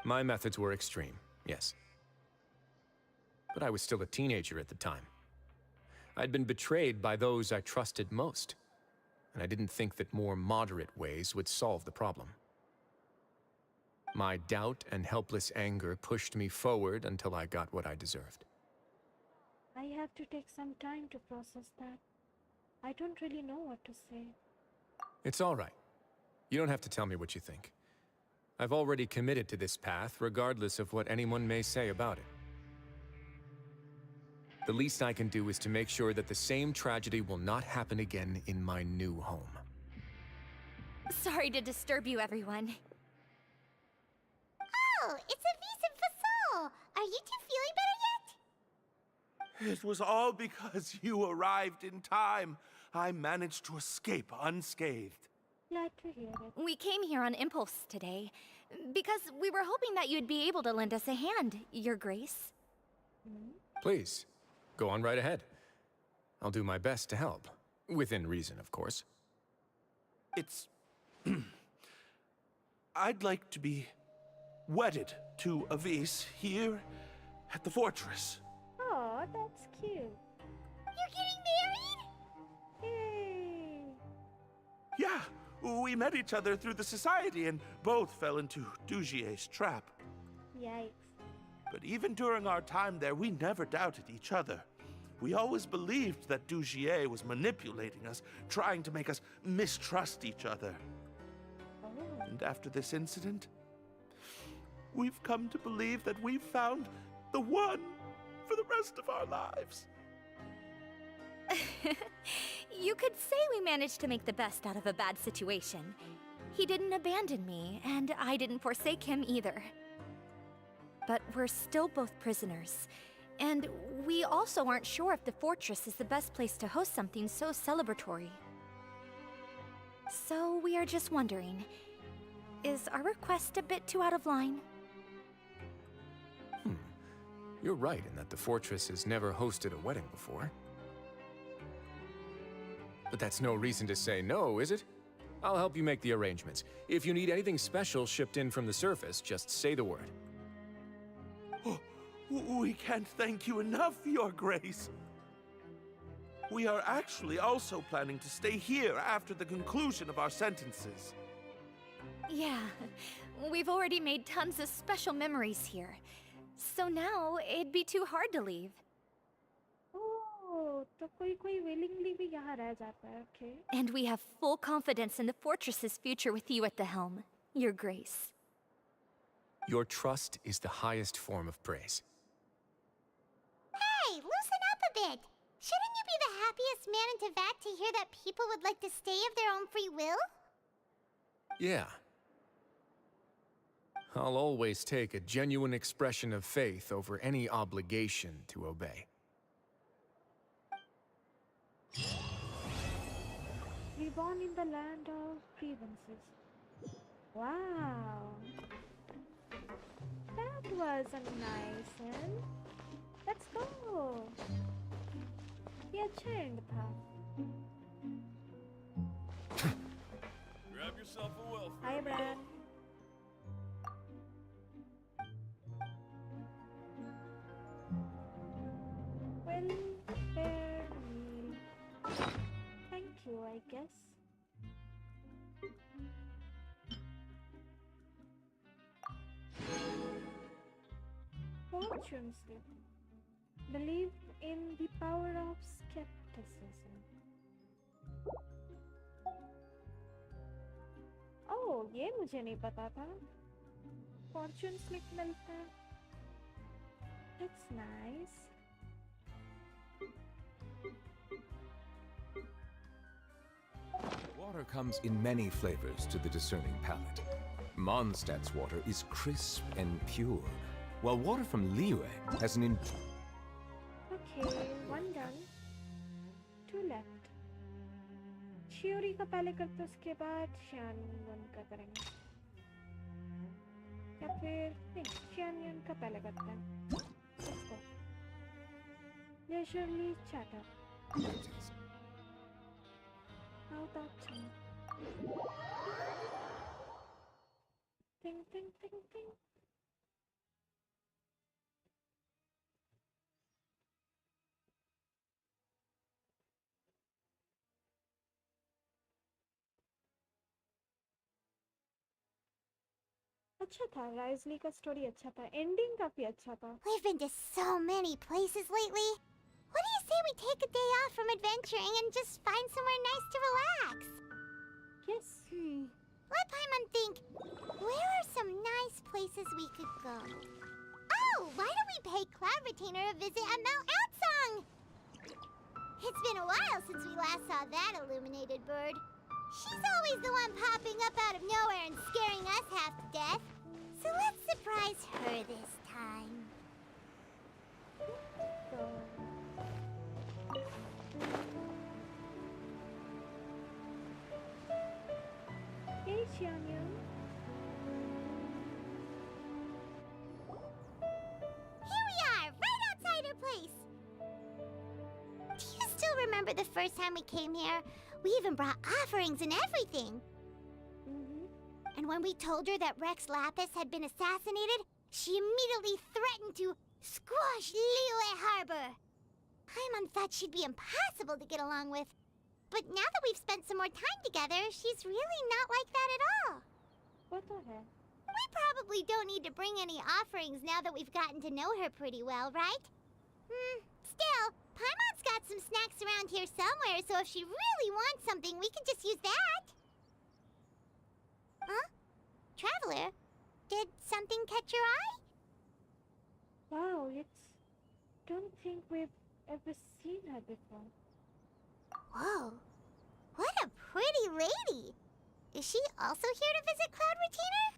My methods were extreme, yes. But I was still a teenager at the time. I'd been betrayed by those I trusted most, and I didn't think that more moderate ways would solve the problem. My doubt and helpless anger pushed me forward until I got what I deserved. I have to take some time to process that. I don't really know what to say. It's all right. You don't have to tell me what you think. I've already committed to this path, regardless of what anyone may say about it. The least I can do is to make sure that the same tragedy will not happen again in my new home. Sorry to disturb you, everyone. Oh, it's Avis and Fasol. Are you two feeling better yet? It was all because you arrived in time. I managed to escape unscathed. Glad to hear it. We came here on impulse today, because we were hoping that you'd be able to lend us a hand, Your Grace. Please, go on right ahead. I'll do my best to help. Within reason, of course. It's... I'd like to be wedded to Avis here at the fortress. Oh, that's cute. You're getting married? Yay! Yeah, we met each other through the society and both fell into Dugier's trap. Yikes. But even during our time there, we never doubted each other. We always believed that Dugier was manipulating us, trying to make us mistrust each other. Oh. And after this incident, we've come to believe that we've found the one for the rest of our lives. You could say we managed to make the best out of a bad situation. He didn't abandon me, and I didn't forsake him either. But we're still both prisoners, and we also aren't sure if the fortress is the best place to host something so celebratory. So we are just wondering, is our request a bit too out of line? You're right in that the fortress has never hosted a wedding before. But that's no reason to say no, is it? I'll help you make the arrangements. If you need anything special shipped in from the surface, just say the word. Oh, we can't thank you enough, Your Grace. We are actually also planning to stay here after the conclusion of our sentences. Yeah, we've already made tons of special memories here. So now, it'd be too hard to leave. Oh, तो कोई willingly भी यहाँ रह जाता है, okay? And we have full confidence in the fortress's future with you at the helm, Your Grace. Your trust is the highest form of praise. Hey, loosen up a bit. Shouldn't you be the happiest man in Teyvat to hear that people would like to stay of their own free will? Yeah. I'll always take a genuine expression of faith over any obligation to obey. Reborn in the land of grievances. Wow. That was a nice one. Let's go. ये अच्छा and था. Grab yourself a welfare. Hi, Bran. Welfare meal. Thank you, I guess. Fortune slip. Believe in the power of skepticism. Oh, ये मुझे नहीं पता था. Fortune slip मिलता है. That's nice. Water comes in many flavors to the discerning palate. Mondstadt's water is crisp and pure, while water from Liyue has an Okay, one done. Two left. Shiori का पहले करते उसके बाद Xianyun का करेंगे. या फिर नहीं, Xianyun का पहले करते हैं. Let's go. Leisurely chatter. How about tongue? Ting ting ting ting. अच्छा था, राइजली का स्टोरी अच्छा था, एंडिंग काफी अच्छा था. We've been to so many places lately. What do you say we take a day off from adventuring and just find somewhere nice to relax? Yes. Let Paimon think. Where are some nice places we could go? Oh, why don't we pay Cloud Retainer a visit at Mount Outsong? It's been a while since we last saw that illuminated bird. She's always the one popping up out of nowhere and scaring us half to death. So let's surprise her this time. Xianyu. Here we are, right outside her place. Do you still remember the first time we came here? We even brought offerings and everything. And when we told her that Rex Lapis had been assassinated, she immediately threatened to squash Liyue Harbor. Paimon thought she'd be impossible to get along with. But now that we've spent some more time together, she's really not like that at all. What the heck? We probably don't need to bring any offerings now that we've gotten to know her pretty well, right? Still, Paimon's got some snacks around here somewhere, so if she really wants something, we can just use that. Huh? Traveler, did something catch your eye? Wow, don't think we've ever seen her before. Whoa, what a pretty lady! Is she also here to visit Cloud Retainer?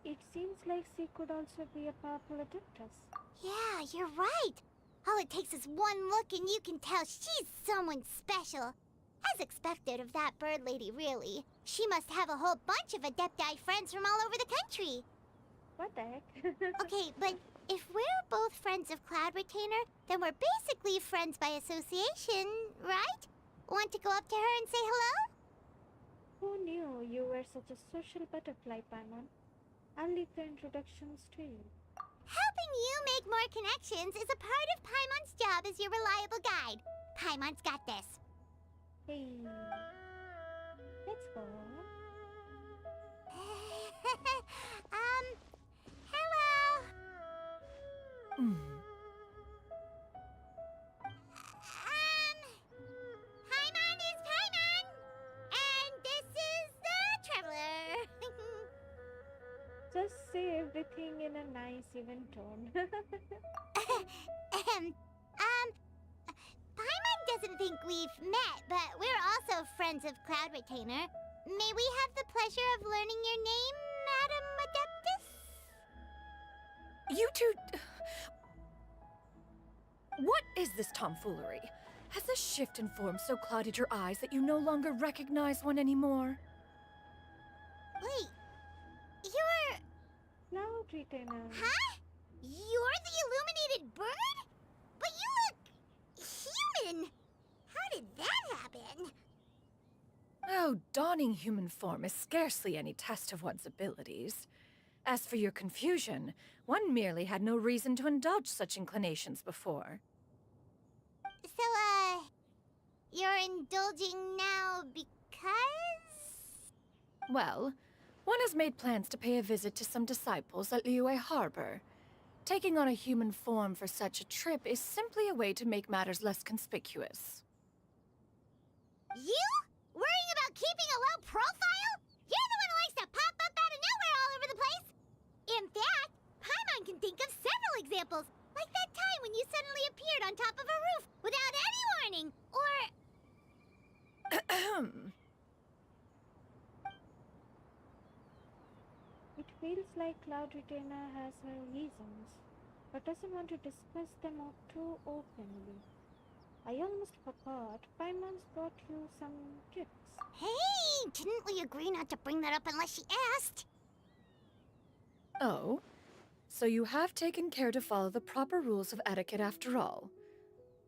It seems like she could also be a powerful adeptus. Yeah, you're right. All it takes is one look and you can tell she's someone special. As expected of that bird lady, really. She must have a whole bunch of Adepti friends from all over the country. What the heck? Okay, but if we're both friends of Cloud Retainer, then we're basically friends by association, right? Want to go up to her and say hello? Who knew you were such a social butterfly, Paimon? I'll leave the introductions to you. Helping you make more connections is a part of Paimon's job as your reliable guide. Paimon's got this. Hey, let's go. Hello. Paimon is Paimon, and this is the Traveler. Just say everything in a nice, even tone. Paimon doesn't think we've met, but we're also friends of Cloud Retainer. May we have the pleasure of learning your name, Madam Adeptus? You two... What is this tomfoolery? Has this shift in form so clouded your eyes that you no longer recognize one anymore? Wait, you're... Cloud Retainer. Huh? You're the illuminated bird? But you look... human! How did that happen? Oh, donning human form is scarcely any test of one's abilities. As for your confusion, one merely had no reason to indulge such inclinations before. So, you're indulging now because? Well, one has made plans to pay a visit to some disciples at Liyue Harbor. Taking on a human form for such a trip is simply a way to make matters less conspicuous. You? Worrying about keeping a low profile? You're the one who likes to pop up out of nowhere all over the place! In fact, Paimon can think of several examples, like that time when you suddenly appeared on top of a roof without any warning, or... It feels like Cloud Retainer has her reasons, but doesn't want to discuss them too openly. I almost forgot. Paimon's brought you some gifts. Hey! Didn't we agree not to bring that up unless she asked? Oh? So you have taken care to follow the proper rules of etiquette after all.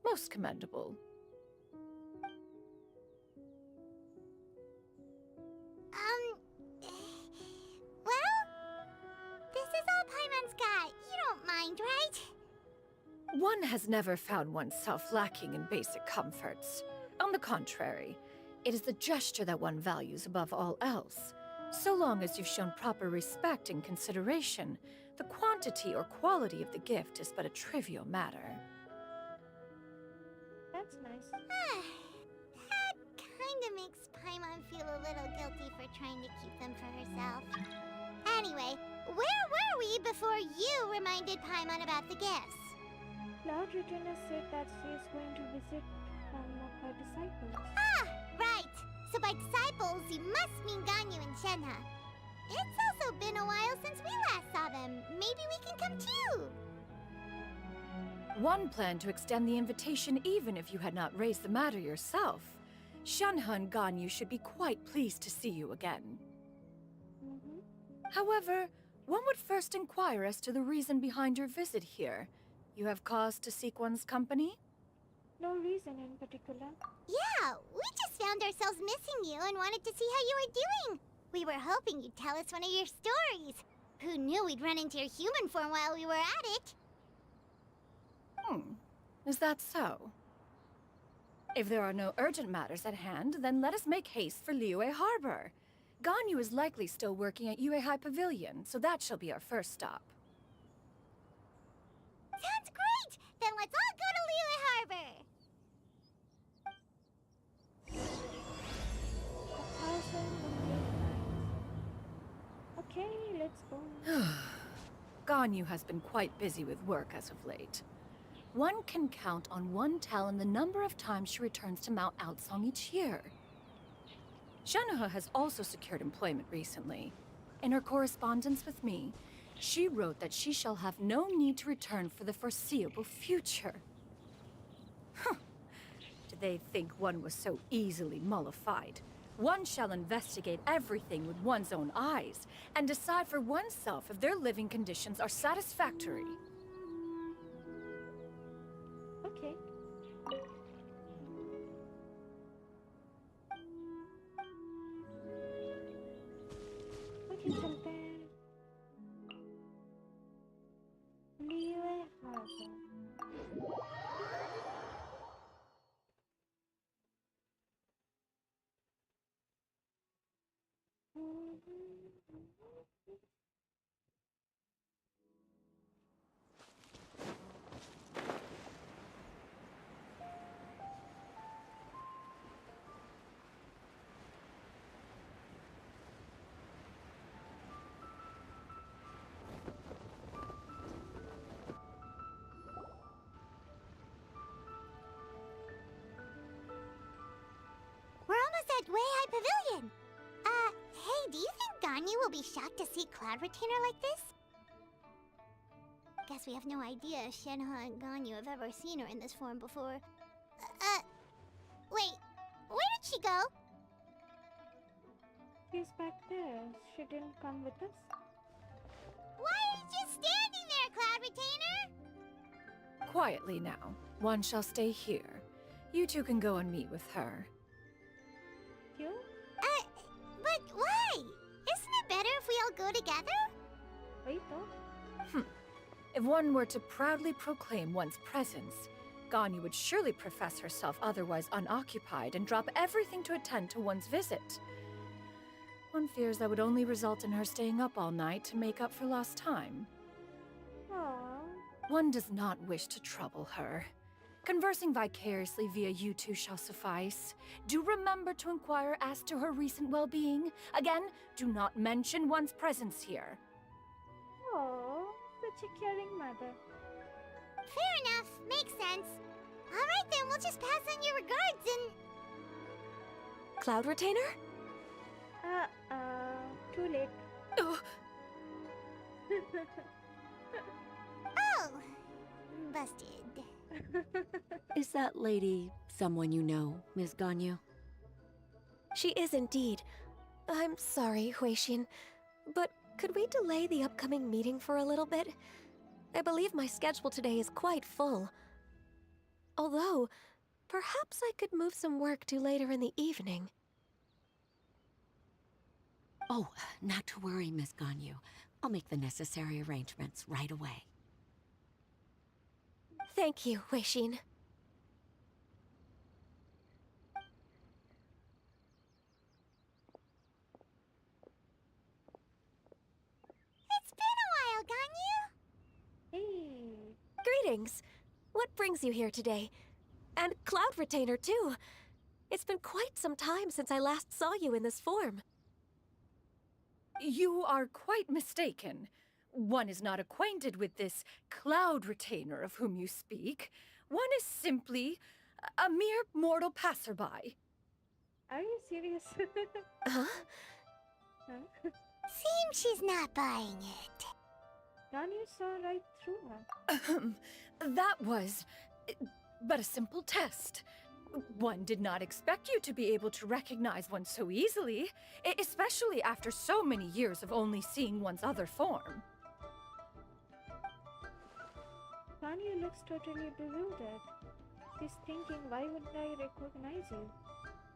Most commendable. Well, this is all Paimon's got. You don't mind, right? One has never found oneself lacking in basic comforts. On the contrary, it is the gesture that one values above all else. So long as you've shown proper respect and consideration, the quantity or quality of the gift is but a trivial matter. That's nice. That kinda makes Paimon feel a little guilty for trying to keep them for herself. Anyway, where were we before you reminded Paimon about the gifts? Cloud Retainer said that she is going to visit one of her disciples. Ah, right! So by disciples, you must mean Ganyu and Shenhe. It's also been a while since we last saw them. Maybe we can come too! One planned to extend the invitation even if you had not raised the matter yourself. Shenhe and Ganyu should be quite pleased to see you again. However, one would first inquire as to the reason behind your visit here. You have cause to seek one's company? No reason in particular. Yeah, we just found ourselves missing you and wanted to see how you were doing. We were hoping you'd tell us one of your stories. Who knew we'd run into your human form while we were at it? Is that so? If there are no urgent matters at hand, then let us make haste for Liyue Harbor. Ganyu is likely still working at Yuehai Pavilion, so that shall be our first stop. Sounds great! Then let's all go to Liyue Harbor! Okay, let's go. Ganyu has been quite busy with work as of late. One can count on one talon the number of times she returns to Mount Outsong each year. Shenoha has also secured employment recently. In her correspondence with me, she wrote that she shall have no need to return for the foreseeable future. Did they think one was so easily mollified? One shall investigate everything with one's own eyes, and decide for oneself if their living conditions are satisfactory. Okay. Okay, चलते हैं। Liyue Harbor. We're almost at Weihai Pavilion. Hey, do you think Ganyu will be shocked to see Cloud Retainer like this? Guess we have no idea if Shenhe and Ganyu have ever seen her in this form before. Wait, where did she go? She's back there. She didn't come with us. Why are you just standing there, Cloud Retainer? Quietly now. One shall stay here. You two can go and meet with her. You? But why? Isn't it better if we all go together? Wait, If one were to proudly proclaim one's presence, Ganyu would surely profess herself otherwise unoccupied and drop everything to attend to one's visit. One fears that would only result in her staying up all night to make up for lost time. One does not wish to trouble her. Conversing vicariously via you two shall suffice. Do remember to inquire as to her recent well-being. Again, do not mention one's presence here. Oh, such a caring mother. Fair enough. Makes sense. Alright then, we'll just pass on your regards and... Cloud Retainer? Too late. Oh! Busted. Is that lady someone you know, Miss Ganyu? She is indeed. I'm sorry, Huixin, but could we delay the upcoming meeting for a little bit? I believe my schedule today is quite full. Although, perhaps I could move some work to later in the evening. Oh, not to worry, Miss Ganyu. I'll make the necessary arrangements right away. Thank you, Huixin. It's been a while, Ganyu! Hey! Greetings! What brings you here today? And Cloud Retainer, too! It's been quite some time since I last saw you in this form. You are quite mistaken. One is not acquainted with this Cloud Retainer of whom you speak. One is simply a mere mortal passerby. Are you serious? Huh? Seems she's not buying it. Ganyu saw right through her. That was but a simple test. One did not expect you to be able to recognize one so easily, especially after so many years of only seeing one's other form. Tanya looks totally bewildered. She's thinking, why wouldn't I recognize you?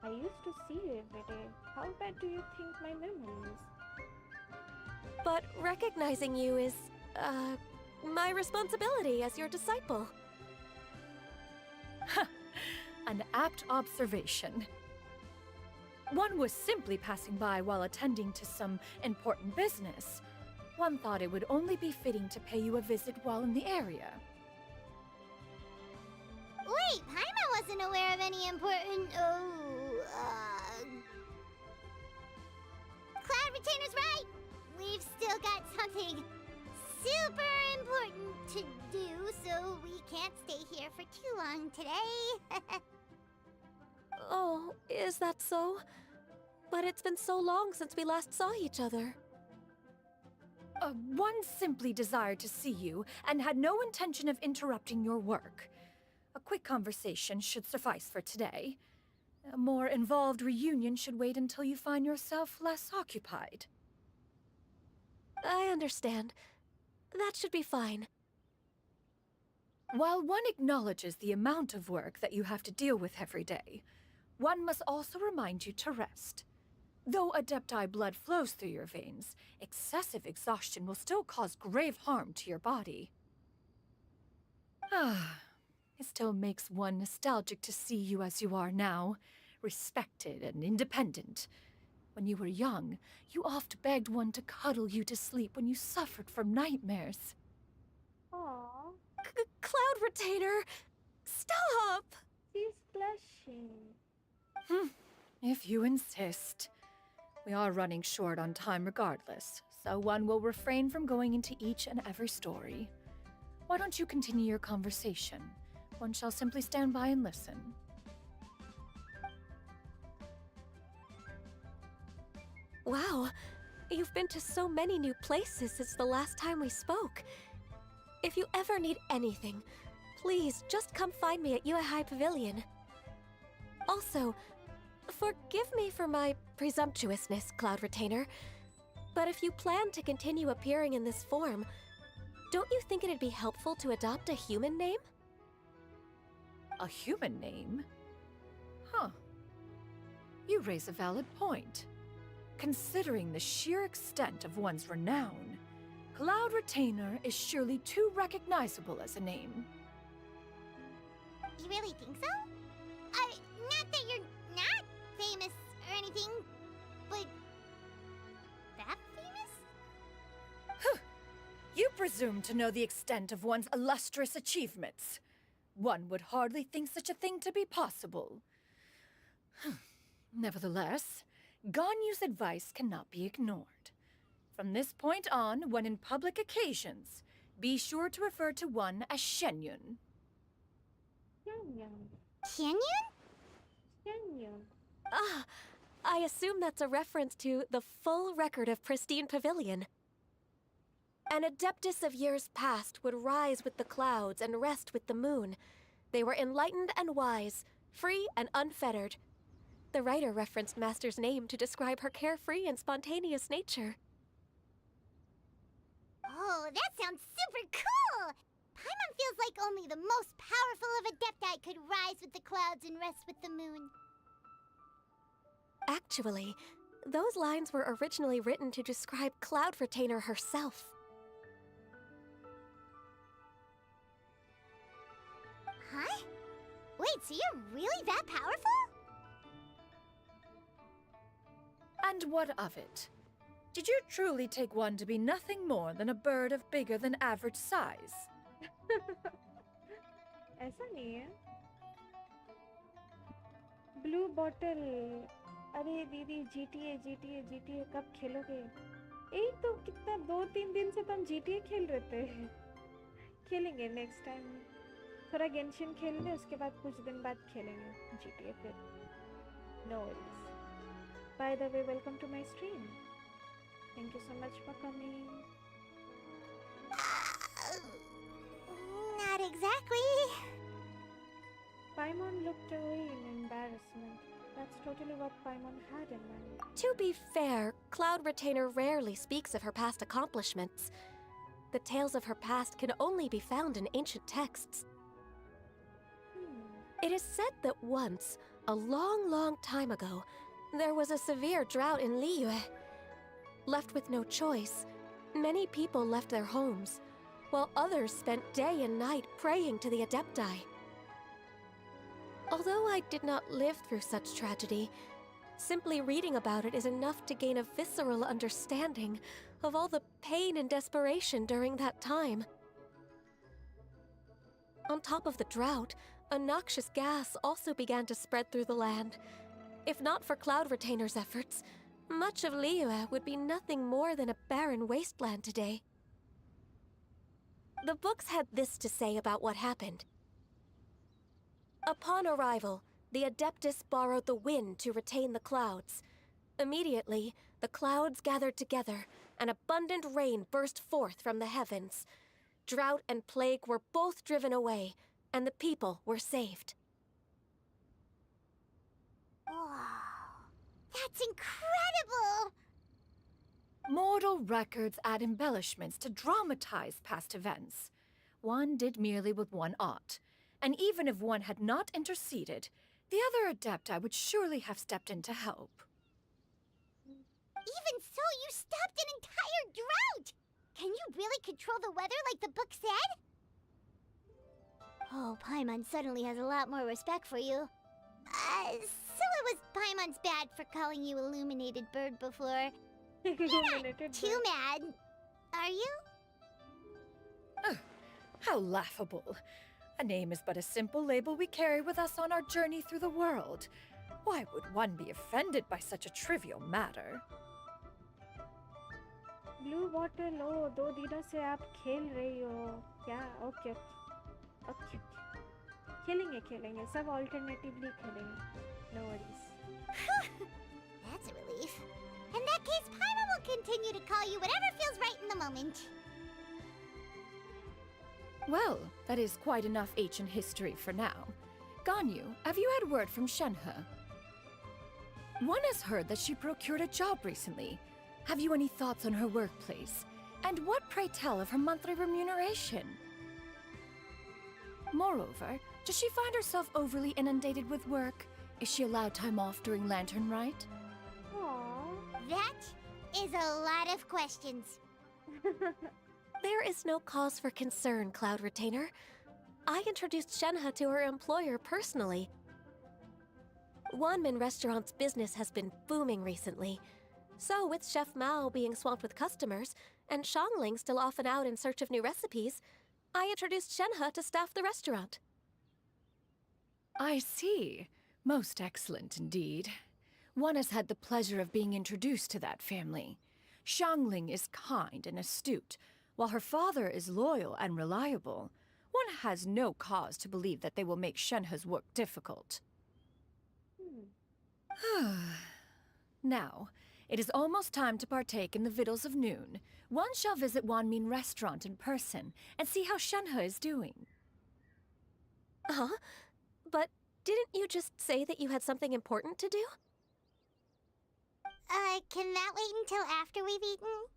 I used to see you every day. How bad do you think my memory is? But recognizing you is, my responsibility as your disciple. An apt observation. One was simply passing by while attending to some important business. One thought it would only be fitting to pay you a visit while in the area. Wait, Paimon wasn't aware of any important, Cloud Retainer's right! We've still got something super important to do, so we can't stay here for too long today. Oh, is that so? But it's been so long since we last saw each other. One simply desired to see you and had no intention of interrupting your work. A quick conversation should suffice for today. A more involved reunion should wait until you find yourself less occupied. I understand. That should be fine. While one acknowledges the amount of work that you have to deal with every day, one must also remind you to rest. Though Adepti blood flows through your veins, excessive exhaustion will still cause grave harm to your body. It still makes one nostalgic to see you as you are now, respected and independent. When you were young, you oft begged one to cuddle you to sleep when you suffered from nightmares. Aww. Cloud Retainer! Stop! She's blushing. If you insist. We are running short on time regardless, so one will refrain from going into each and every story. Why don't you continue your conversation? One shall simply stand by and listen. Wow, you've been to so many new places since the last time we spoke. If you ever need anything, please just come find me at Uehai Pavilion. Also, forgive me for my presumptuousness, Cloud Retainer, but if you plan to continue appearing in this form, don't you think it'd be helpful to adopt a human name? A human name? Huh. You raise a valid point. Considering the sheer extent of one's renown, Cloud Retainer is surely too recognizable as a name. You really think so? Not that you're not famous or anything, but that famous? You presume to know the extent of one's illustrious achievements. One would hardly think such a thing to be possible. Nevertheless, Ganyu's advice cannot be ignored. From this point on, when in public occasions, be sure to refer to one as Shenyun. Shenyun? Shenyun. Ah, I assume that's a reference to the full record of Pristine Pavilion. An adeptus of years past would rise with the clouds and rest with the moon. They were enlightened and wise, free and unfettered. The writer referenced Master's name to describe her carefree and spontaneous nature. Oh, that sounds super cool! Paimon feels like only the most powerful of Adepti could rise with the clouds and rest with the moon. Actually, those lines were originally written to describe Cloud Retainer herself. Huh? Wait, so you're really that powerful? And what of it? Did you truly take one to be nothing more than a bird of bigger than average size? ऐसा नहीं है. Blue bottle. अरे दीदी GTA कब खेलोगे? यही तो कितना 2-3 दिन से तुम GTA खेल रहे थे. खेलेंगे next time. थोड़ा Genshin खेल ले, उसके बाद कुछ दिन बाद खेलेंगे GTA फिर. No worries. By the way, welcome to my stream. Thank you so much for coming. Not exactly. Paimon looked away in embarrassment. That's totally what Paimon had in mind. To be fair, Cloud Retainer rarely speaks of her past accomplishments. The tales of her past can only be found in ancient texts. It is said that once, a long, long time ago, there was a severe drought in Liyue. Left with no choice, many people left their homes, while others spent day and night praying to the Adepti. Although I did not live through such tragedy, simply reading about it is enough to gain a visceral understanding of all the pain and desperation during that time. On top of the drought, a noxious gas also began to spread through the land. If not for Cloud Retainer's efforts, much of Liyue would be nothing more than a barren wasteland today. The books had this to say about what happened. Upon arrival, the Adeptus borrowed the wind to retain the clouds. Immediately, the clouds gathered together, and abundant rain burst forth from the heavens. Drought and plague were both driven away, and the people were saved. Wow, that's incredible! Mortal records add embellishments to dramatize past events. One did merely with one ought, and even if one had not interceded, the other Adepti would surely have stepped in to help. Even so, you stopped an entire drought! Can you really control the weather like the book said? Oh, Paimon suddenly has a lot more respect for you. So it was Paimon's bad for calling you Illuminated Bird before. You're not too mad, are you? How laughable. A name is but a simple label we carry with us on our journey through the world. Why would one be offended by such a trivial matter? Blue water लो 2 दिनों से आप खेल रही हो क्या? Okay okay खेलेंगे सब alternatively खेलेंगे. No worries. That's a relief. In that case, Paimon will continue to call you whatever feels right in the moment. Well, that is quite enough ancient history for now. Ganyu, have you had word from Shenhe? One has heard that she procured a job recently. Have you any thoughts on her workplace? And what, pray tell, of her monthly remuneration? Moreover, does she find herself overly inundated with work? Is she allowed time off during Lantern Rite? That is a lot of questions. There is no cause for concern, Cloud Retainer. I introduced Shenhe to her employer personally. Wanmin Restaurant's business has been booming recently. So, with Chef Mao being swamped with customers, and Xiangling still off and out in search of new recipes, I introduced Shenhe to staff the restaurant. I see. Most excellent indeed. One has had the pleasure of being introduced to that family. Xiangling is kind and astute, while her father is loyal and reliable. One has no cause to believe that they will make Shenhe's work difficult. Now, it is almost time to partake in the victuals of noon. One shall visit Wanmin Restaurant in person and see how Shenhe is doing. Huh? But didn't you just say that you had something important to do? Can that wait until after we've eaten?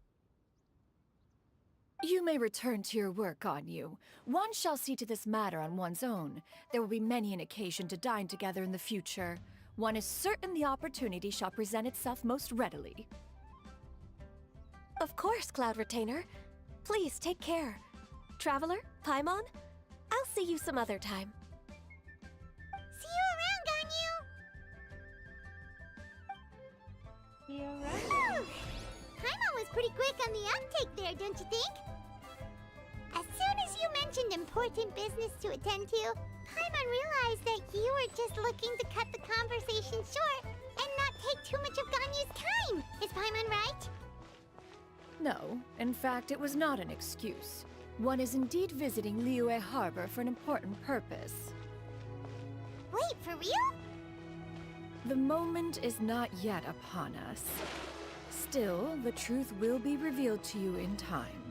You may return to your work, Ganyu. One shall see to this matter on one's own. There will be many an occasion to dine together in the future. One is certain the opportunity shall present itself most readily. Of course, Cloud Retainer. Please take care. Traveler, Paimon, I'll see you some other time. See you around, Ganyu! See you around. Paimon was pretty quick on the uptake there, don't you think? As soon as you mentioned important business to attend to, Paimon realized that you were just looking to cut the conversation short and not take too much of Ganyu's time. Is Paimon right? No, in fact, it was not an excuse. One is indeed visiting Liyue Harbor for an important purpose. Wait, for real? The moment is not yet upon us. Still, the truth will be revealed to you in time.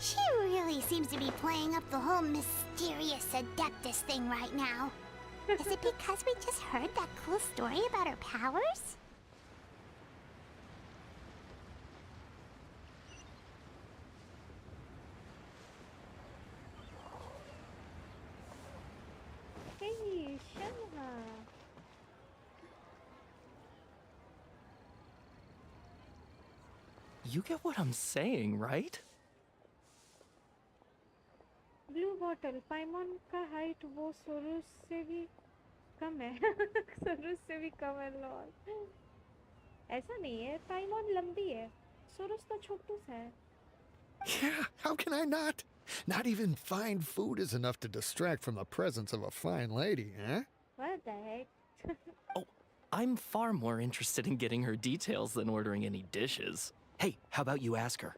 She really seems to be playing up the whole mysterious Adeptus thing right now. Is it because we just heard that cool story about her powers? Hey, Shenha. You get what I'm saying, right? Blue bottle Paimon का height वो सोरुस से भी कम है सोरुस से भी कम है lol ऐसा नहीं है पाइमॉन लंबी है सोरुस तो छोटू सा है Yeah, how can I not? Not even fine food is enough to distract from the presence of a fine lady, eh? What the heck? I'm far more interested in getting her details than ordering any dishes. Hey, how about you ask her?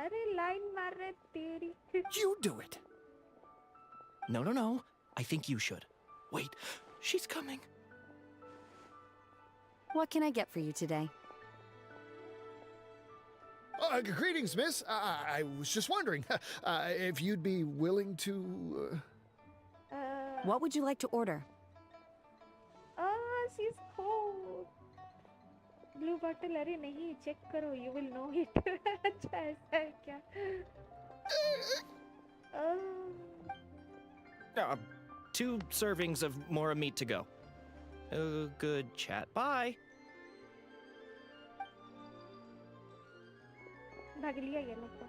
अरे line मार रहे तेरी You do it. No. I think you should. Wait, she's coming. What can I get for you today? Greetings, miss. I was just wondering if you'd be willing to... What would you like to order? she's cold. Blue bottle, अरे नहीं check करो, you will know it. अच्छा ऐसा है क्या? 2 servings of more meat to go. Good chat. Bye. भाग लिया ये लोग को.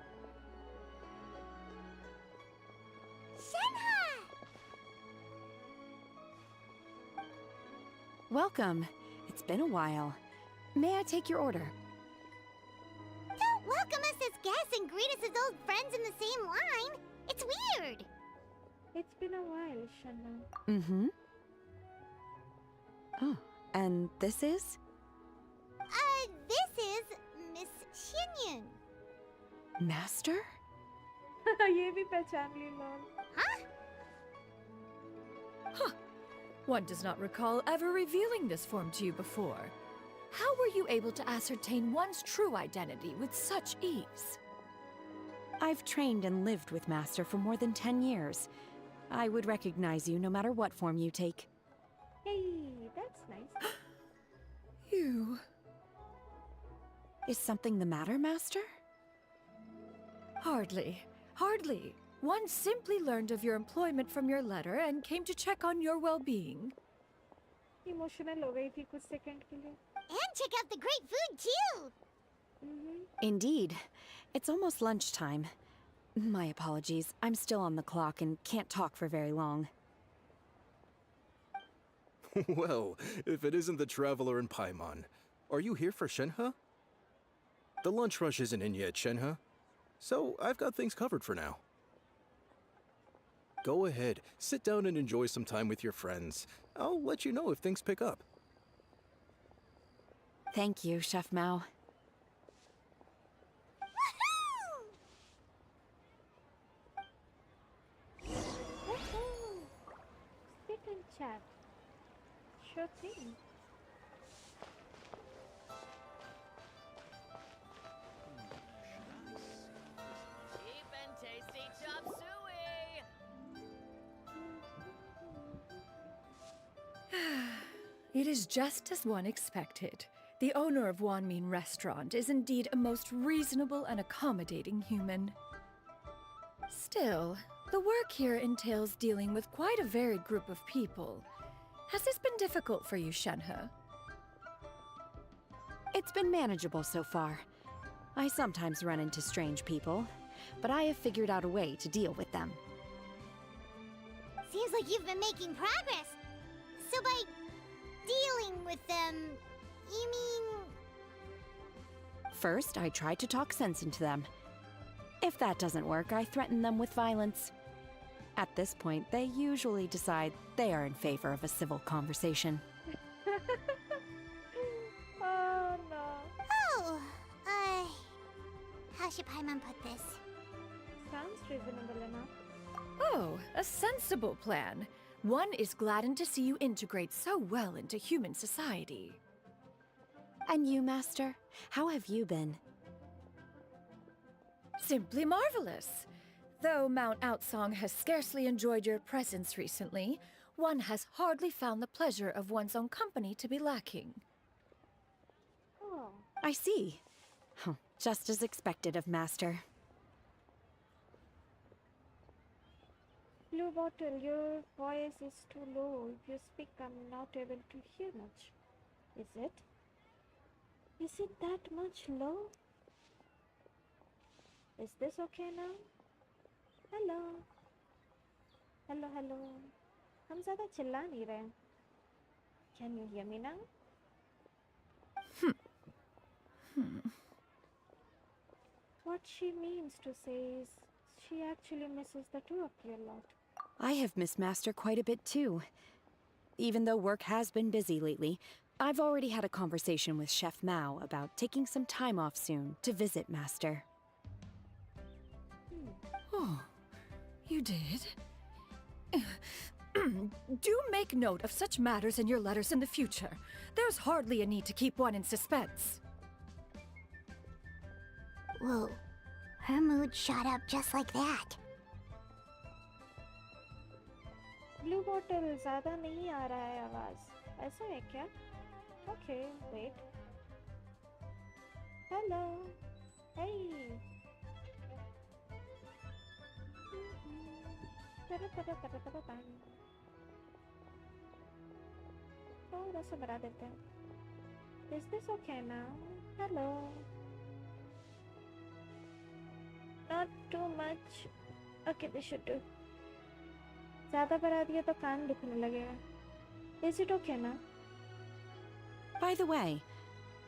Welcome. It's been a while. May I take your order? Don't welcome us as guests and greet us as old friends in the same line. It's weird. It's been a while, Shanna. Mm-hmm. Oh, and this is? This is Miss Xinyun. Master? ये भी पहचान ली लोग. Huh. One does not recall ever revealing this form to you before. How were you able to ascertain one's true identity with such ease? I've trained and lived with Master for more than 10 years. I would recognize you no matter what form you take. Hey, that's nice. You... Is something the matter, Master? Hardly. One simply learned of your employment from your letter and came to check on your well-being. Emotional हो गई थी कुछ second के लिए. And check out the great food too. Indeed. It's almost lunchtime. My apologies. I'm still on the clock and can't talk for very long. Well, if it isn't the traveler in Paimon, are you here for Shenhe? The lunch rush isn't in yet, Shenhe. So I've got things covered for now. Go ahead, sit down and enjoy some time with your friends. I'll let you know if things pick up. Thank you, Chef Mao. Sit and chat. Sure thing. Cheap and tasty chop suey! It is just as one expected. The owner of Wanmin Restaurant is indeed a most reasonable and accommodating human. Still, the work here entails dealing with quite a varied group of people. Has this been difficult for you, Shenhe? It's been manageable so far. I sometimes run into strange people, but I have figured out a way to deal with them. Seems like you've been making progress. So by dealing with them, you mean... First, I try to talk sense into them. If that doesn't work, I threaten them with violence. At this point, they usually decide they are in favor of a civil conversation. Oh no. Oh, how should Paimon put this? Sounds reasonable enough. Oh, a sensible plan. One is gladdened to see you integrate so well into human society. And you, Master? How have you been? Simply marvelous. Though Mount Outsong has scarcely enjoyed your presence recently, one has hardly found the pleasure of one's own company to be lacking. Oh, I see. Huh, just as expected of Master. Blue Bottle, your voice is too low. If you speak, I'm not able to hear much. Is it? Is it that much low? Is this okay now? Hello? Hello, hello. हम ज़्यादा चिल्ला नहीं रहे. Can you hear me now? What she means to say is she actually misses the two of you a lot. I have missed Master quite a bit too. Even though work has been busy lately, I've already had a conversation with Chef Mao about taking some time off soon to visit Master. Oh, you did? Do make note of such matters in your letters in the future. There's hardly a need to keep one in suspense. Whoa. Her mood shot up just like that. Blue Bottle, ज़्यादा नहीं आ रहा है आवाज़. ऐसा है क्या? Okay, wait. Hello. Hey. थोड़ा सा बढ़ा देते हैं. Is this okay now? Hello. Not too much. Okay, this should do. ज़्यादा बढ़ा दिया तो कान दुखने लगेगा. Is it okay now? By the way,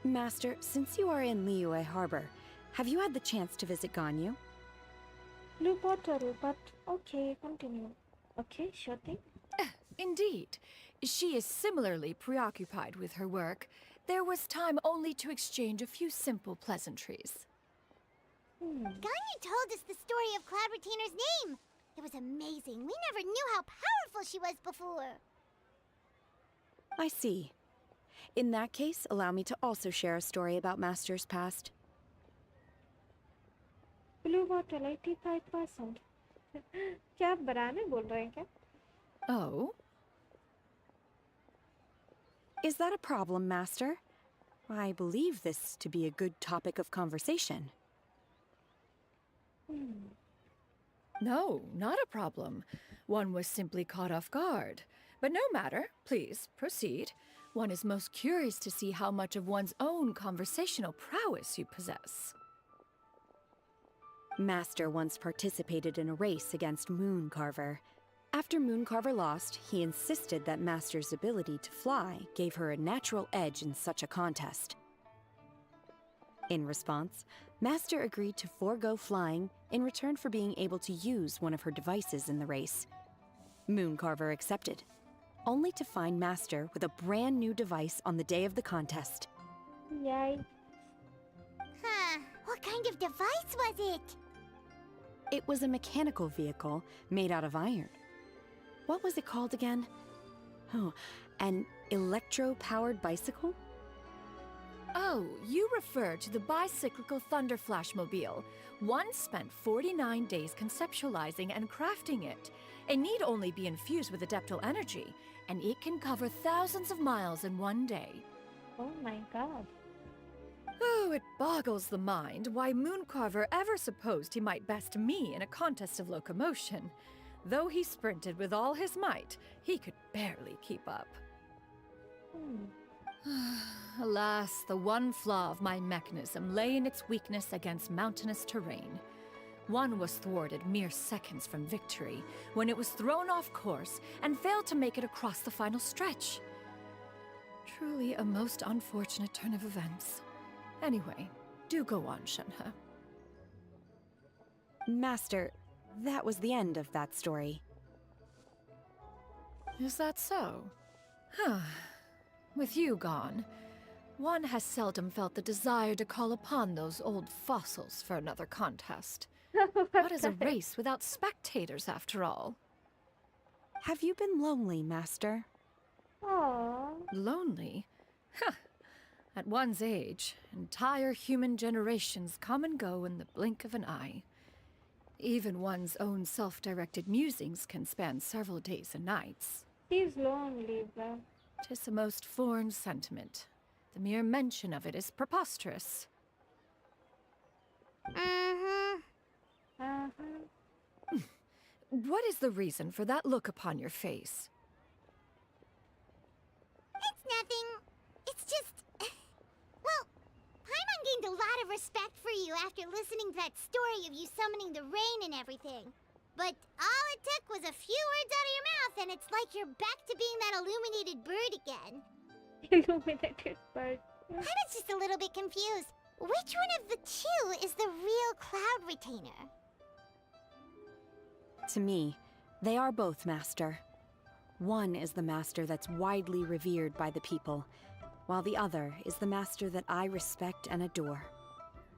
Master, since you are in Liyue Harbor, have you had the chance to visit Ganyu? Blue Bottle, but okay, continue. Okay, sure thing. Indeed. She is similarly preoccupied with her work. There was time only to exchange a few simple pleasantries. Ganyu told us the story of Cloud Retainer's name. It was amazing. We never knew how powerful she was before. I see. In that case, allow me to also share a story about Master's past. Blue Bottle 85%. क्या आप बनाने बोल रहे हैं क्या? Oh? Is that a problem, Master? I believe this to be a good topic of conversation. No, not a problem. One was simply caught off guard. But no matter. Please, proceed. One is most curious to see how much of one's own conversational prowess you possess. Master once participated in a race against Mooncarver. After Mooncarver lost, he insisted that Master's ability to fly gave her a natural edge in such a contest. In response, Master agreed to forego flying in return for being able to use one of her devices in the race. Mooncarver accepted, only to find Master with a brand new device on the day of the contest. Yay. Huh. What kind of device was it? It was a mechanical vehicle made out of iron. What was it called again? Oh, an electro-powered bicycle? Oh, you refer to the bicyclical Thunder Flashmobile. One spent 49 days conceptualizing and crafting it. It need only be infused with adeptal energy, and it can cover thousands of miles in one day. Oh my god. Oh, it boggles the mind why Mooncarver ever supposed he might best me in a contest of locomotion. Though he sprinted with all his might, he could barely keep up. Alas, the one flaw of my mechanism lay in its weakness against mountainous terrain. One was thwarted mere seconds from victory, when it was thrown off course and failed to make it across the final stretch. Truly a most unfortunate turn of events. Anyway, do go on, Shenhe. Master, that was the end of that story. Is that so? With you gone, one has seldom felt the desire to call upon those old fossils for another contest. What is a race without spectators, after all? Have you been lonely, Master? Aww. Lonely? At one's age, entire human generations come and go in the blink of an eye. Even one's own self-directed musings can span several days and nights. He's lonely, bro. 'Tis a most foreign sentiment. The mere mention of it is preposterous. What is the reason for that look upon your face? It's nothing. It's just... Well, Paimon gained a lot of respect for you after listening to that story of you summoning the rain and everything. But all it took was a few words out of your mouth and it's like you're back to being that illuminated bird again. Illuminated bird. Paimon's just a little bit confused. Which one of the two is the real cloud retainer? To me, they are both master. One is the master that's widely revered by the people, while the other is the master that I respect and adore.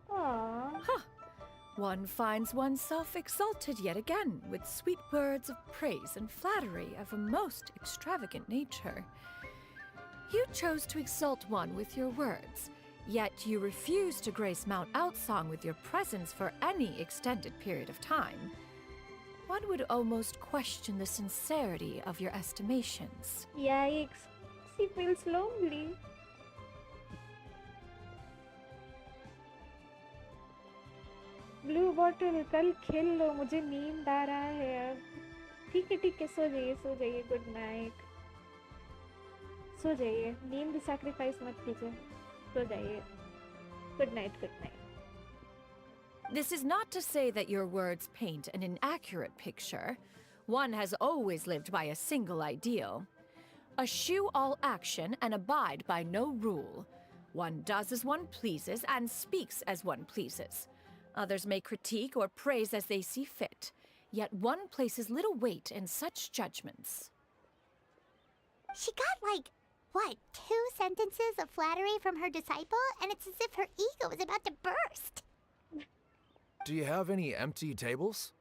Aww. Huh. One finds oneself exalted yet again with sweet words of praise and flattery of a most extravagant nature. You chose to exalt one with your words, yet you refuse to grace Mount Outsong with your presence for any extended period of time. One would almost question the sincerity of your estimations. Yikes. She feels lonely. Blue bottle कल खेल लो मुझे नींद आ रहा है अब ठीक है सो जाइए गुड नाइट सो जाइए नींद सैक्रिफाइस मत कीजिए सो जाइए good night This is not to say that your words paint an inaccurate picture. One has always lived by a single ideal. Eschew all action and abide by no rule. One does as one pleases and speaks as one pleases. Others may critique or praise as they see fit, yet one places little weight in such judgments. She got like, what, 2 sentences of flattery from her disciple, and it's as if her ego is about to burst. Do you have any empty tables?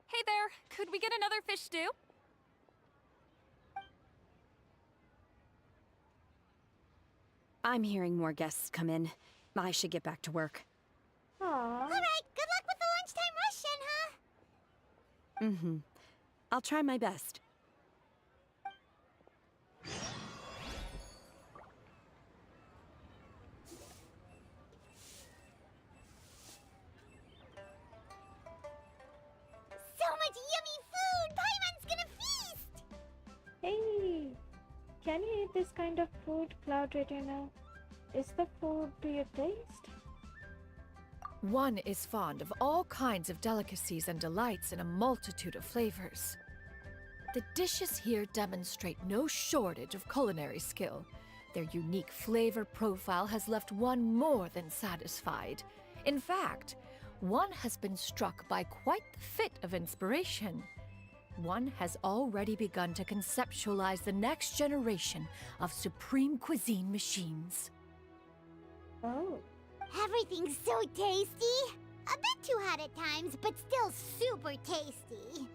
Hey there, could we get another fish stew? I'm hearing more guests come in. I should get back to work. Alright, good luck with the lunchtime rush, Shenhe. I'll try my best. So much yummy food! Paimon's gonna feast! Hey, can you eat this kind of food, Cloud Retainer? Is the food to your taste? One is fond of all kinds of delicacies and delights in a multitude of flavors. The dishes here demonstrate no shortage of culinary skill. Their unique flavor profile has left one more than satisfied. In fact, one has been struck by quite the fit of inspiration. One has already begun to conceptualize the next generation of supreme cuisine machines. Oh. Everything's so tasty! A bit too hot at times, but still super tasty.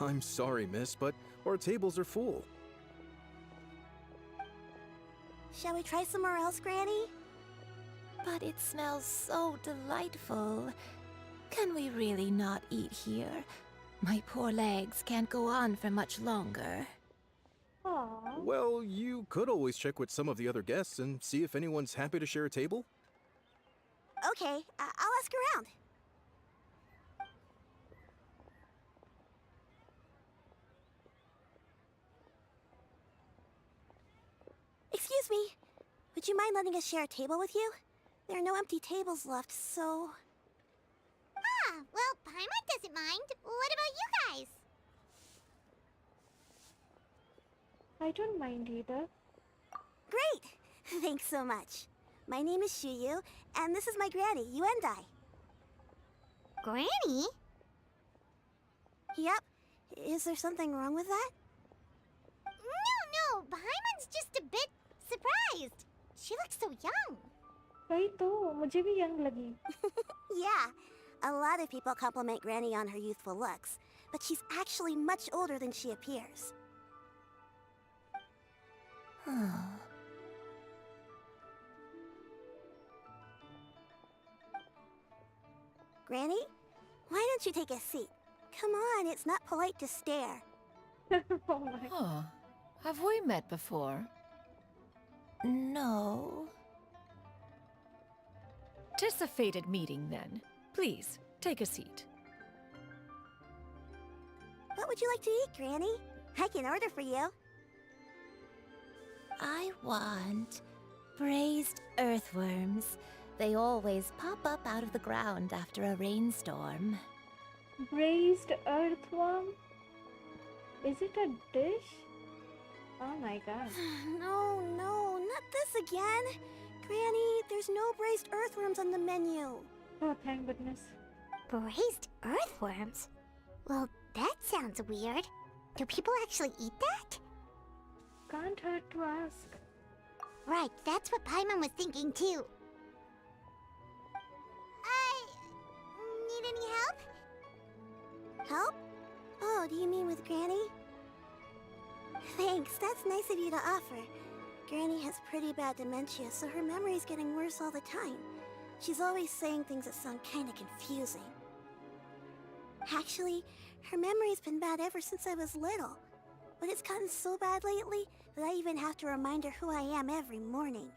I'm sorry, miss, but our tables are full. Shall we try somewhere else, Granny? But it smells so delightful. Can we really not eat here? My poor legs can't go on for much longer. Aww. Well, you could always check with some of the other guests and see if anyone's happy to share a table. Okay, I'll ask around. Excuse me. Would you mind letting us share a table with you? There are no empty tables left, so... Ah, well, Paimon doesn't mind. What about you guys? I don't mind either. Great! Thanks so much. My name is Shuyu, and this is my granny, Yuendai. Granny? Yep. Is there something wrong with that? No, Paimon's just a bit surprised. She looks so young. वही तो मुझे भी young लगी. Yeah. A lot of people compliment Granny on her youthful looks, but she's actually much older than she appears. Granny? Why don't you take a seat? Come on, it's not polite to stare. Oh my. Huh. Have we met before? No. 'Tis a fated meeting, then. Please, take a seat. What would you like to eat, Granny? I can order for you. I want braised earthworms. They always pop up out of the ground after a rainstorm. Braised earthworm? Is it a dish? Oh my god. No, not this again. Granny, there's no braised earthworms on the menu. Oh, thank goodness. Braised earthworms? Well, that sounds weird. Do people actually eat that? Can't hurt to ask. Right, that's what Paimon was thinking too. Need any help? Help? Oh, do you mean with Granny? Thanks, that's nice of you to offer. Granny has pretty bad dementia, so her memory's getting worse all the time. She's always saying things that sound kinda confusing. Actually, her memory's been bad ever since I was little. But it's gotten so bad lately that I even have to remind her who I am every morning.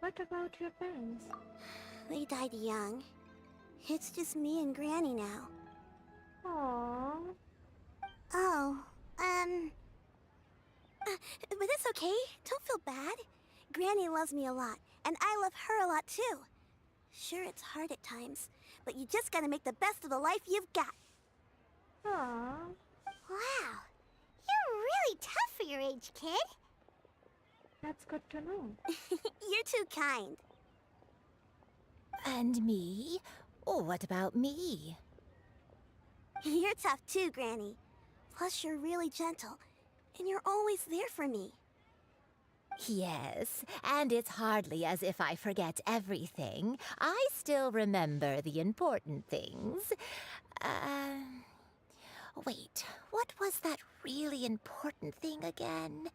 What about your parents? They died young. It's just me and Granny now. Aww. Oh, but it's okay. Don't feel bad. Granny loves me a lot, and I love her a lot too. Sure, it's hard at times, but you just gotta make the best of the life you've got. Aww. Wow. You're really tough for your age, kid. That's good to know. You're too kind. And me? Oh, what about me? You're tough too, Granny. Plus, you're really gentle, and you're always there for me. Yes, and it's hardly as if I forget everything. I still remember the important things. Wait, what was that really important thing again?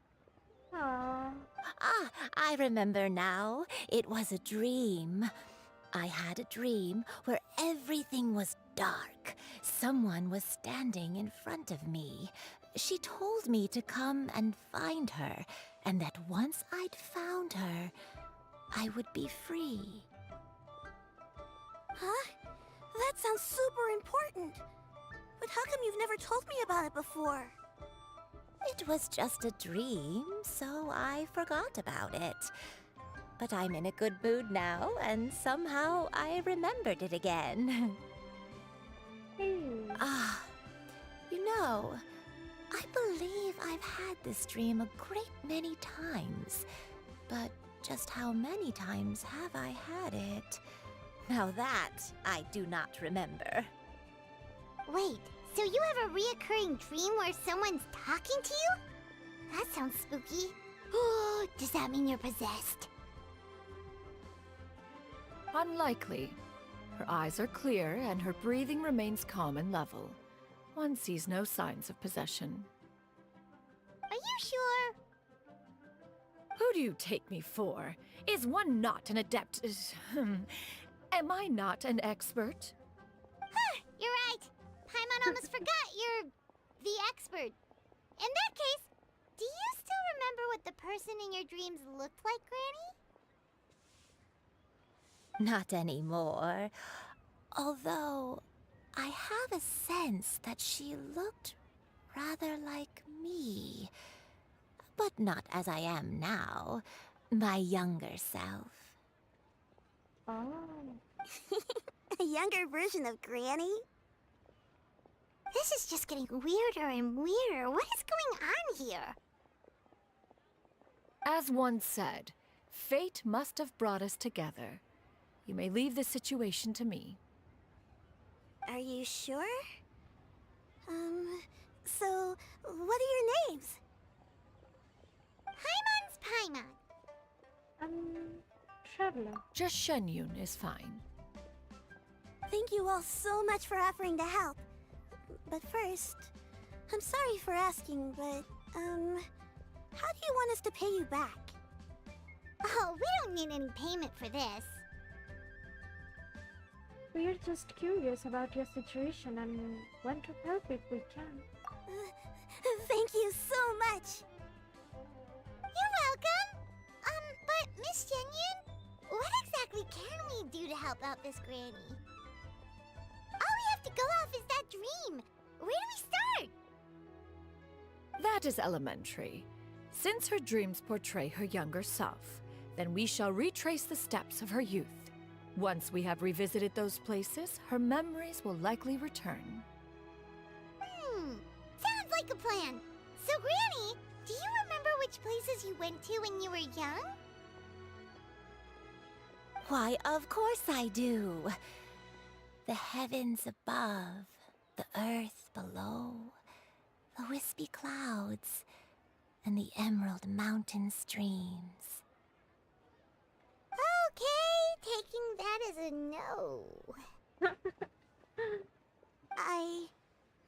Aww. Ah, I remember now. It was a dream. I had a dream where everything was dark. Someone was standing in front of me. She told me to come and find her, and that once I'd found her, I would be free. Huh? That sounds super important. But how come you've never told me about it before? It was just a dream, so I forgot about it. But I'm in a good mood now, and somehow I remembered it again. Ah, you know, I believe I've had this dream a great many times. But just how many times have I had it? Now that I do not remember. Wait, so you have a reoccurring dream where someone's talking to you? That sounds spooky. Oh, does that mean you're possessed? Unlikely. Her eyes are clear and her breathing remains calm and level. One sees no signs of possession. Are you sure? Who do you take me for? Is one not an adept? Am I not an expert? Huh, you're right. Paimon almost forgot you're the expert. In that case, do you still remember what the person in your dreams looked like, Granny? Not anymore. Although, I have a sense that she looked rather like me. But not as I am now. My younger self. Oh. A younger version of Granny? This is just getting weirder and weirder. What is going on here? As one said, fate must have brought us together. You may leave this situation to me. Are you sure? So, what are your names? Paimon's Paimon. Traveler. Just Shenyun is fine. Thank you all so much for offering to help. But first, I'm sorry for asking, but, how do you want us to pay you back? Oh, we don't need any payment for this. We're just curious about your situation and want to help if we can. Thank you so much! You're welcome! But Miss Shenyun, what exactly can we do to help out this granny? All we have to go off is that dream. Where do we start? That is elementary. Since her dreams portray her younger self, then we shall retrace the steps of her youth. Once we have revisited those places, her memories will likely return. Sounds like a plan. So, Granny, do you remember which places you went to when you were young? Why, of course I do. The heavens above, the earth below, the wispy clouds, and the emerald mountain streams. Okay, taking that as a no. I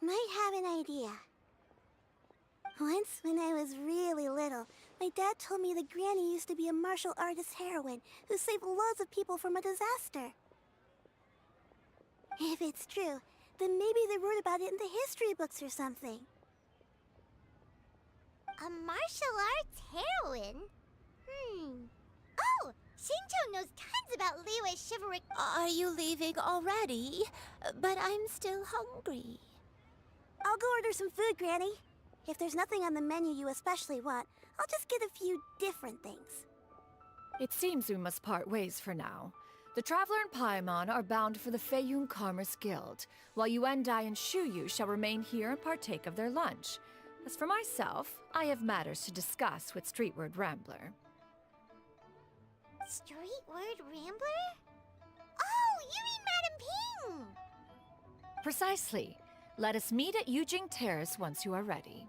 might have an idea. Once, when I was really little, my dad told me that Granny used to be a martial artist heroine who saved loads of people from a disaster. If it's true, then maybe they wrote about it in the history books or something. A martial arts heroine? Oh, Shincho knows tons about Liyue's chivalric... Are you leaving already? But I'm still hungry. I'll go order some food, Granny. If there's nothing on the menu you especially want, I'll just get a few different things. It seems we must part ways for now. The Traveler and Paimon are bound for the Feiyun Commerce Guild, while Yuendai and Shuyu shall remain here and partake of their lunch. As for myself, I have matters to discuss with Streetward Rambler. Streetward Rambler? Oh, you mean Madam Ping! Precisely. Let us meet at Yujing Terrace once you are ready.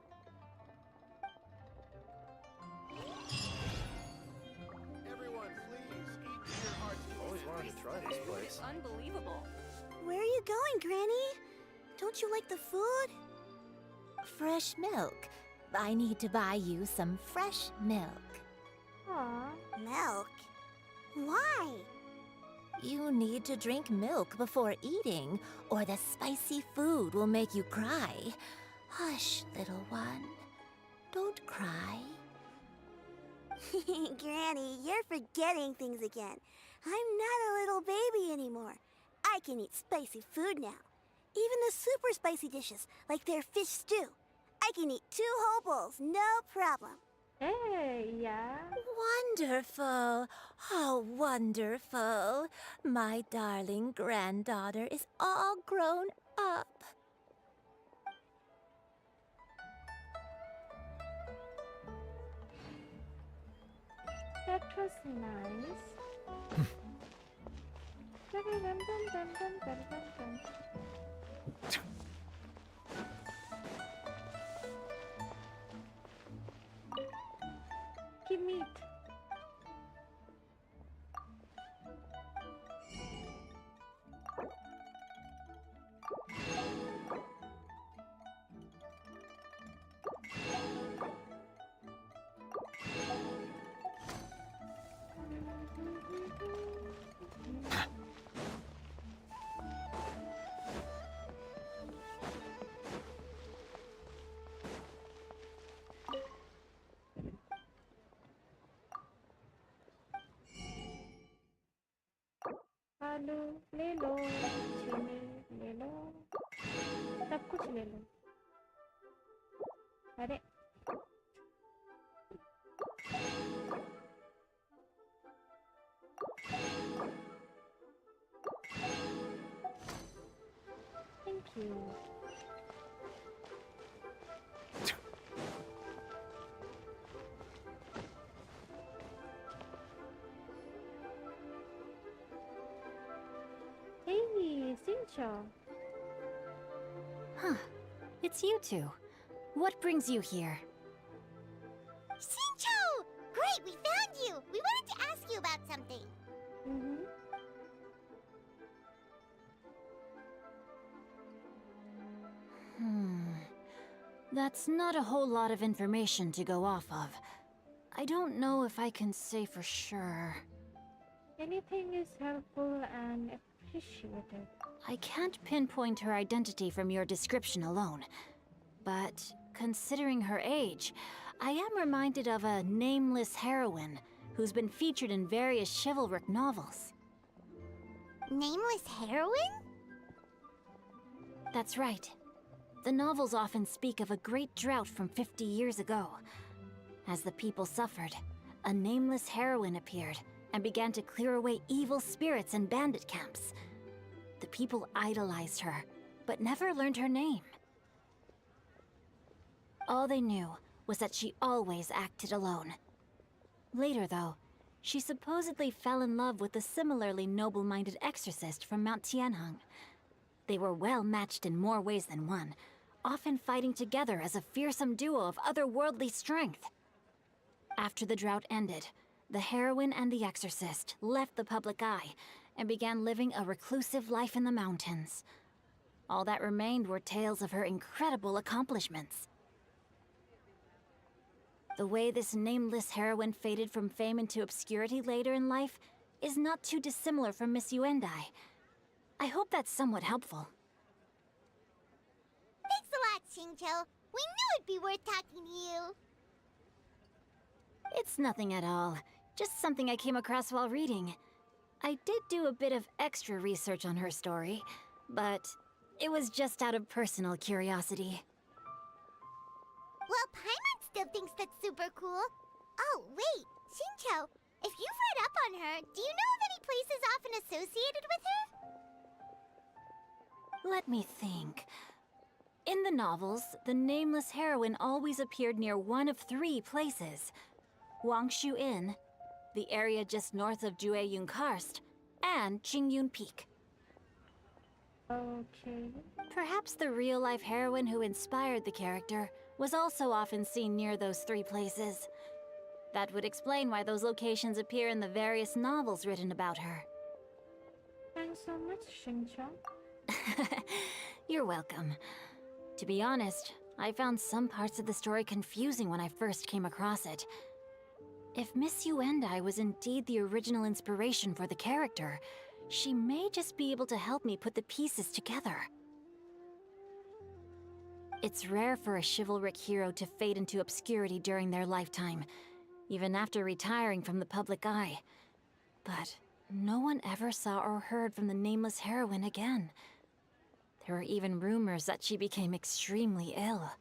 Everyone, please eat to your heart's Always wanted to try this place. Unbelievable. Where are you going, Granny? Don't you like the food? Fresh milk. I need to buy you some fresh milk. Aww. Milk? Why? You need to drink milk before eating, or the spicy food will make you cry. Hush, little one. Don't cry. Granny, you're forgetting things again. I'm not a little baby anymore. I can eat spicy food now. Even the super spicy dishes, like their fish stew. I can eat 2 whole bowls, no problem. Hey, yeah. Wonderful. Oh, wonderful. My darling granddaughter is all grown up. That was nice. Dun, dun, dun, dun, dun, dun, dun, dun. Give meat. आलू ले लो, चीनी ले लो, सब कुछ ले लो। अरे thank you. Hey, Shincho. Huh. It's you two. What brings you here? Shincho! Great, we found you! We wanted to ask you about something. That's not a whole lot of information to go off of. I don't know if I can say for sure. Anything is helpful and appreciated. I can't pinpoint her identity from your description alone. But considering her age, I am reminded of a nameless heroine who's been featured in various chivalric novels. Nameless heroine? That's right. The novels often speak of a great drought from 50 years ago. As the people suffered, a nameless heroine appeared and began to clear away evil spirits and bandit camps. The people idolized her, but never learned her name. All they knew was that she always acted alone. Later, though, she supposedly fell in love with a similarly noble-minded exorcist from Mount Tianheng. They were well matched in more ways than one, often fighting together as a fearsome duo of otherworldly strength. After the drought ended, the heroine and the exorcist left the public eye and began living a reclusive life in the mountains. All that remained were tales of her incredible accomplishments. The way this nameless heroine faded from fame into obscurity later in life is not too dissimilar from Miss Yuendai. I hope that's somewhat helpful. Thanks a lot, Xingqiu. We knew it'd be worth talking to you. It's nothing at all. Just something I came across while reading. I did do a bit of extra research on her story, but it was just out of personal curiosity. Well, Paimon still thinks that's super cool. Oh, wait, Xingqiu, if you've read up on her, do you know of any places often associated with her? Let me think. In the novels, the nameless heroine always appeared near one of 3 places. Wangshu Inn, the area just north of Jueyun Karst, and Qingyun Peak. Okay. Perhaps the real-life heroine who inspired the character was also often seen near those 3 places. That would explain why those locations appear in the various novels written about her. Thanks so much, Xingqiu. You're welcome. To be honest, I found some parts of the story confusing when I first came across it. If Miss Yuendai was indeed the original inspiration for the character, she may just be able to help me put the pieces together. It's rare for a chivalric hero to fade into obscurity during their lifetime, even after retiring from the public eye. But no one ever saw or heard from the nameless heroine again. There were even rumors that she became extremely ill.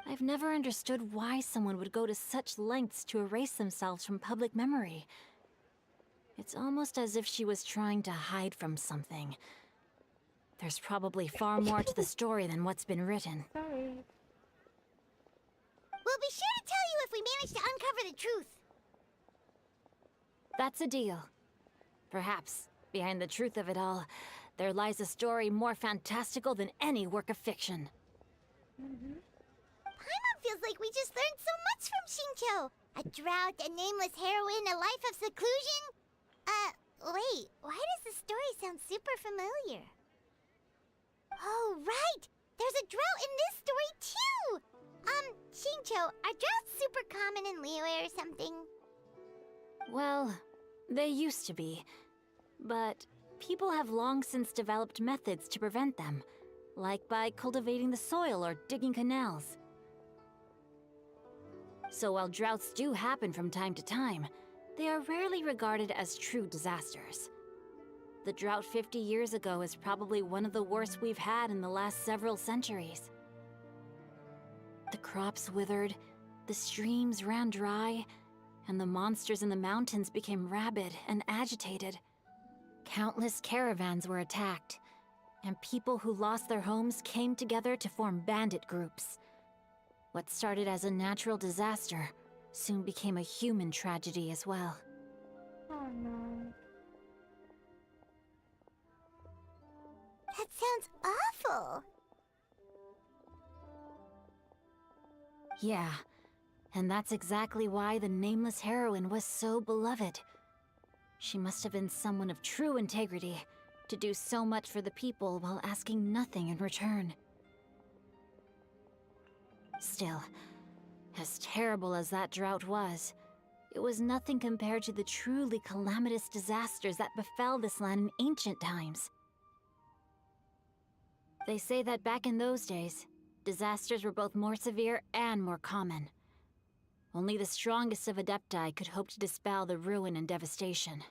I've never understood why someone would go to such lengths to erase themselves from public memory. It's almost as if she was trying to hide from something. There's probably far more to the story than what's been written. Sorry. We'll be sure to tell you if we manage to uncover the truth. That's a deal. Perhaps, behind the truth of it all, there lies a story more fantastical than any work of fiction. Paimon feels like we just learned so much from Xingqiu. A drought, a nameless heroine, a life of seclusion. Wait, why does the story sound super familiar? Oh, right! There's a drought in this story, too! Xingqiu, are droughts super common in Liyue or something? Well, they used to be. But people have long since developed methods to prevent them, like by cultivating the soil or digging canals. So while droughts do happen from time to time, they are rarely regarded as true disasters. The drought 50 years ago is probably one of the worst we've had in the last several centuries. The crops withered, the streams ran dry, and the monsters in the mountains became rabid and agitated. Countless caravans were attacked, and people who lost their homes came together to form bandit groups. What started as a natural disaster soon became a human tragedy as well. Oh no. That sounds awful. Yeah, and that's exactly why the nameless heroine was so beloved. She must have been someone of true integrity, to do so much for the people while asking nothing in return. Still, as terrible as that drought was, it was nothing compared to the truly calamitous disasters that befell this land in ancient times. They say that back in those days, disasters were both more severe and more common. Only the strongest of Adepti could hope to dispel the ruin and devastation.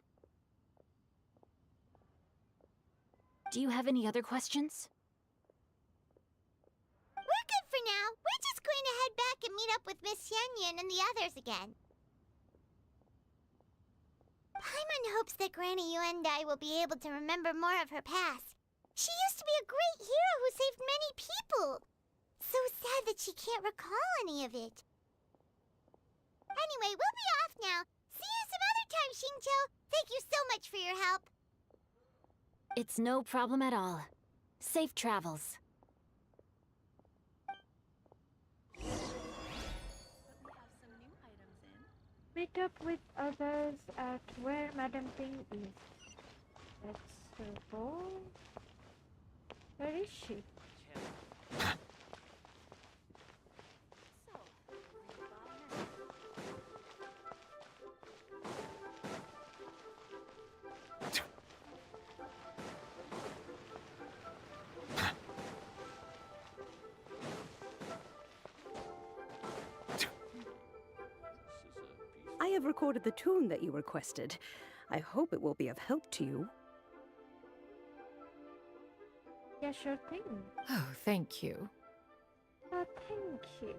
Do you have any other questions? We're good for now. We're just going to head back and meet up with Miss Xianyun and the others again. Paimon hopes that Granny Yuendai will be able to remember more of her past. She used to be a great hero who saved many people. So sad that she can't recall any of it. Anyway, we'll be off now. See you some other time, Xingqiu. Thank you so much for your help. It's no problem at all. Safe travels. Meet up with others at where Madame Ping is. Let's go. Where is she? I have recorded the tune that you requested. I hope it will be of help to you. Yeah, sure thing. Oh, thank you. Oh, thank you.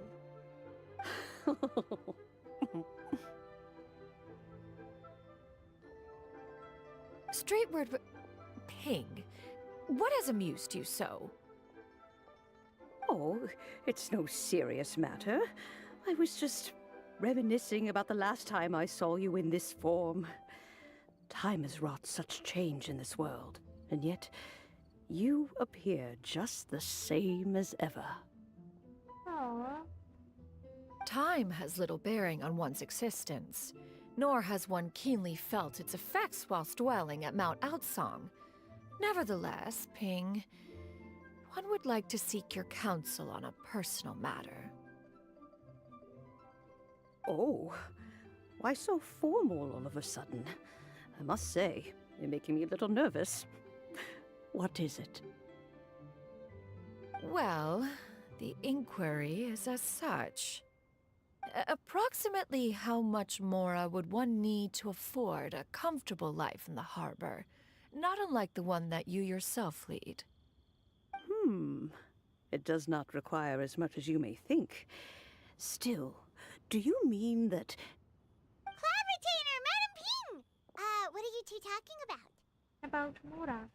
Straight word, Ping. What has amused you so? Oh, it's no serious matter. I was just reminiscing about the last time I saw you in this form. Time has wrought such change in this world, and yet you appear just the same as ever. Aww. Time has little bearing on one's existence, nor has one keenly felt its effects whilst dwelling at Mount Outsong. Nevertheless, Ping, one would like to seek your counsel on a personal matter. Oh, why so formal all of a sudden? I must say, you're making me a little nervous. What is it? Well, the inquiry is as such. Approximately how much more would one need to afford a comfortable life in the harbor, not unlike the one that you yourself lead? It does not require as much as you may think. Still, do you mean that... Club retainer, Madam Ping! What are you two talking about? About Mora.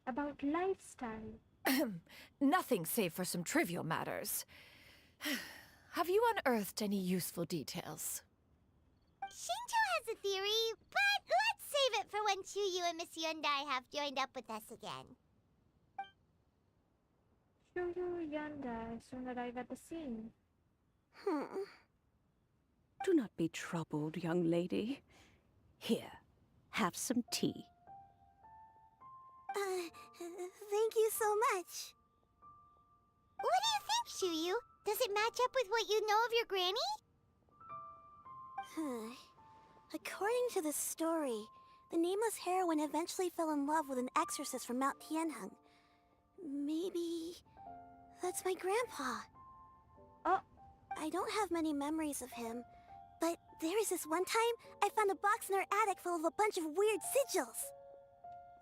About lifestyle. Nothing save for some trivial matters. Have you unearthed any useful details? Xingqiu has a theory, but let's save it for when Chuyu and Miss Yuendai have joined up with us again. Chuyu Yuendai soon arrive at the scene. Do not be troubled, young lady. Here, have some tea. Thank you so much. What do you think, Chuyu? Does it match up with what you know of your granny? According to the story, the nameless heroine eventually fell in love with an exorcist from Mount Tianheng. Maybe that's my grandpa. Oh. I don't have many memories of him, but there was this one time I found a box in our attic full of a bunch of weird sigils.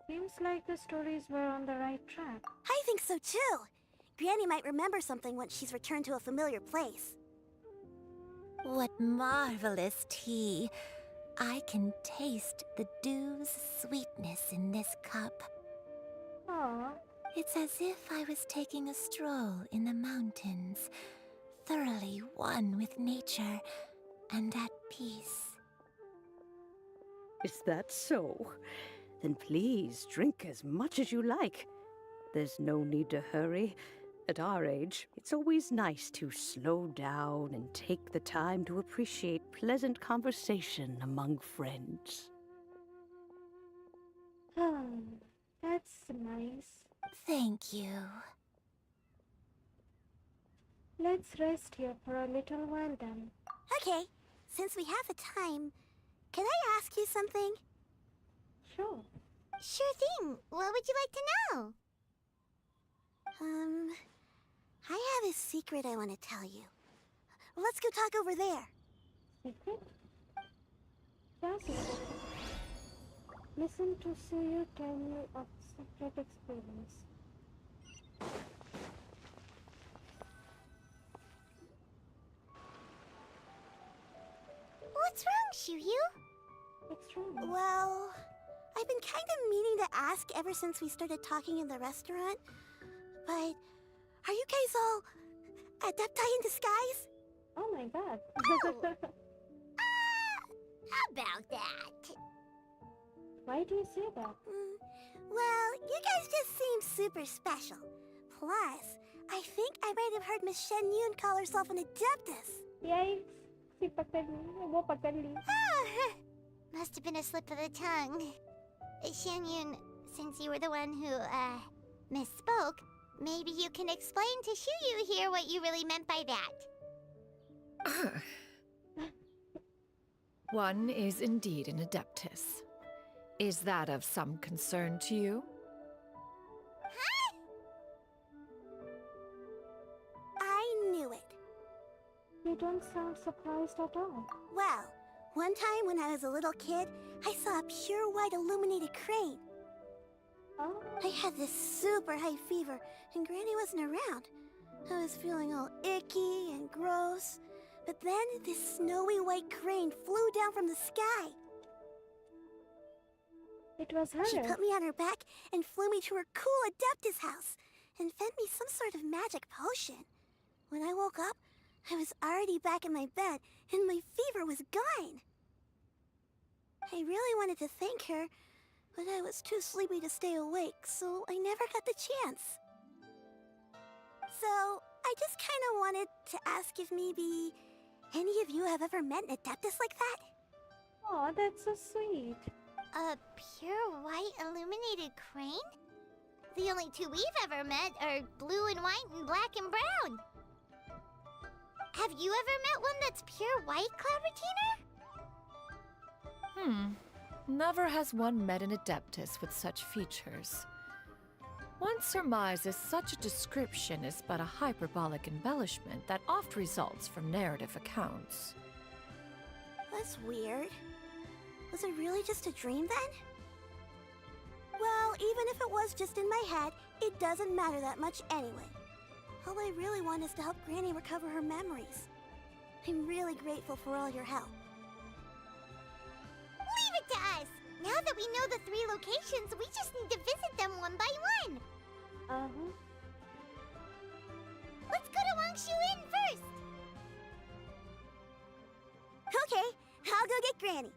Seems like the stories were on the right track. I think so too. Granny might remember something once she's returned to a familiar place. What marvelous tea. I can taste the dew's sweetness in this cup. Aww. It's as if I was taking a stroll in the mountains, thoroughly one with nature and at peace. Is that so? Then please drink as much as you like. There's no need to hurry. At our age, it's always nice to slow down and take the time to appreciate pleasant conversation among friends. That's nice. Thank you. Let's rest here for a little while then. Okay, since we have the time, can I ask you something? Sure. Sure thing. What would you like to know? I have a secret I want to tell you. Let's go talk over there. Secret? Yeah, secret. Listen to see you tell me of secret experience. What's wrong, Shiryu? What's wrong? Well, I've been kind of meaning to ask ever since we started talking in the restaurant, but are you guys all adepti in disguise? Oh my god. How about that? Why do you say that? Well, you guys just seem super special. Plus, I think I might have heard Miss Shen Yun call herself an adeptus. Yikes. Si Patali. Must have been a slip of the tongue. Shen Yun, since you were the one who, misspoke, maybe you can explain to Shiryu here what you really meant by that. One is indeed an adeptus. Is that of some concern to you? Huh? I knew it. You don't sound surprised at all. Well, one time when I was a little kid, I saw a pure white illuminated crane. Oh. I had this super high fever, and Granny wasn't around. I was feeling all icky and gross. But then this snowy white crane flew down from the sky. It was her. She put me on her back and flew me to her cool Adeptus house and fed me some sort of magic potion. When I woke up, I was already back in my bed and my fever was gone. I really wanted to thank her, but I was too sleepy to stay awake, so I never got the chance. So, I just kind of wanted to ask if maybe any of you have ever met an Adeptus like that? Oh, that's so sweet. A pure white illuminated crane? The only two we've ever met are blue and white and black and brown. Have you ever met one that's pure white, Clovertina? Never has one met an adeptus with such features. One surmises such a description is but a hyperbolic embellishment that oft results from narrative accounts. That's weird. Was it really just a dream then? Well, even if it was just in my head, it doesn't matter that much anyway. All I really want is to help Granny recover her memories. I'm really grateful for all your help. Leave it to us! Now that we know the 3 locations, we just need to visit them one by one. Let's go to Wangshu Inn first. Okay, I'll go get Granny.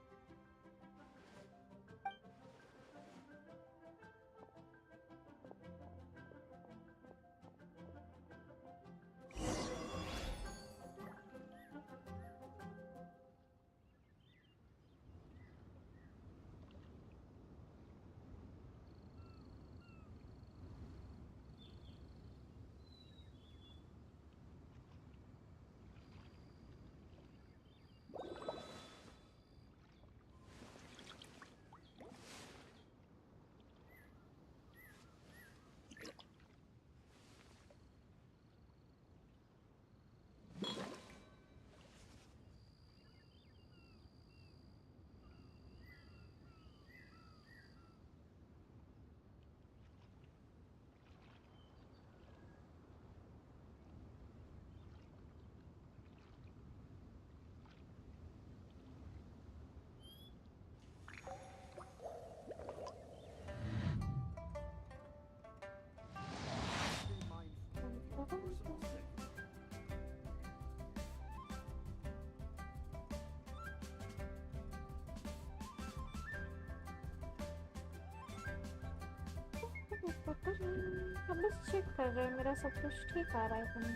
हम बस check कर रहे हैं मेरा सब कुछ ठीक आ रहा है इसमें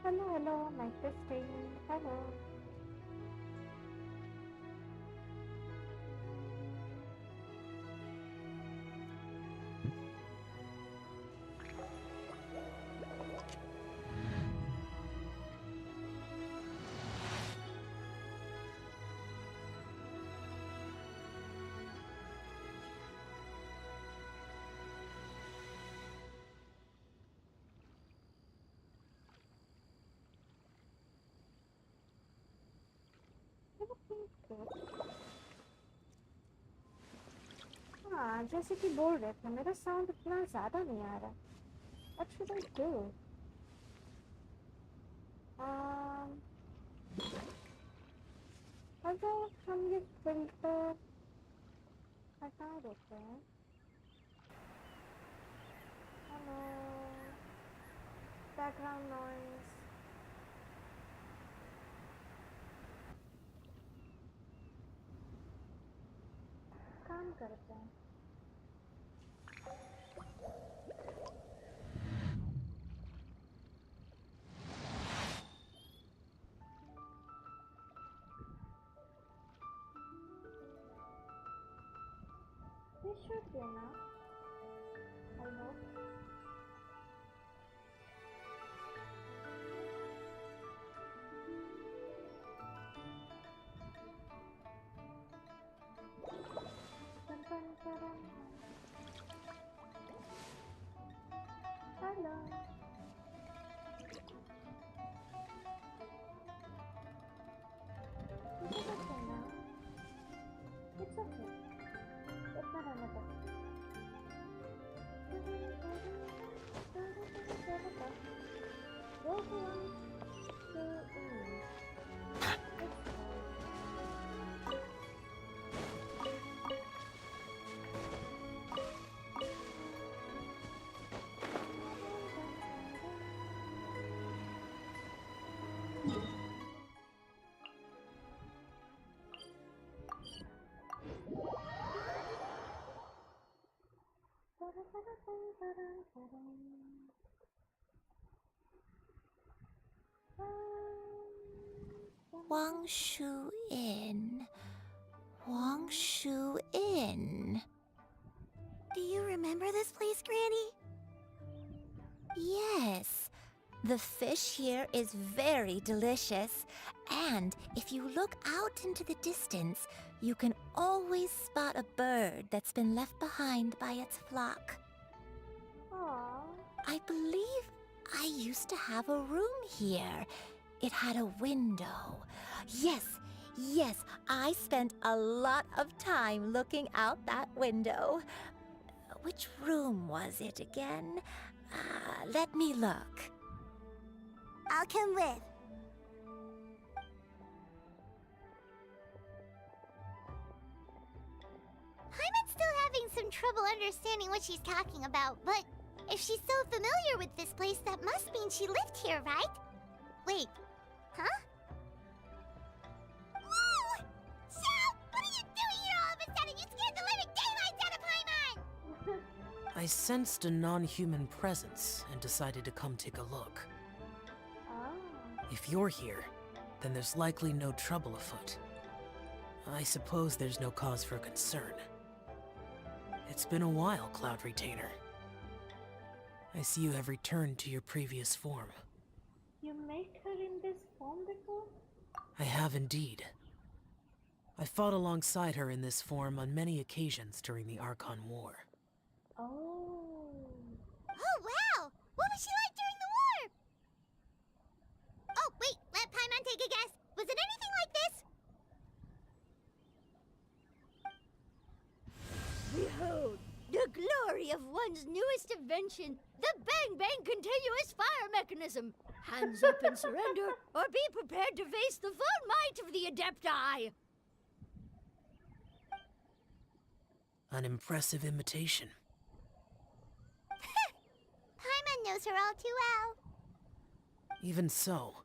Hello, hello, my testing. Hello. हाँ जैसे कि बोल रहे थे मेरा साउंड इतना ज़्यादा नहीं आ रहा. What should I do? अगर हम ये फिल्टर हटा देते हैं. हेलो. Background noise. काम करते हैं. This should be enough. I hope. Hello. Is it okay now? It's okay. इतना रहने दो. Go for one, two, Wang Shu Inn. Wang Shu Inn. Do you remember this place, Granny? Yes. The fish here is very delicious. And if you look out into the distance, you can always spot a bird that's been left behind by its flock. I believe I used to have a room here. It had a window. Yes, I spent a lot of time looking out that window. Which room was it again? Let me look. I'll come with. Paimon's still having some trouble understanding what she's talking about, but if she's so familiar with this place, that must mean she lived here, right? Wait, huh? Whoa! Shao, what are you doing here all of a sudden? You scared the living daylights out of Paimon! I sensed a non-human presence and decided to come take a look. If you're here, then there's likely no trouble afoot. I suppose there's no cause for concern. It's been a while, Cloud Retainer. I see you have returned to your previous form. You met her in this form before? I have indeed. I fought alongside her in this form on many occasions during the Archon War. Oh. Oh, wow! What was she like during the war? Oh, wait, let Paimon take a guess. Was it anything like this? Behold, the glory of one's newest invention, the Bang Bang Continuous Fire Mechanism. Hands up and surrender, or be prepared to face the full might of the Adepti. An impressive imitation. Paimon knows her all too well. Even so,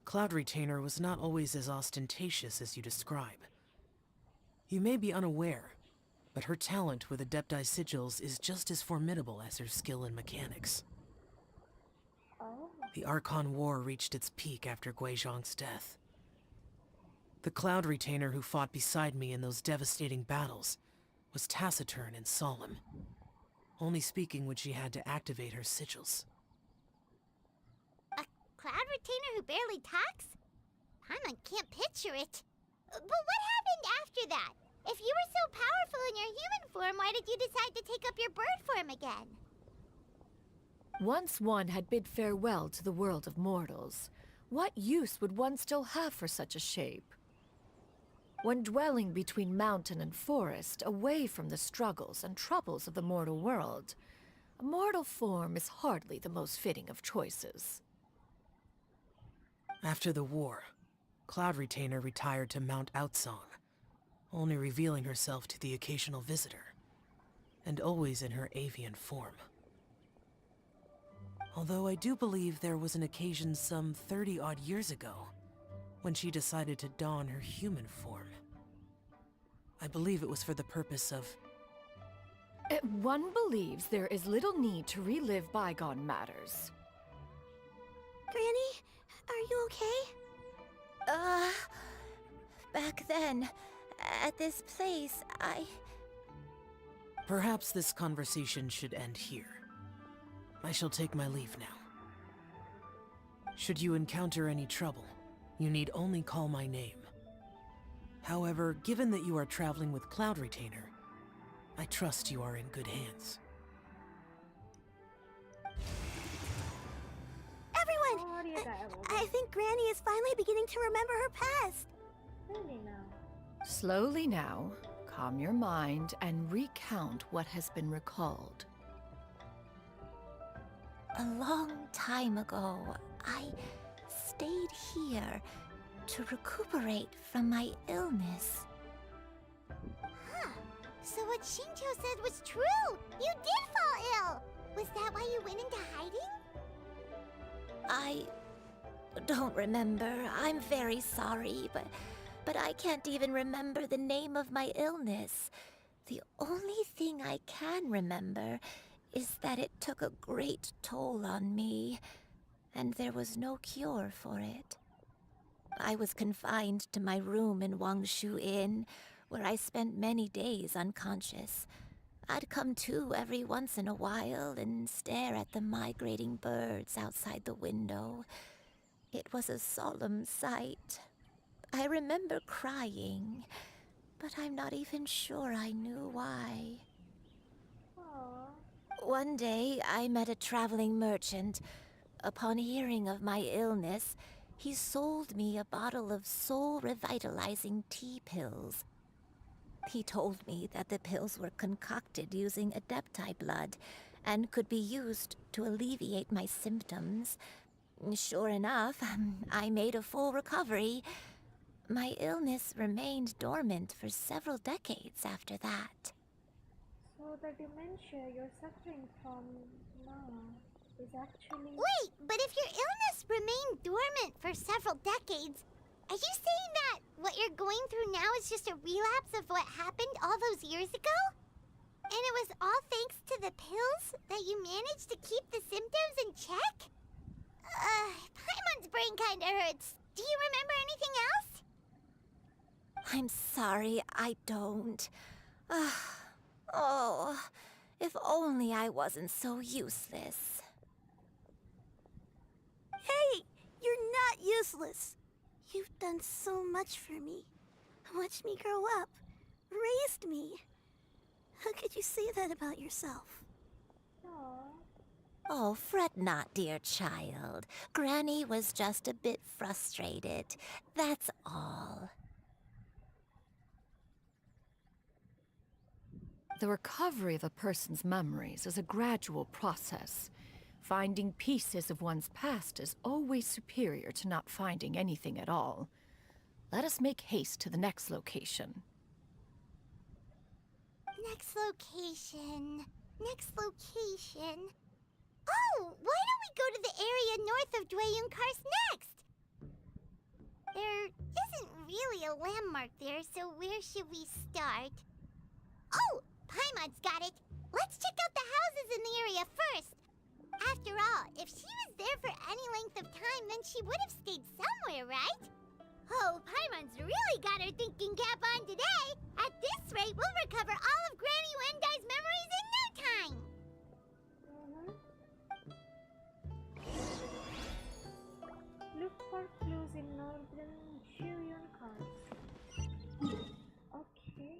Cloud Retainer was not always as ostentatious as you describe. You may be unaware, but her talent with Adepti sigils is just as formidable as her skill in mechanics. The Archon War reached its peak after Guizhong's death. The Cloud Retainer who fought beside me in those devastating battles was taciturn and solemn, only speaking when she had to activate her sigils. A Cloud Retainer who barely talks? Paimon can't picture it. But what happened after that? If you were so powerful in your human form, why did you decide to take up your bird form again? Once one had bid farewell to the world of mortals, what use would one still have for such a shape? When dwelling between mountain and forest, away from the struggles and troubles of the mortal world, a mortal form is hardly the most fitting of choices. After the war, Cloud Retainer retired to Mount Outsong, only revealing herself to the occasional visitor, and always in her avian form. Although I do believe there was an occasion some 30-odd years ago when she decided to don her human form. I believe it was for the purpose of... One believes there is little need to relive bygone matters. Granny, are you okay? Back then, at this place, Perhaps this conversation should end here. I shall take my leave now. Should you encounter any trouble, you need only call my name. However, given that you are traveling with Cloud Retainer, I trust you are in good hands. Everyone! I think Granny is finally beginning to remember her past. Slowly now, calm your mind and recount what has been recalled. A long time ago, I stayed here to recuperate from my illness. Huh. So what Shincho said was true! You did fall ill! Was that why you went into hiding? I don't remember. I'm very sorry, but I can't even remember the name of my illness. The only thing I can remember is that it took a great toll on me, and there was no cure for it. I was confined to my room in Wangshu Inn, where I spent many days unconscious. I'd come to every once in a while and stare at the migrating birds outside the window. It was a solemn sight. I remember crying, but I'm not even sure I knew why. One day, I met a traveling merchant. Upon hearing of my illness, he sold me a bottle of soul-revitalizing tea pills. He told me that the pills were concocted using Adepti blood and could be used to alleviate my symptoms. Sure enough, I made a full recovery. My illness remained dormant for several decades after that. So the dementia you're suffering from now is actually... Wait, but if your illness remained dormant for several decades, are you saying that what you're going through now is just a relapse of what happened all those years ago? And it was all thanks to the pills that you managed to keep the symptoms in check? Paimon's brain kinda hurts. Do you remember anything else? I'm sorry, I don't. Oh, if only I wasn't so useless. Hey, you're not useless. You've done so much for me. Watched me grow up. Raised me. How could you say that about yourself? Oh, fret not, dear child. Granny was just a bit frustrated. That's all. The recovery of a person's memories is a gradual process. Finding pieces of one's past is always superior to not finding anything at all. Let us make haste to the next location. Next location. Oh, why don't we go to the area north of Dwayun Karst next? There isn't really a landmark there, so where should we start? Oh, Paimon's got it. Let's check out the houses in the area first. After all, if she was there for any length of time, then she would have stayed somewhere, right? Oh, Paimon's really got her thinking cap on today. At this rate, we'll recover all of Granny Wendai's memories in no time. Look for clues in northern Shuyon cards. Okay.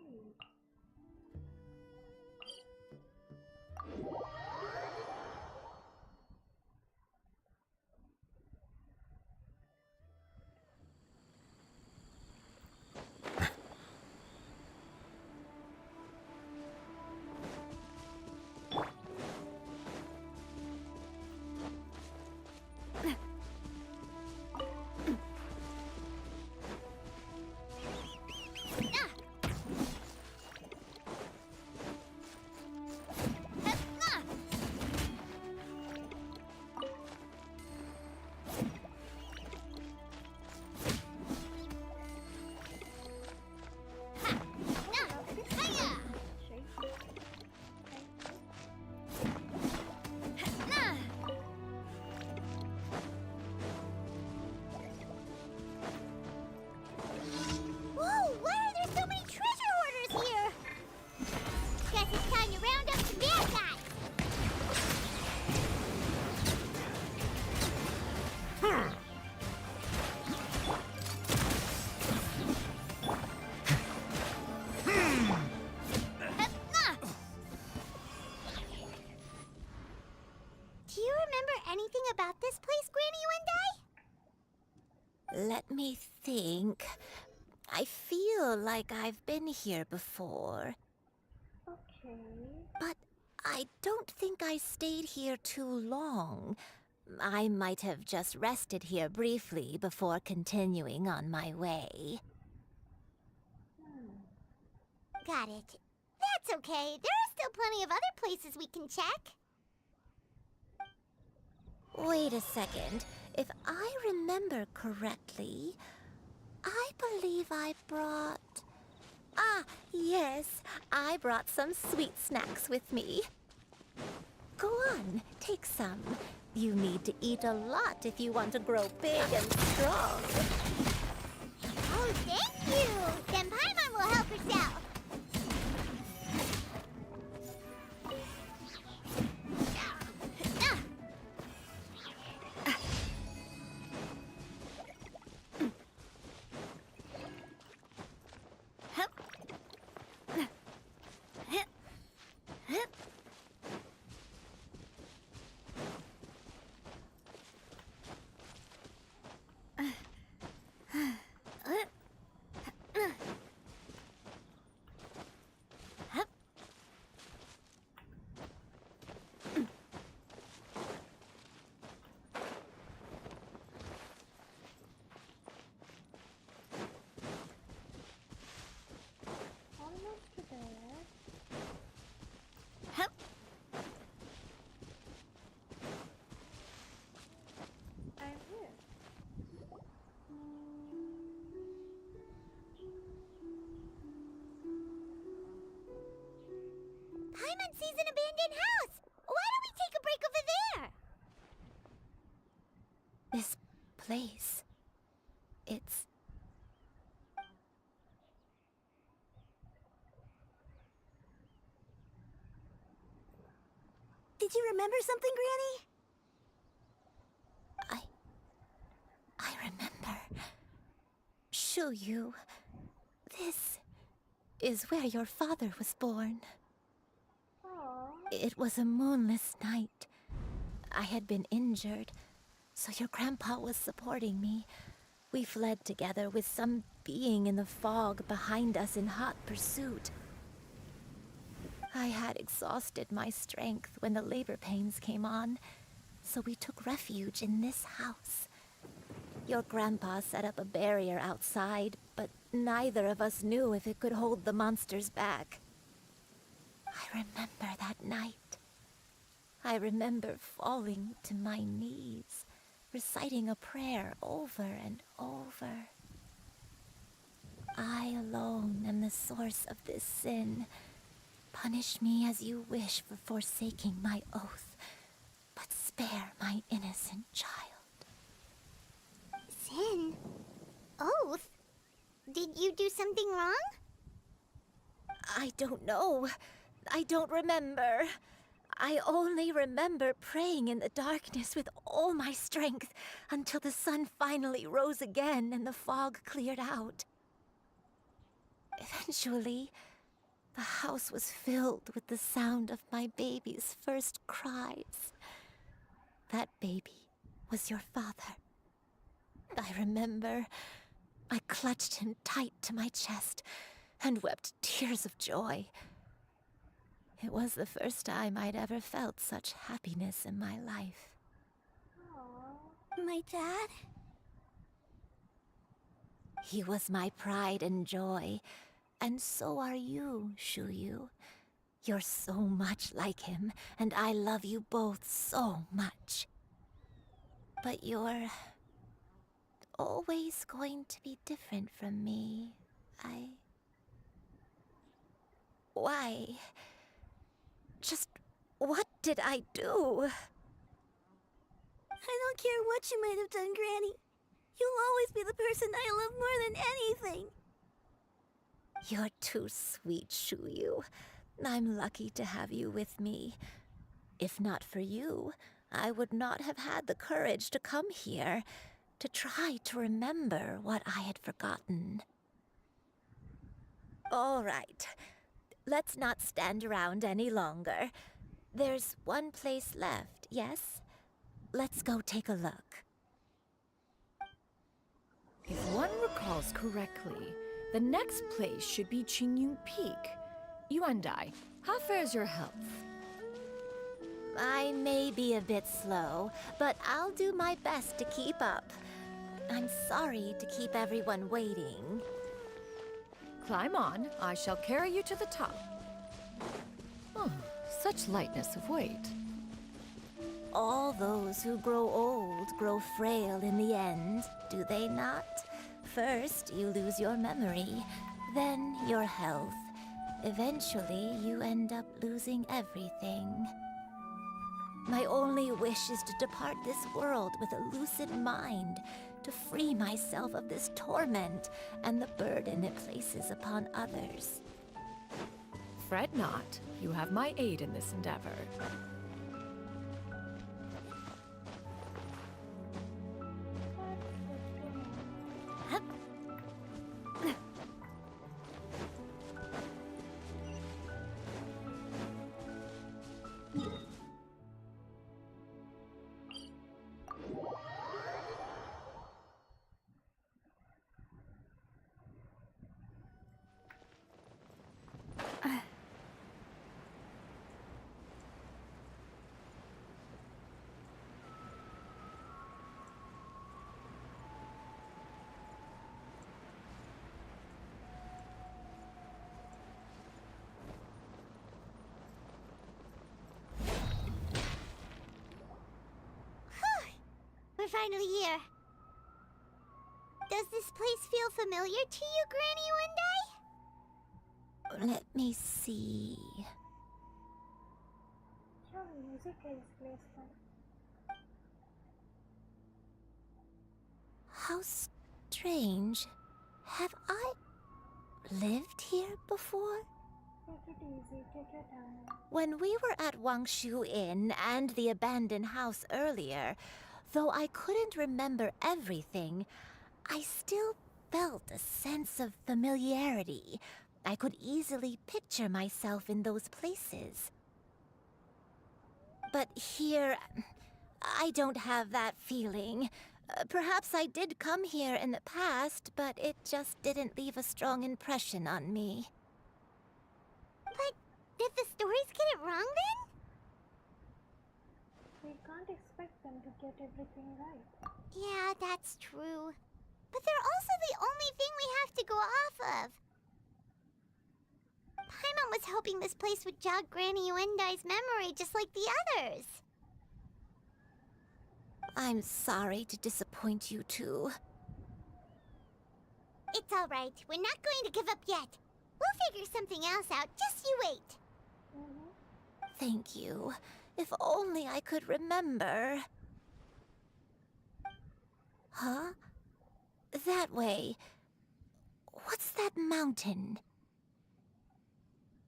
Whoa, why are there so many treasure hoarders here? Guess it's time to round up some bad guys. Do you remember anything about this place, Granny Wendai? Let me think. I feel like I've been here before. Okay. But I don't think I stayed here too long. I might have just rested here briefly before continuing on my way. Got it. That's okay. There are still plenty of other places we can check. Wait a second. If I remember correctly, I believe I brought... Ah, yes. I brought some sweet snacks with me. Go on, take some. You need to eat a lot if you want to grow big and strong. Oh, thank you! Then Paimon will help herself. Paimon sees an abandoned house! Why don't we take a break over there? This place... it's... Did you remember something, Granny? I remember. Shuyu, this is where your father was born. It was a moonless night. I had been injured, so your grandpa was supporting me. We fled together with some being in the fog behind us in hot pursuit. I had exhausted my strength when the labor pains came on, so we took refuge in this house. Your grandpa set up a barrier outside, but neither of us knew if it could hold the monsters back. I remember that night. I remember falling to my knees, reciting a prayer over and over. I alone am the source of this sin. Punish me as you wish for forsaking my oath, but spare my my innocent child. Sin? Oath? Did you do something wrong? I don't know. I don't remember. I only remember praying in the darkness with all my strength until the sun finally rose again and the fog cleared out. Eventually, the house was filled with the sound of my baby's first cries. That baby was your father. I remember I clutched him tight to my chest and wept tears of joy. It was the first time I'd ever felt such happiness in my life. My dad? He was my pride and joy, and so are you, Shuyu. You're so much like him, and I love you both so much. But you're always going to be different from me. Why? Just what did I do? I don't care what you might have done, Granny. You'll always be the person I love more than anything. You're too sweet, Shuyu. I'm lucky to have you with me. If not for you, I would not have had the courage to come here, to try to remember what I had forgotten. All right. Let's not stand around any longer. There's one place left, yes? Let's go take a look. If one recalls correctly, the next place should be Qingyun Peak. Yuandai, how fares your health? I may be a bit slow, but I'll do my best to keep up. I'm sorry to keep everyone waiting. Climb on. I shall carry you to the top. Oh, such lightness of weight. All those who grow old grow frail in the end, do they not? First, you lose your memory, then your health. Eventually, you end up losing everything. My only wish is to depart this world with a lucid mind, to free myself of this torment and the burden it places upon others. Fret not. You have my aid in this endeavor. We're finally here. Does this place feel familiar to you, Granny One Day? Let me see. How strange. Have I lived here before? Take it easy, take your time. When we were at Wangshu Inn and the abandoned house earlier, though I couldn't remember everything, I still felt a sense of familiarity. I could easily picture myself in those places. But here, I don't have that feeling. Perhaps I did come here in the past, but it just didn't leave a strong impression on me. But did the stories get it wrong then? We can't expect them to get everything right. Yeah, that's true. But they're also the only thing we have to go off of. Paimon was hoping this place would jog Granny Uendai's memory just like the others. I'm sorry to disappoint you two. It's all right. We're not going to give up yet. We'll figure something else out. Just you wait. Thank you. If only I could remember. Huh? That way. What's that mountain?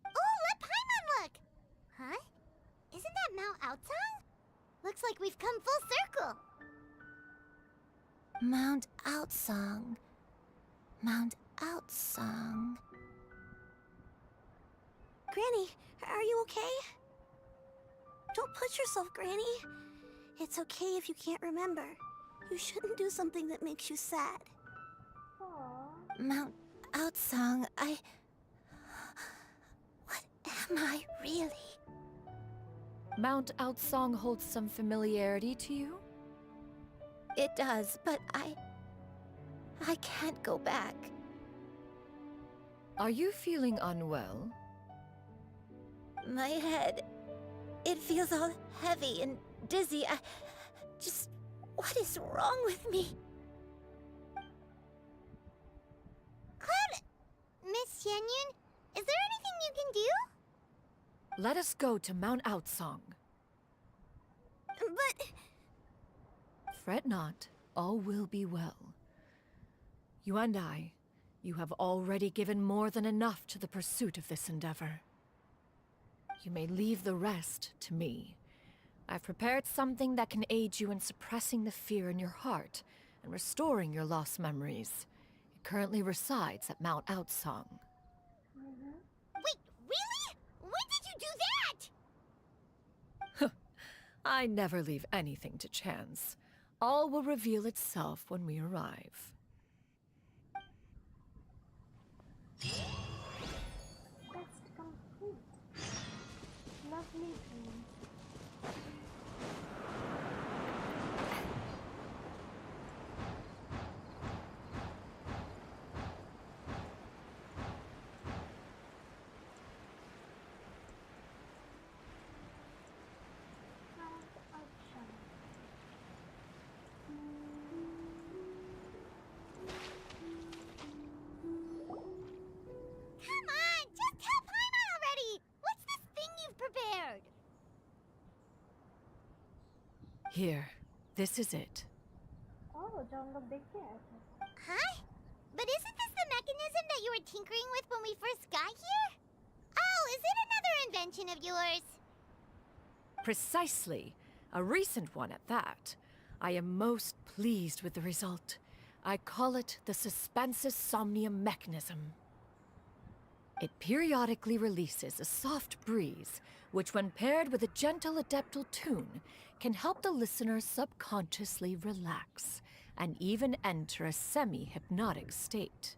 Oh, let Paimon look! Huh? Isn't that Mount Outsong? Looks like we've come full circle. Mount Outsong. Mount Outsong. Granny, are you okay? Don't push yourself, Granny. It's okay if you can't remember. You shouldn't do something that makes you sad. Mount Outsong, What am I really? Mount Outsong holds some familiarity to you? It does, but I can't go back. Are you feeling unwell? My head, it feels all heavy and dizzy. What is wrong with me? Cloud... Miss Xianyun, is there anything you can do? Let us go to Mount Outsong. But... Fret not, all will be well. You and I, you have already given more than enough to the pursuit of this endeavor. You may leave the rest to me. I've prepared something that can aid you in suppressing the fear in your heart and restoring your lost memories. It currently resides at Mount Outsong. Wait, really? When did you do that? I never leave anything to chance. All will reveal itself when we arrive. Quest complete. Lovely dream. Come on, just tell Paimon already! What's this thing you've prepared? Here, this is it. Oh, jungle देखिए ऐसे. Huh? But isn't this the mechanism that you were tinkering with when we first got here? Oh, is it another invention of yours? Precisely. A recent one at that. I am most pleased with the result. I call it the Suspensus Somnium mechanism. It periodically releases a soft breeze, which when paired with a gentle adeptal tune, can help the listener subconsciously relax and even enter a semi-hypnotic state.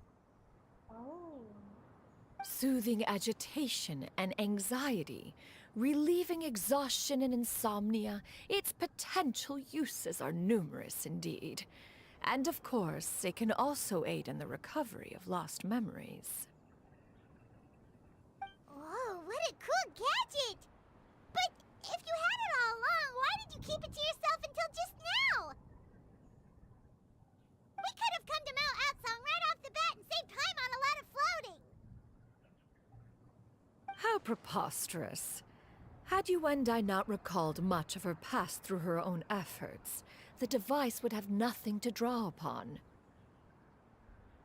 Soothing agitation and anxiety, relieving exhaustion and insomnia, its potential uses are numerous indeed. And of course, it can also aid in the recovery of lost memories. Whoa, what a cool gadget! But if you had it all along, why did you keep it to yourself until just now? We could have come to Mount Outsong right off the bat and saved time on a lot of floating! How preposterous. Had you and I not recalled much of her past through her own efforts, the device would have nothing to draw upon.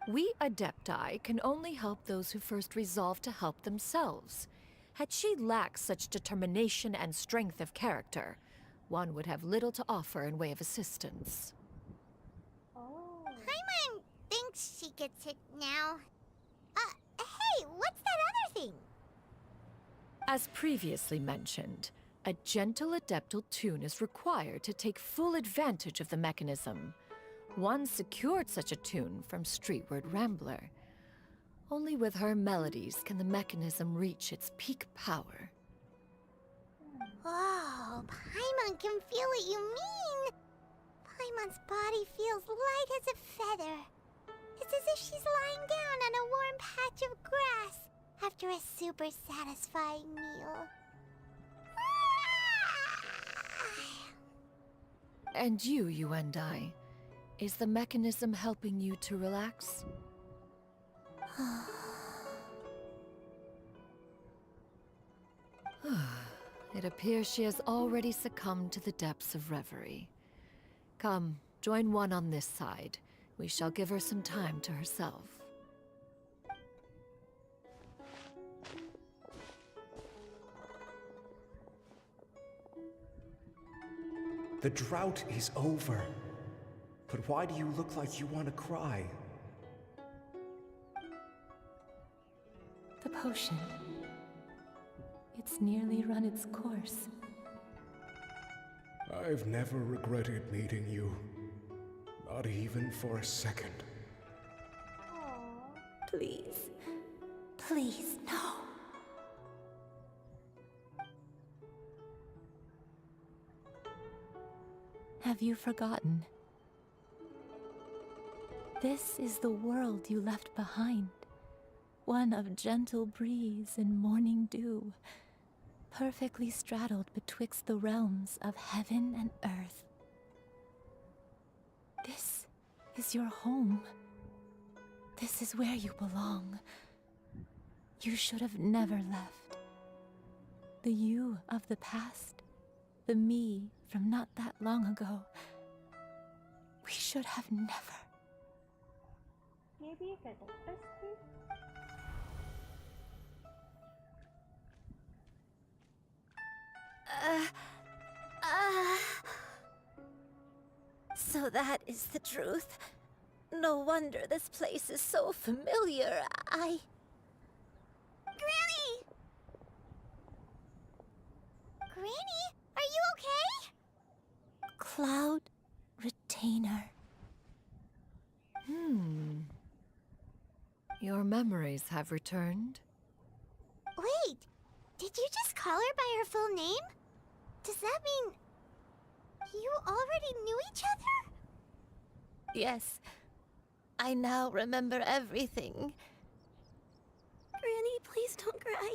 We Adepti can only help those who first resolve to help themselves. Had she lacked such determination and strength of character, one would have little to offer in way of assistance. Paimon thinks she gets it now. Hey, what's that other thing? As previously mentioned, a gentle adeptal tune is required to take full advantage of the mechanism. One secured such a tune from Streetward Rambler. Only with her melodies can the mechanism reach its peak power. Oh, Paimon can feel what you mean. Paimon's body feels light as a feather. It's as if she's lying down on a warm patch of grass after a super satisfying meal. And you and I, is the mechanism helping you to relax? It appears she has already succumbed to the depths of reverie. Come, Join one on this side. We shall give her some time to herself. The drought is over. But why do you look like you want to cry? The potion. It's nearly run its course. I've never regretted meeting you. Not even for a second. Please. Please, no. Have you forgotten? This is the world you left behind. One of gentle breeze and morning dew, perfectly straddled betwixt the realms of heaven and earth. This is your home. This is where you belong. You should have never left. The you of the past, the me from not that long ago. We should have never. ये भी एक एडप्टस थी. So that is the truth. No wonder this place is so familiar. Granny! Granny, are you okay? Cloud Retainer. Your memories have returned. Wait, did you just call her by her full name? Does that mean you already knew each other? Yes, I now remember everything. Granny, please don't cry.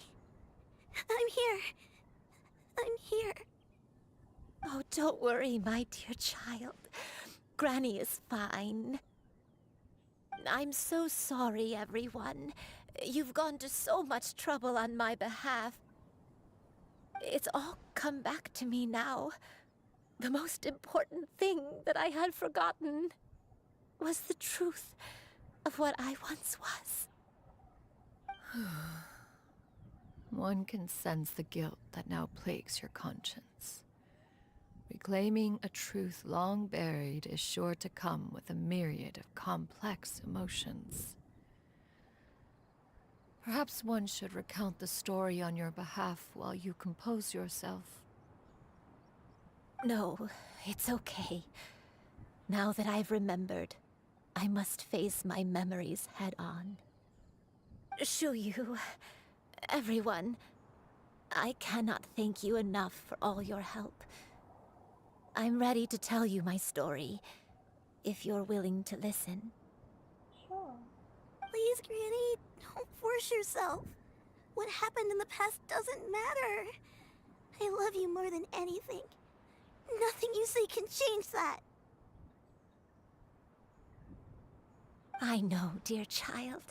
I'm here. I'm here. Oh, don't worry, my dear child. Granny is fine. I'm so sorry, everyone. You've gone to so much trouble on my behalf. It's all come back to me now. The most important thing that I had forgotten was the truth of what I once was. One can sense the guilt that now plagues your conscience. Reclaiming a truth long buried is sure to come with a myriad of complex emotions. Perhaps one should recount the story on your behalf while you compose yourself. No, it's okay. Now that I've remembered, I must face my memories head on. Shuyu, everyone, I cannot thank you enough for all your help. I'm ready to tell you my story, if you're willing to listen. Sure. Please, Granny, don't force yourself. What happened in the past doesn't matter. I love you more than anything. Nothing you say can change that. I know, dear child.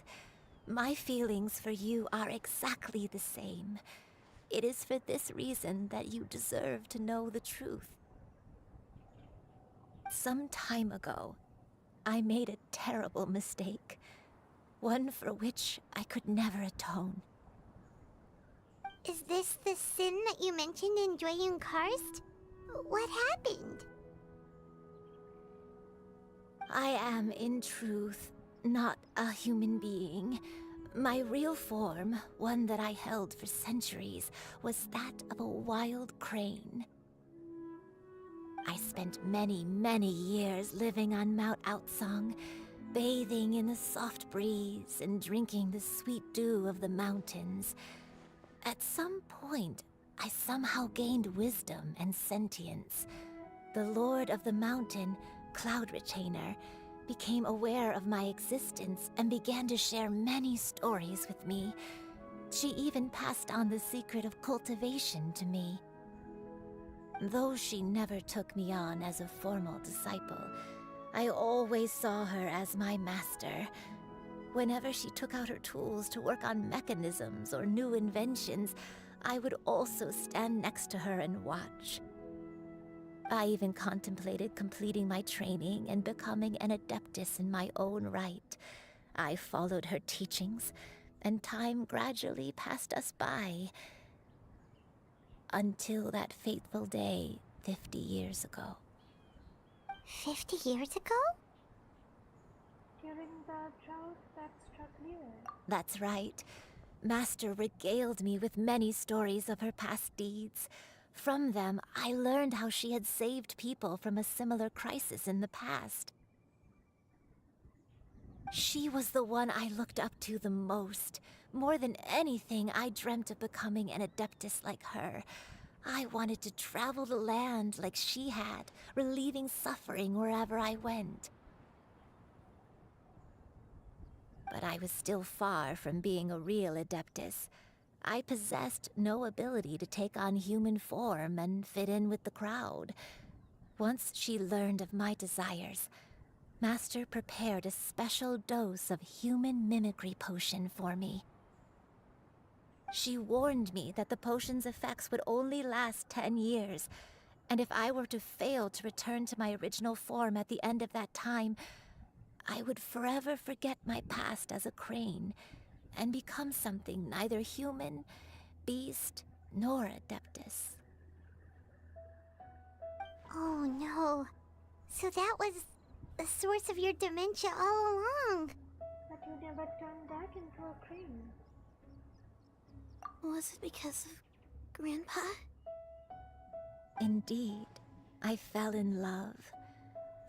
My feelings for you are exactly the same. It is for this reason that you deserve to know the truth. Some time ago, I made a terrible mistake. One for which I could never atone. Is this the sin that you mentioned in Joyun Karst? What happened? I am, in truth, not a human being. My real form, one that I held for centuries, was that of a wild crane. I spent many, many years living on Mount Outsong, bathing in the soft breeze and drinking the sweet dew of the mountains. At some point, I somehow gained wisdom and sentience. The Lord of the Mountain, Cloud Retainer, became aware of my existence and began to share many stories with me. She even passed on the secret of cultivation to me. Though she never took me on as a formal disciple, I always saw her as my master. Whenever she took out her tools to work on mechanisms or new inventions, I would also stand next to her and watch. I even contemplated completing my training and becoming an adeptus in my own right. I followed her teachings, and time gradually passed us by. Until that fateful day 50 years ago. 50 years ago? During the drought that struck Liyue. That's right. Master regaled me with many stories of her past deeds. From them, I learned how she had saved people from a similar crisis in the past. She was the one I looked up to the most. More than anything, I dreamt of becoming an adeptus like her. I wanted to travel the land like she had, relieving suffering wherever I went. But I was still far from being a real adeptus. I possessed no ability to take on human form and fit in with the crowd. Once she learned of my desires, Master prepared a special dose of human mimicry potion for me. She warned me that the potion's effects would only last 10 years, and if I were to fail to return to my original form at the end of that time, I would forever forget my past as a crane and become something neither human, beast, nor adeptus. Oh no. So that was the source of your dementia all along. But you never turned that into a crane. Was it because of Grandpa? Indeed, I fell in love.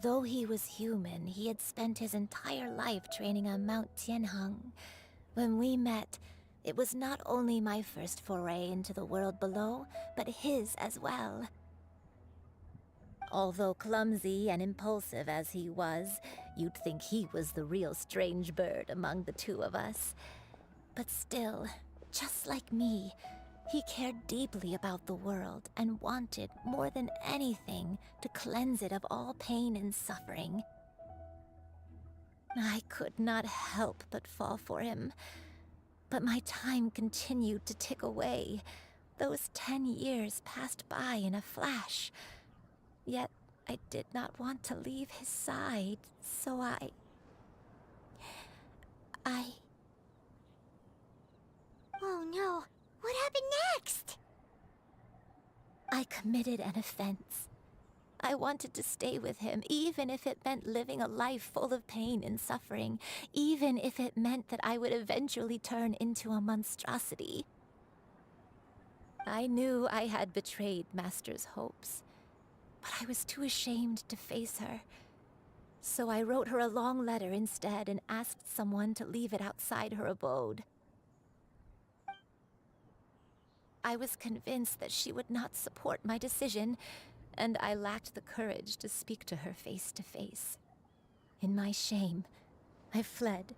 Though he was human, he had spent his entire life training on Mount Tianheng. When we met, it was not only my first foray into the world below, but his as well. Although clumsy and impulsive as he was, you'd think he was the real strange bird among the two of us. But still, just like me, he cared deeply about the world and wanted, more than anything, to cleanse it of all pain and suffering. I could not help but fall for him. But my time continued to tick away. Those 10 years passed by in a flash. Yet I did not want to leave his side, so I... Oh no. What happened next? I committed an offense. I wanted to stay with him, even if it meant living a life full of pain and suffering, even if it meant that I would eventually turn into a monstrosity. I knew I had betrayed Master's hopes, but I was too ashamed to face her. So I wrote her a long letter instead and asked someone to leave it outside her abode. I was convinced that she would not support my decision, and I lacked the courage to speak to her face to face. In my shame, I fled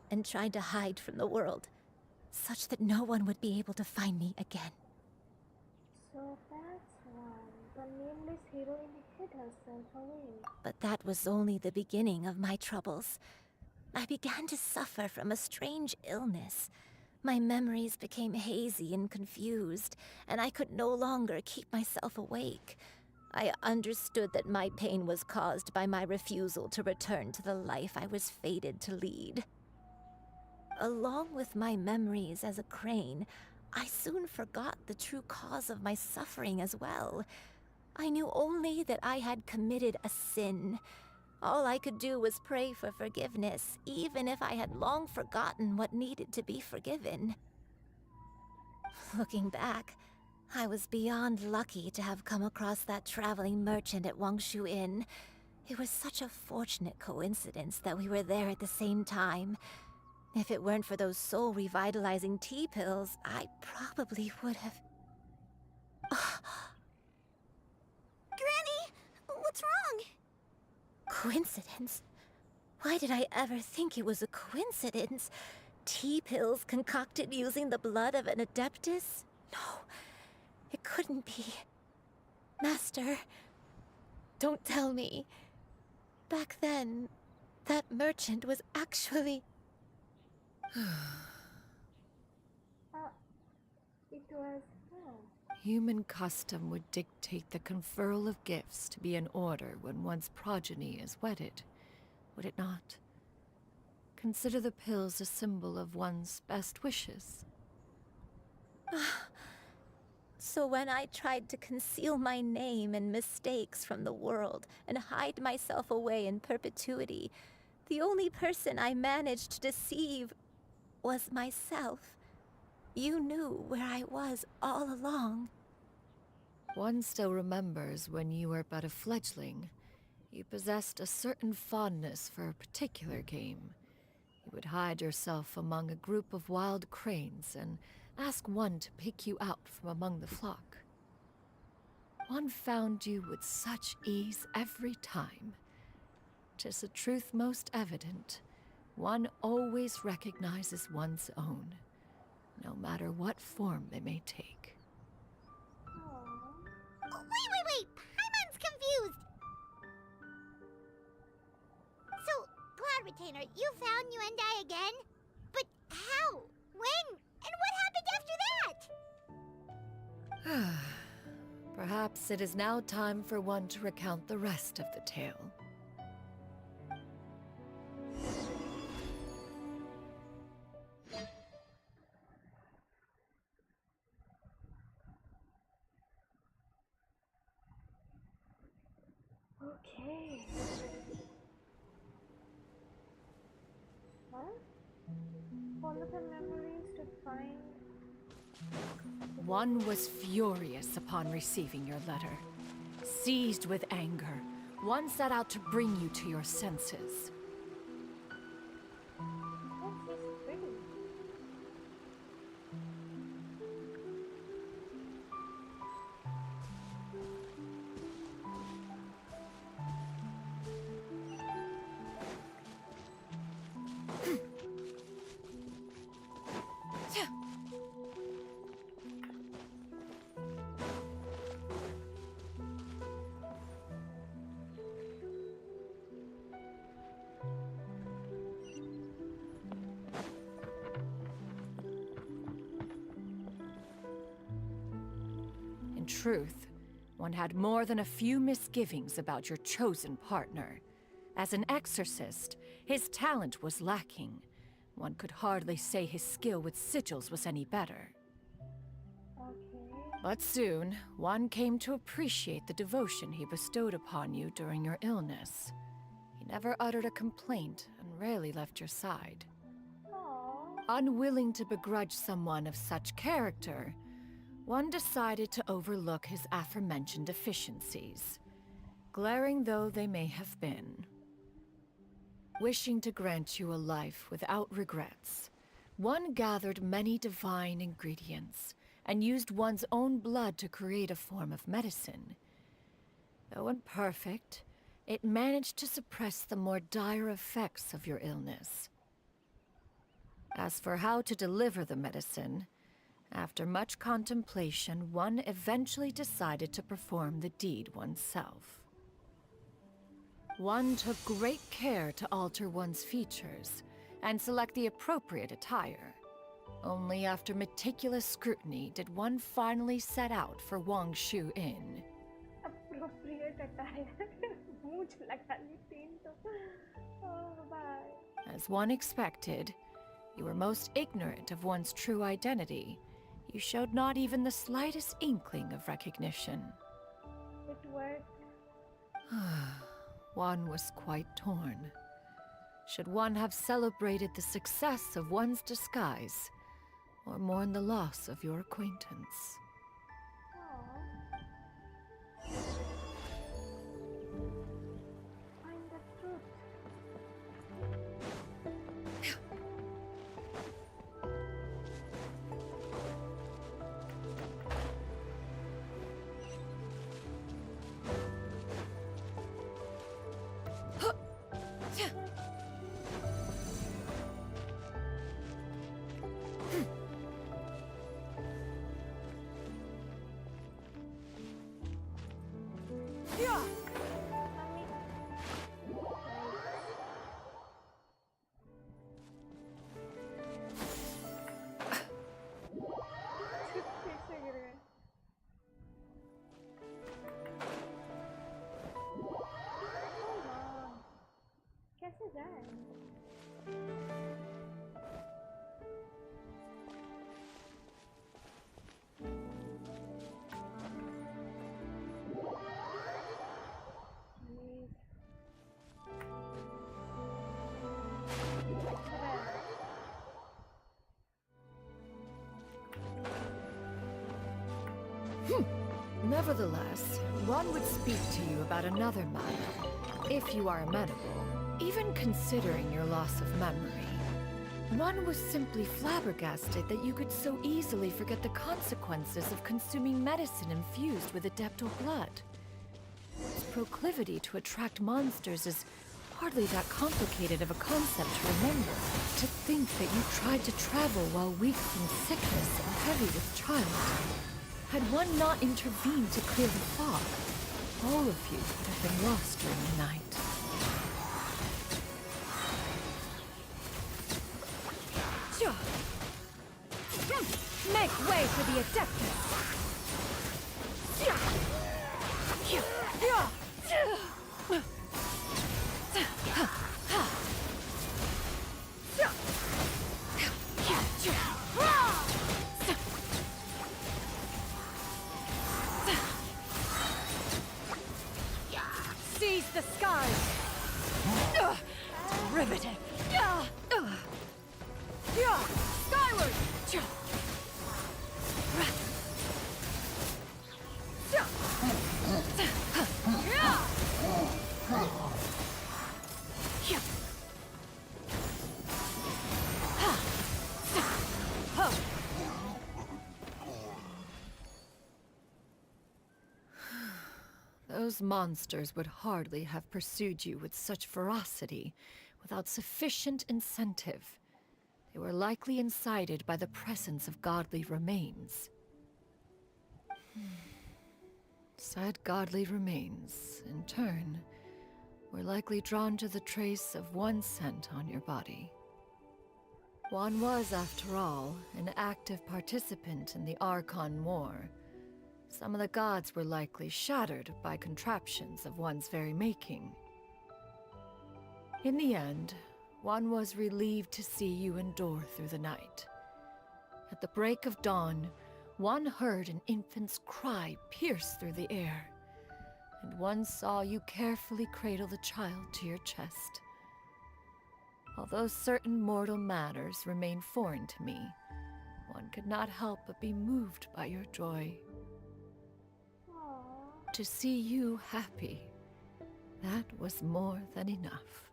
and tried to hide from the world, such that no one would be able to find me again. So that's why the nameless heroine hid herself away. But that was only the beginning of my troubles. I began to suffer from a strange illness. My memories became hazy and confused, and I could no longer keep myself awake. I understood that my pain was caused by my refusal to return to the life I was fated to lead. Along with my memories as a crane, I soon forgot the true cause of my suffering as well. I knew only that I had committed a sin. All I could do was pray for forgiveness, even if I had long forgotten what needed to be forgiven. Looking back, I was beyond lucky to have come across that traveling merchant at Wangshu Inn. It was such a fortunate coincidence that we were there at the same time. If it weren't for those soul-revitalizing tea pills, I probably would have... Granny! What's wrong? Coincidence? Why did I ever think it was a coincidence? Tea pills concocted using the blood of an adeptus? No, it couldn't be. Master, don't tell me. Back then, that merchant was actually... It was her. Human custom would dictate the conferral of gifts to be in order when one's progeny is wedded, would it not? Consider the pills a symbol of one's best wishes. So when I tried to conceal my name and mistakes from the world and hide myself away in perpetuity, the only person I managed to deceive was myself. You knew where I was all along. One still remembers when you were but a fledgling. You possessed a certain fondness for a particular game. You would hide yourself among a group of wild cranes and ask one to pick you out from among the flock. One found you with such ease every time. 'Tis a truth most evident. One always recognizes one's own, no matter what form they may take. Wait! Paimon's confused! So, Cloud Retainer, you found Yuendai again? But how? When? And what happened after that? Perhaps it is now time for one to recount the rest of the tale. Okay. Huh? Follow the memories to find... One was furious upon receiving your letter. Seized with anger, one set out to bring you to your senses. Oh, she's pretty. In truth, one had more than a few misgivings about your chosen partner. As an exorcist, his talent was lacking. One could hardly say his skill with sigils was any better. Okay. But soon, one came to appreciate the devotion he bestowed upon you during your illness. He never uttered a complaint and rarely left your side. Aww. Unwilling to begrudge someone of such character, one decided to overlook his aforementioned deficiencies, glaring though they may have been. Wishing to grant you a life without regrets, one gathered many divine ingredients and used one's own blood to create a form of medicine. Though imperfect, it managed to suppress the more dire effects of your illness. As for how to deliver the medicine, after much contemplation, one eventually decided to perform the deed oneself. One took great care to alter one's features and select the appropriate attire. Only after meticulous scrutiny did one finally set out for Wangshu Inn. Appropriate attire. Mooch laga li teen to. Oh, bye. As one expected, you were most ignorant of one's true identity. You showed not even the slightest inkling of recognition. It worked. One was quite torn. Should one have celebrated the success of one's disguise, or mourn the loss of your acquaintance? Find the truth. जाए। Nevertheless, one would speak to you about another matter, if you are amenable, even considering your loss of memory. One was simply flabbergasted that you could so easily forget the consequences of consuming medicine infused with adeptal blood. Its proclivity to attract monsters is hardly that complicated of a concept to remember. To think that you tried to travel while weak from sickness and heavy with child. Had one not intervened to clear the fog, all of you would have been lost during the night. Make way for the Adeptus! Seize the skies! Riveting! Skyward! Those monsters would hardly have pursued you with such ferocity without sufficient incentive. They were likely incited by the presence of godly remains. Said godly remains, in turn, were likely drawn to the trace of one scent on your body. One was, after all, an active participant in the Archon War. Some of the gods were likely shattered by contraptions of one's very making. In the end, one was relieved to see you endure through the night. At the break of dawn, one heard an infant's cry pierce through the air, and one saw you carefully cradle the child to your chest. Although certain mortal matters remain foreign to me, one could not help but be moved by your joy. To see you happy, that was more than enough.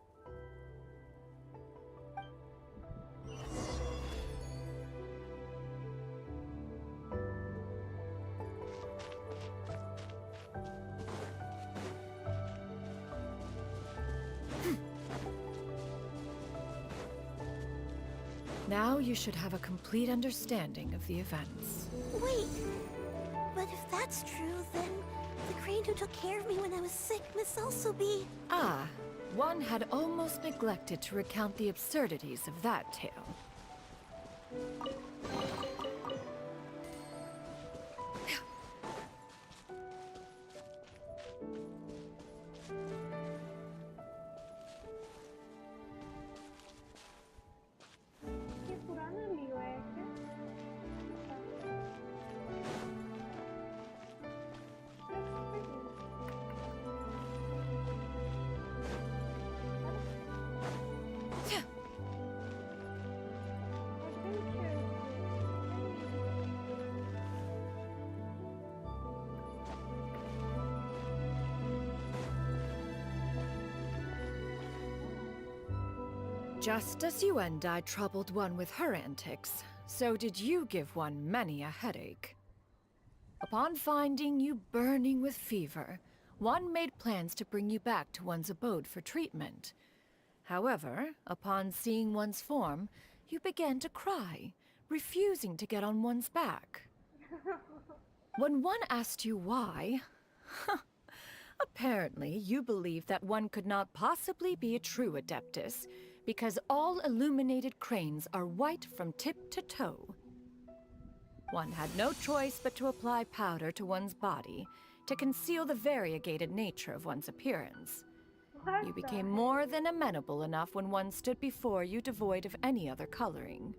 Now you should have a complete understanding of the events. Wait, but if that's true, then the crane who took care of me when I was sick must also be... Ah, one had almost neglected to recount the absurdities of that tale. ये पुराना लियो है क्या? Just as you and I troubled one with her antics, so did you give one many a headache. Upon finding you burning with fever, one made plans to bring you back to one's abode for treatment. However, upon seeing one's form, you began to cry, refusing to get on one's back. When one asked you why, apparently you believed that one could not possibly be a true Adeptus, because all illuminated cranes are white from tip to toe. One had no choice but to apply powder to one's body to conceal the variegated nature of one's appearance. You became more than amenable enough when one stood before you devoid of any other coloring.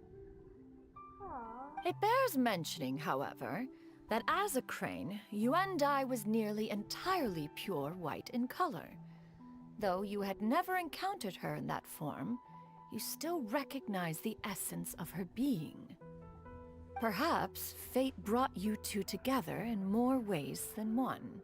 It bears mentioning, however, that as a crane, Yuandai was nearly entirely pure white in color. Though you had never encountered her in that form, you still recognize the essence of her being. Perhaps fate brought you two together in more ways than one.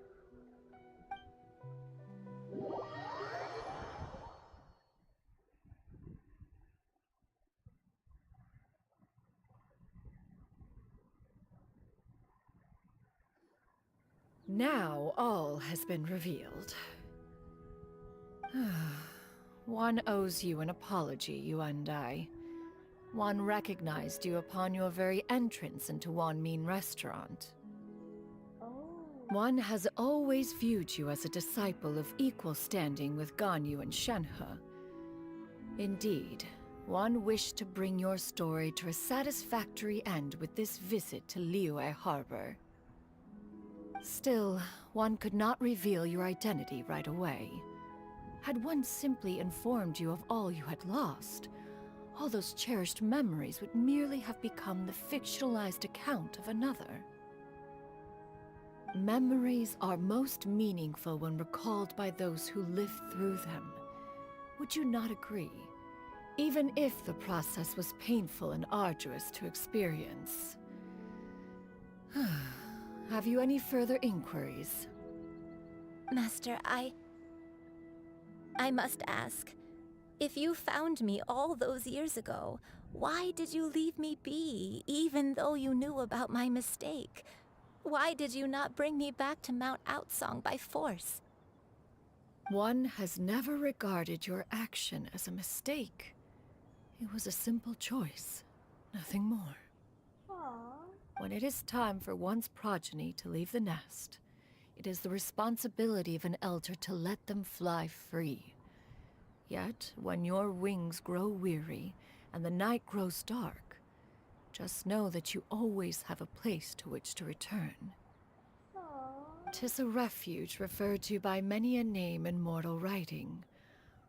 Now all has been revealed. One owes you an apology, you and I. One recognized you upon your very entrance into Wanmin restaurant. One has always viewed you as a disciple of equal standing with Ganyu and Shenhe. Indeed, one wished to bring your story to a satisfactory end with this visit to Liyue Harbor. Still, one could not reveal your identity right away. Had one simply informed you of all you had lost, all those cherished memories would merely have become the fictionalized account of another. Memories are most meaningful when recalled by those who live through them. Would you not agree? Even if the process was painful and arduous to experience. Have you any further inquiries? Master, I must ask. If you found me all those years ago, why did you leave me be, even though you knew about my mistake? Why did you not bring me back to Mount Outsong by force? One has never regarded your action as a mistake. It was a simple choice, nothing more. When it is time for one's progeny to leave the nest, it is the responsibility of an elder to let them fly free. Yet, when your wings grow weary and the night grows dark, just know that you always have a place to which to return. 'Tis a refuge referred to by many a name in mortal writing.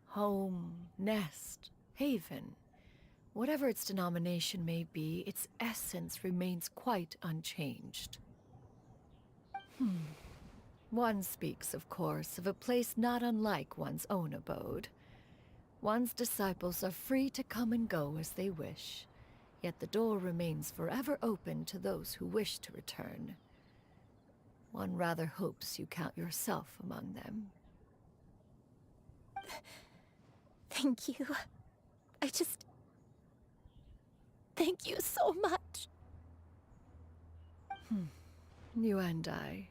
Home, nest, haven. Whatever its denomination may be, its essence remains quite unchanged. One speaks, of course, of a place not unlike one's own abode. One's disciples are free to come and go as they wish, yet the door remains forever open to those who wish to return. One rather hopes you count yourself among them. Thank you. Thank you so much. You and I.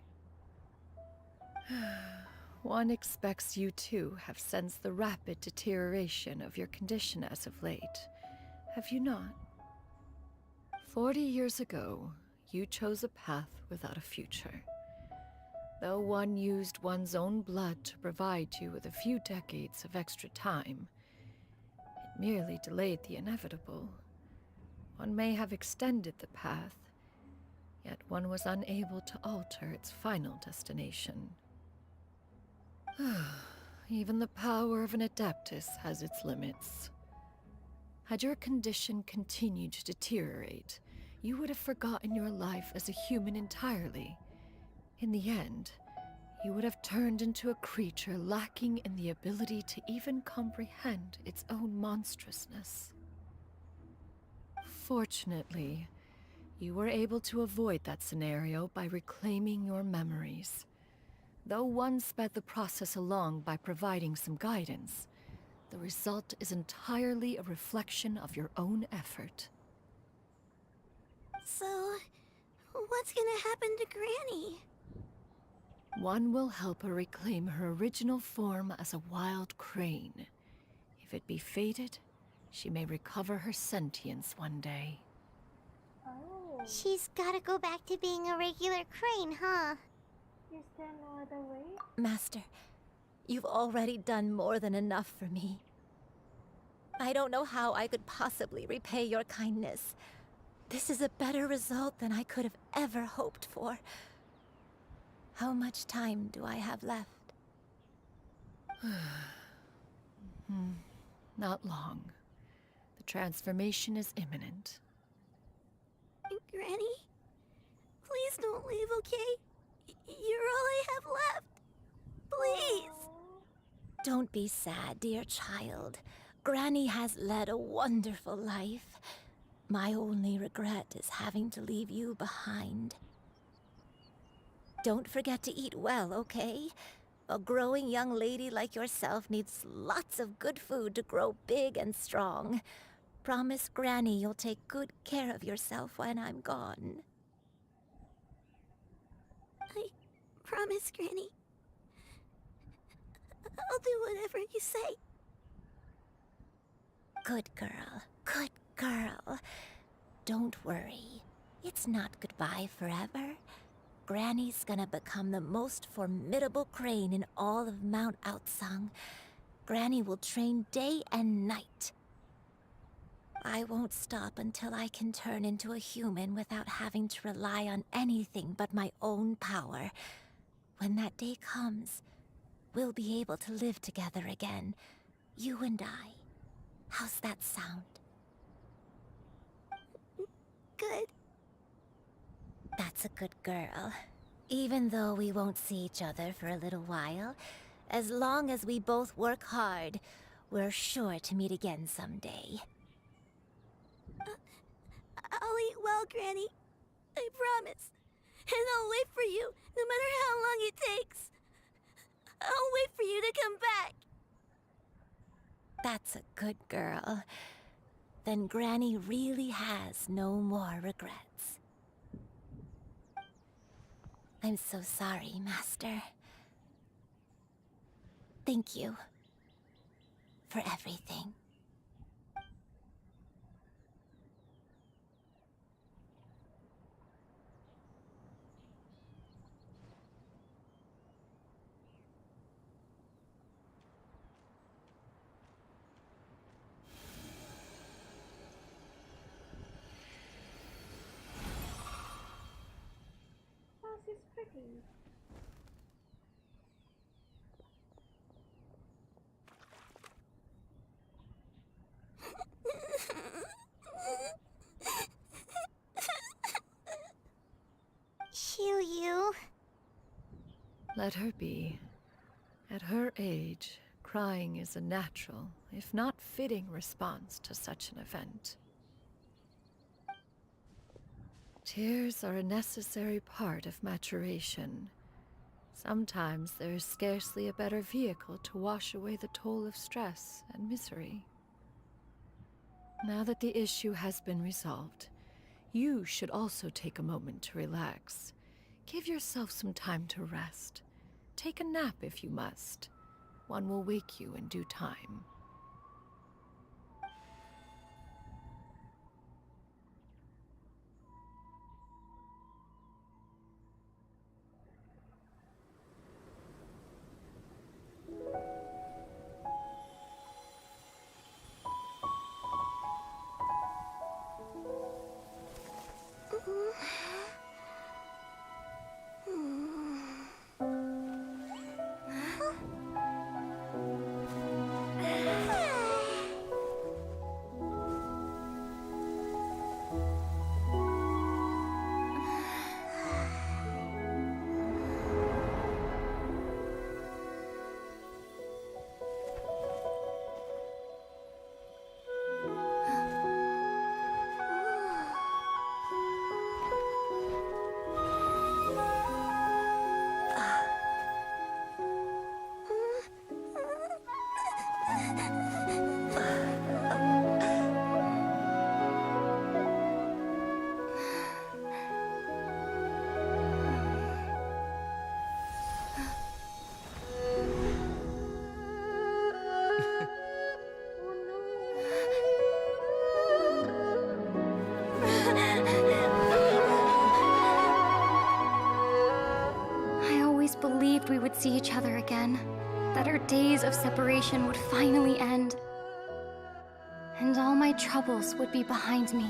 One expects you too have sensed the rapid deterioration of your condition as of late, have you not? 40 years ago, you chose a path without a future. Though one used one's own blood to provide you with a few decades of extra time, it merely delayed the inevitable. One may have extended the path, yet one was unable to alter its final destination. Even the power of an adeptus has its limits. Had your condition continued to deteriorate, you would have forgotten your life as a human entirely. In the end, you would have turned into a creature lacking in the ability to even comprehend its own monstrousness. Fortunately, you were able to avoid that scenario by reclaiming your memories. Though one sped the process along by providing some guidance, the result is entirely a reflection of your own effort. So, what's gonna happen to Granny? One will help her reclaim her original form as a wild crane. If it be fated, she may recover her sentience one day. She's gotta go back to being a regular crane, huh? Is there no other way? Master, you've already done more than enough for me. I don't know how I could possibly repay your kindness. This is a better result than I could have ever hoped for. How much time do I have left? Not long. The transformation is imminent. Granny? Please don't leave, okay? You're all I have left. Please! Don't be sad, dear child. Granny has led a wonderful life. My only regret is having to leave you behind. Don't forget to eat well, okay? A growing young lady like yourself needs lots of good food to grow big and strong. Promise Granny you'll take good care of yourself when I'm gone. I promise, Granny. I'll do whatever you say. Good girl. Good girl. Don't worry. It's not goodbye forever. Granny's gonna become the most formidable crane in all of Mount Outsung. Granny will train day and night. I won't stop until I can turn into a human without having to rely on anything but my own power. When that day comes, we'll be able to live together again. You and I. How's that sound? Good. That's a good girl. Even though we won't see each other for a little while, as long as we both work hard, we're sure to meet again someday. I'll eat well, Granny. I promise. And I'll wait for you, no matter how long it takes. I'll wait for you to come back. That's a good girl. Then Granny really has no more regrets. I'm so sorry, Master. Thank you for everything. Oh, she's pretty. Shoo-you. Let her be. At her age, crying is a natural, if not fitting, response to such an event. Tears are a necessary part of maturation. Sometimes there is scarcely a better vehicle to wash away the toll of stress and misery. Now that the issue has been resolved, you should also take a moment to relax. Give yourself some time to rest. Take a nap if you must. One will wake you in due time. I always believed we would see each other again, that our days of separation would finally end, and all my troubles would be behind me.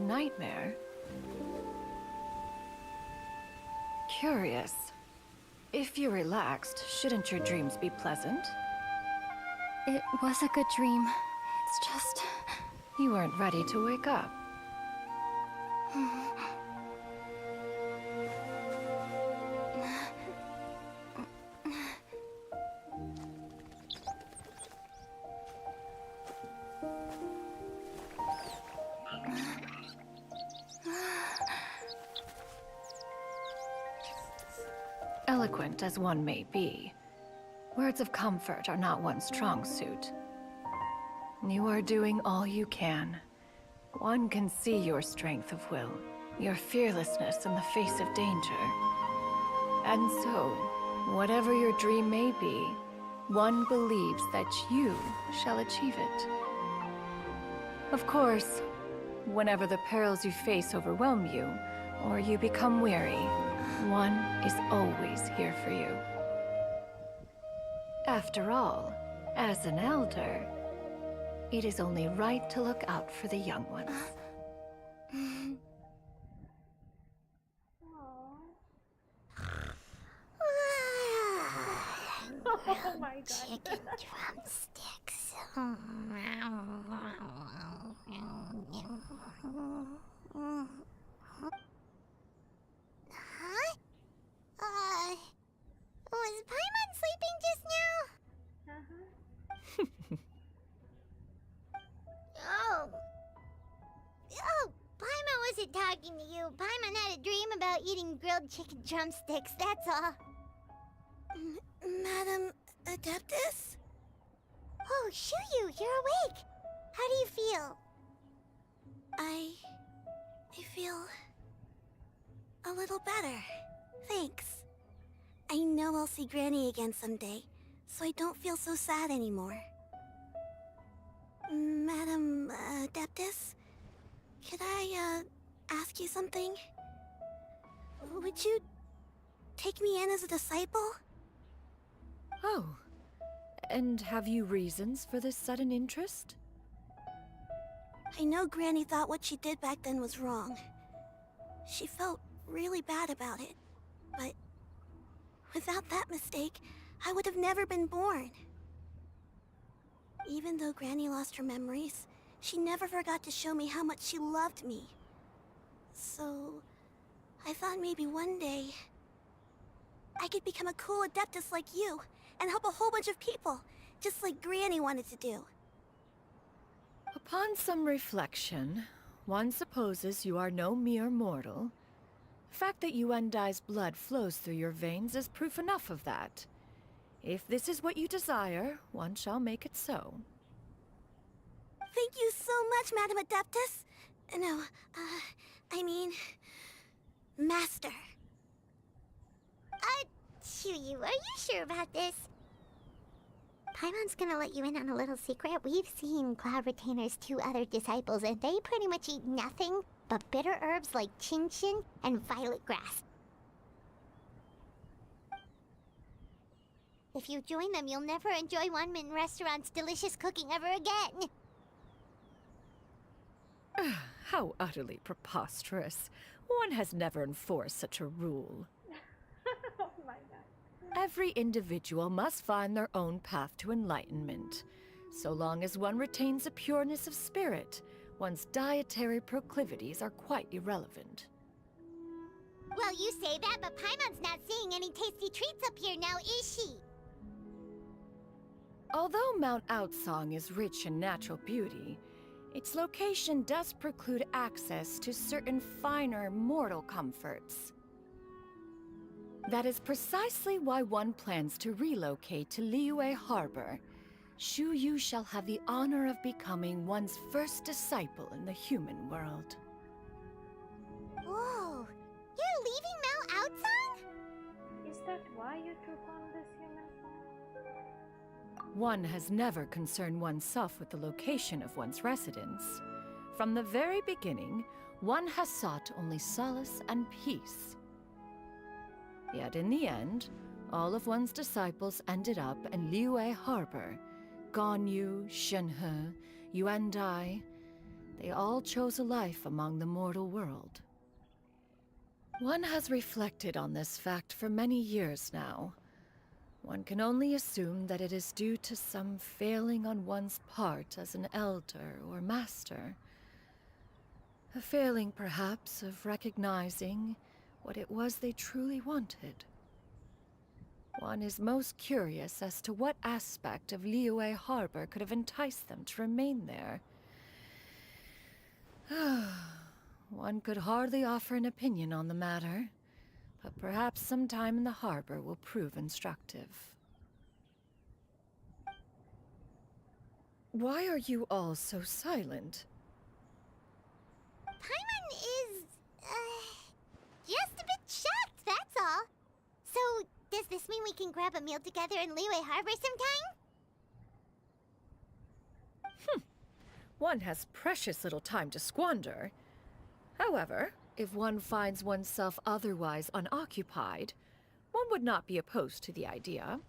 nightmare? Curious. If you're relaxed, shouldn't your dreams be pleasant? It was a good dream. It's just... You weren't ready to wake up. Eloquent as one may be, words of comfort are not one's strong suit. You are doing all you can. One can see your strength of will, your fearlessness in the face of danger. And so, whatever your dream may be, one believes that you shall achieve it. Of course, whenever the perils you face overwhelm you, or you become weary, one is always here for you. After all, as an elder, it is only right to look out for the young ones. Oh my god. Chicken drumsticks. Huh? Was Paimon sleeping just now? Oh, Paimon wasn't talking to you. Paimon had a dream about eating grilled chicken drumsticks, that's all. Madam Adeptus? Oh, Shuyu, you're awake. How do you feel? I feel a little better. Thanks. I know I'll see Granny again someday, so I don't feel so sad anymore. Madam Adeptus, could I ask you something? Would you take me in as a disciple? Oh, and have you reasons for this sudden interest? I know Granny thought what she did back then was wrong. She felt really bad about it, but without that mistake, I would have never been born. Even though Granny lost her memories, she never forgot to show me how much she loved me. So, I thought maybe one day I could become a cool Adeptus like you and help a whole bunch of people, just like Granny wanted to do. Upon some reflection, one supposes you are no mere mortal. The fact that Yuendai's blood flows through your veins is proof enough of that. If this is what you desire, one shall make it so. Thank you so much, Madam Adeptus. No, I mean... Master. Shuyu, are you sure about this? Paimon's gonna let you in on a little secret. We've seen Cloud Retainer's 2 other disciples, and they pretty much eat nothing but bitter herbs like Chinchin and violet grass. If you join them, you'll never enjoy Wanmin Restaurant's delicious cooking ever again. How utterly preposterous. One has never enforced such a rule. Oh my god. Every individual must find their own path to enlightenment. So long as one retains a pureness of spirit, one's dietary proclivities are quite irrelevant. Well, you say that, but Paimon's not seeing any tasty treats up here now, is she? Although Mount Outsong is rich in natural beauty, its location does preclude access to certain finer mortal comforts. That is precisely why one plans to relocate to Liyue Harbor. Shuyu shall have the honor of becoming one's first disciple in the human world. Whoa! You're leaving Mount Outsong? Is that why you took on this human form? One has never concerned oneself with the location of one's residence. From the very beginning, one has sought only solace and peace. Yet in the end, all of one's disciples ended up in Liyue Harbor. Ganyu, Shenhe, Yuendai. They all chose a life among the mortal world. One has reflected on this fact for many years now. One can only assume that it is due to some failing on one's part as an elder or master. A failing, perhaps, of recognizing what it was they truly wanted. One is most curious as to what aspect of Liyue Harbor could have enticed them to remain there. One could hardly offer an opinion on the matter, but perhaps some time in the harbor will prove instructive. Why are you all so silent? Paimon is, just a bit shocked, that's all. So, does this mean we can grab a meal together in Liyue Harbor sometime? One has precious little time to squander. However, if one finds oneself otherwise unoccupied, one would not be opposed to the idea.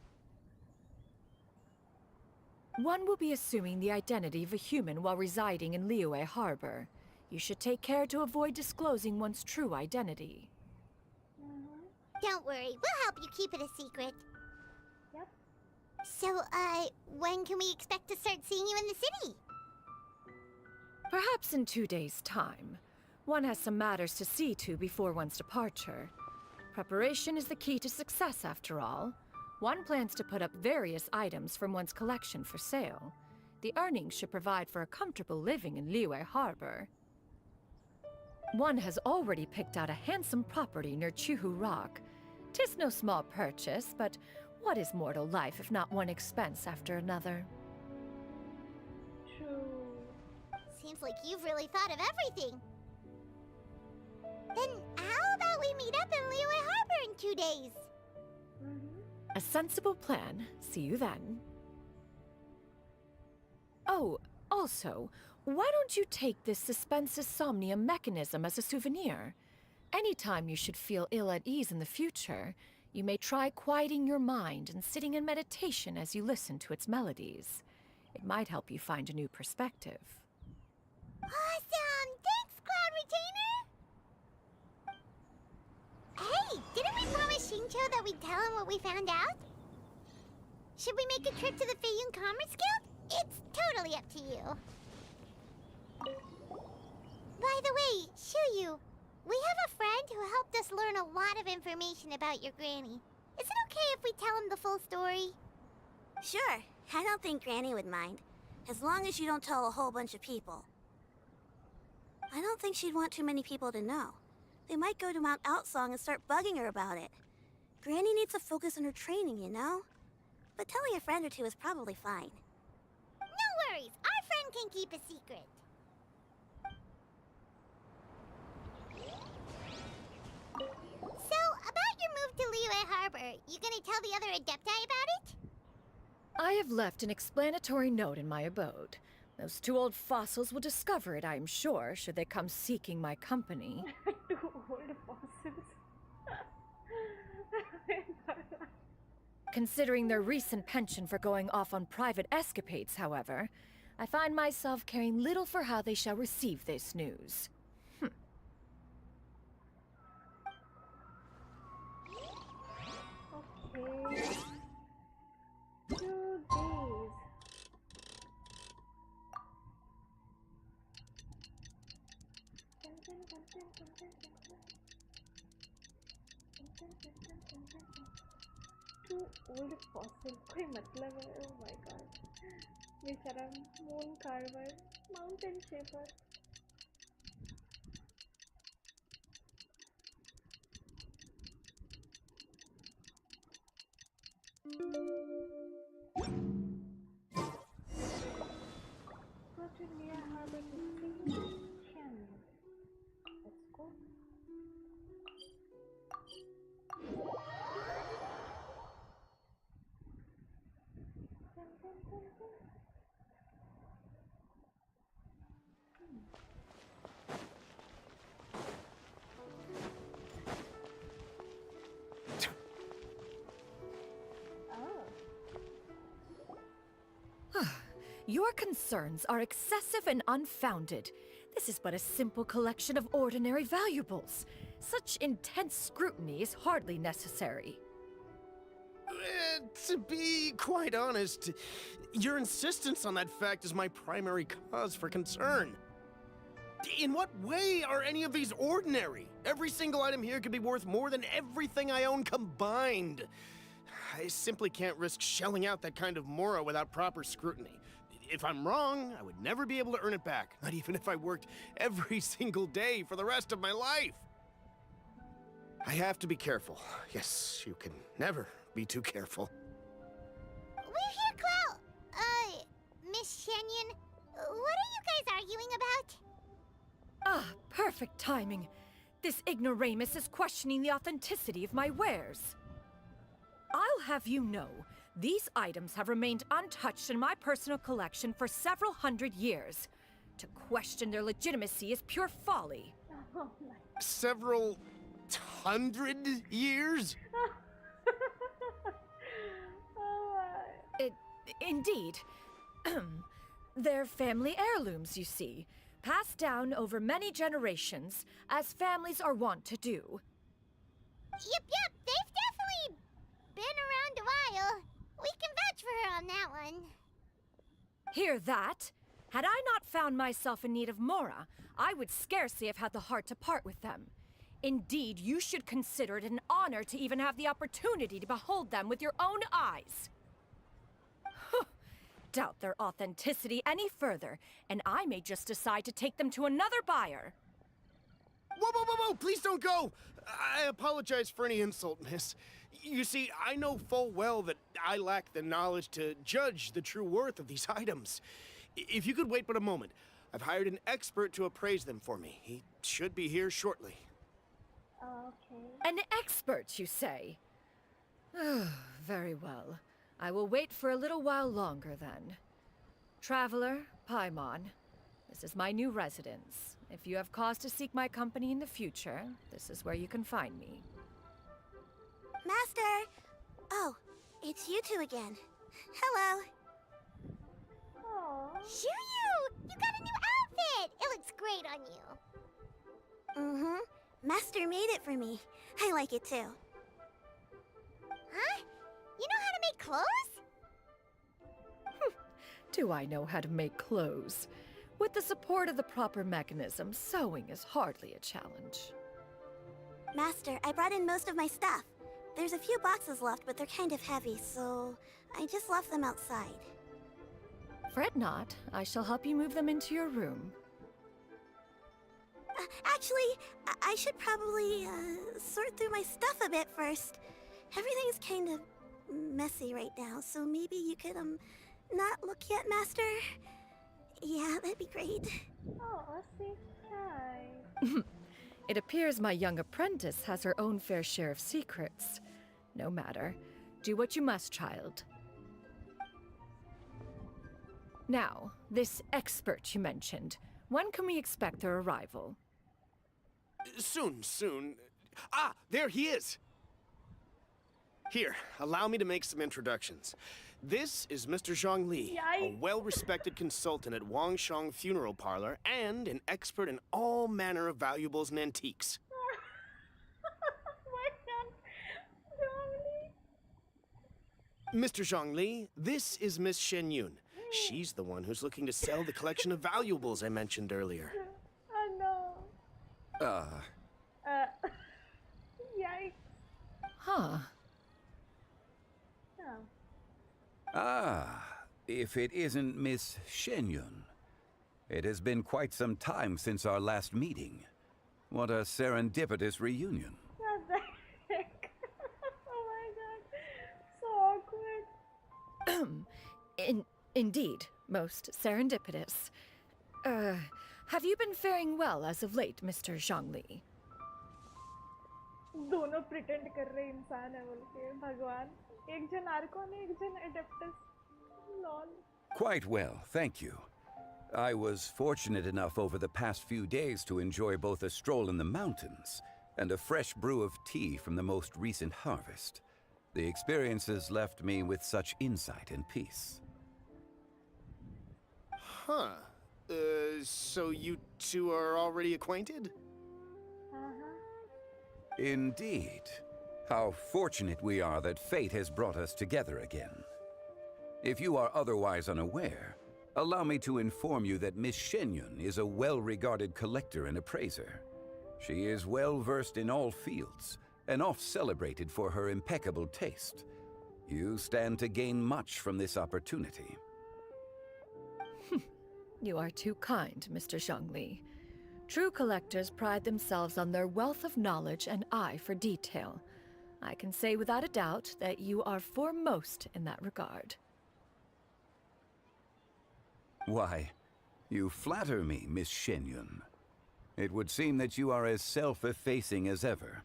One will be assuming the identity of a human while residing in Liyue Harbor. You should take care to avoid disclosing one's true identity. Don't worry, we'll help you keep it a secret. Yep. So, when can we expect to start seeing you in the city? Perhaps in 2 days' time. One has some matters to see to before one's departure. Preparation is the key to success, after all. One plans to put up various items from one's collection for sale. The earnings should provide for a comfortable living in Liyue Harbor. One has already picked out a handsome property near Chuhu Rock. 'Tis no small purchase, but what is mortal life if not one expense after another? True. Seems like you've really thought of everything. Then how about we meet up in Liyue Harbor in 2 days? A sensible plan. See you then. Oh, also, why don't you take this suspensus somnium mechanism as a souvenir? Anytime you should feel ill at ease in the future, you may try quieting your mind and sitting in meditation as you listen to its melodies. It might help you find a new perspective. Awesome! Thanks, Cloud Retainer! Hey, didn't we promise Shincho that we'd tell him what we found out? Should we make a trip to the Feiyun Commerce Guild? It's totally up to you. By the way, Shuyu, we have a friend who helped us learn a lot of information about your granny. Is it okay if we tell him the full story? Sure, I don't think Granny would mind. As long as you don't tell a whole bunch of people. I don't think she'd want too many people to know. They might go to Mount Outsong and start bugging her about it. Granny needs to focus on her training, you know? But telling a friend or two is probably fine. No worries, our friend can keep a secret. So, about your move to Liyue Harbor, you gonna tell the other Adepti about it? I have left an explanatory note in my abode. Those 2 old fossils will discover it, I am sure, should they come seeking my company. 2 old fossils. Considering their recent penchant for going off on private escapades, however, I find myself caring little for how they shall receive this news. Okay. 2 days. Two old fossil. कोई मतलब है? Oh my god. बेचारा moon carver, mountain shaper. Go to near harbor to see Chen. Let's go. Your concerns are excessive and unfounded. This is but a simple collection of ordinary valuables. Such intense scrutiny is hardly necessary. To be quite honest, your insistence on that fact is my primary cause for concern. In what way are any of these ordinary? Every single item here could be worth more than everything I own combined. I simply can't risk shelling out that kind of mora without proper scrutiny. If I'm wrong, I would never be able to earn it back, not even if I worked every single day for the rest of my life. I have to be careful. Yes, you can never be too careful. We're here, Clow. Miss Shenyan, what are you guys arguing about? Ah, perfect timing. This ignoramus is questioning the authenticity of my wares. I'll have you know, these items have remained untouched in my personal collection for several hundred years. To question their legitimacy is pure folly. Several hundred years? Indeed. They're family heirlooms, you see. Passed down over many generations, as families are wont to do. Yep, they've definitely been around a while. We can vouch for her on that one. Hear that? Had I not found myself in need of mora, I would scarcely have had the heart to part with them. Indeed, you should consider it an honor to even have the opportunity to behold them with your own eyes. Doubt their authenticity any further, and I may just decide to take them to another buyer. Whoa, please don't go! I apologize for any insult, miss. You see, I know full well that I lack the knowledge to judge the true worth of these items. If you could wait but a moment, I've hired an expert to appraise them for me. He should be here shortly. Okay. An expert, you say? Very well. I will wait for a little while longer, then. Traveler, Paimon, this is my new residence. If you have cause to seek my company in the future, this is where you can find me. Master! Oh, it's you two again. Hello. Shoo-you! You got a new outfit! It looks great on you. Mm-hmm. Master made it for me. I like it too. Huh? You know how to make clothes? Do I know how to make clothes? With the support of the proper mechanism, sewing is hardly a challenge. Master, I brought in most of my stuff. There's a few boxes left, but they're kind of heavy, so I just left them outside. Fret not. I shall help you move them into your room. Actually, I should probably sort through my stuff a bit first. Everything's kind of messy right now, so maybe you could, not look yet, Master? Yeah, that'd be great. Oh, see, hi. It appears my young apprentice has her own fair share of secrets. No matter. Do what you must, child. Now, this expert you mentioned. When can we expect their arrival? Soon. Ah, there he is! Here, allow me to make some introductions. This is Mr. Zhongli, a well-respected consultant at Wangshang Funeral Parlor and an expert in all manner of valuables and antiques. Mr. Zhongli, this is Miss Shen Yun. She's the one who's looking to sell the collection of valuables I mentioned earlier. Oh no. Yikes. Huh. Ah, if it isn't Miss Shenyun. It has been quite some time since our last meeting. What a serendipitous reunion. What the heck? Oh my god. So awkward. Indeed, most serendipitous. Have you been faring well as of late, Mr. Zhongli? दोनों pretend कर रहे इंसान है बोल के भगवान एक जन आर्कोन एक जन एडेप्टस lol. Quite well, thank you. I was fortunate enough over the past few days to enjoy both a stroll in the mountains and a fresh brew of tea from the most recent harvest. The experiences left me with such insight and peace. Huh. So you two are already acquainted? Indeed. How fortunate we are that fate has brought us together again. If you are otherwise unaware, allow me to inform you that Miss Shenyun is a well-regarded collector and appraiser. She is well-versed in all fields, and oft-celebrated for her impeccable taste. You stand to gain much from this opportunity. You are too kind, Mr. Zhongli. True collectors pride themselves on their wealth of knowledge and eye for detail. I can say without a doubt that you are foremost in that regard. Why, you flatter me, Miss Shenyun. It would seem that you are as self-effacing as ever.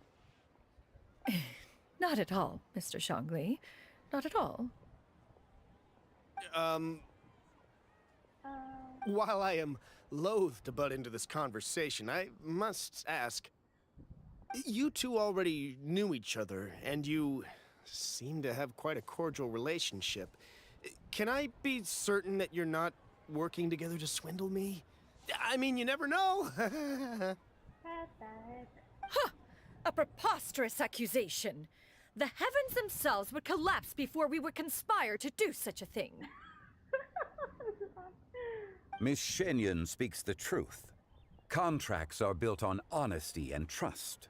Not at all, Mr. Zhongli. Not at all. While I am loath to butt into this conversation, I must ask, you two already knew each other, and you seem to have quite a cordial relationship. Can I be certain that you're not working together to swindle me? I mean, you never know. Huh! A preposterous accusation! The heavens themselves would collapse before we would conspire to do such a thing. Miss Shenyun speaks the truth. Contracts are built on honesty and trust.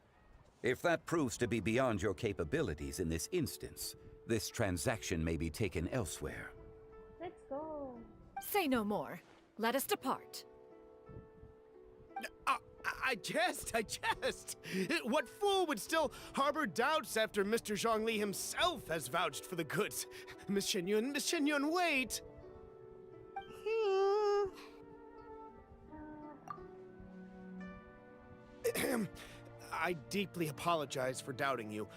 If that proves to be beyond your capabilities in this instance, this transaction may be taken elsewhere. Let's go. Say no more. Let us depart. I jest. What fool would still harbor doubts after Mr. Zhongli himself has vouched for the goods? Miss Shenyun, wait! I deeply apologize for doubting you.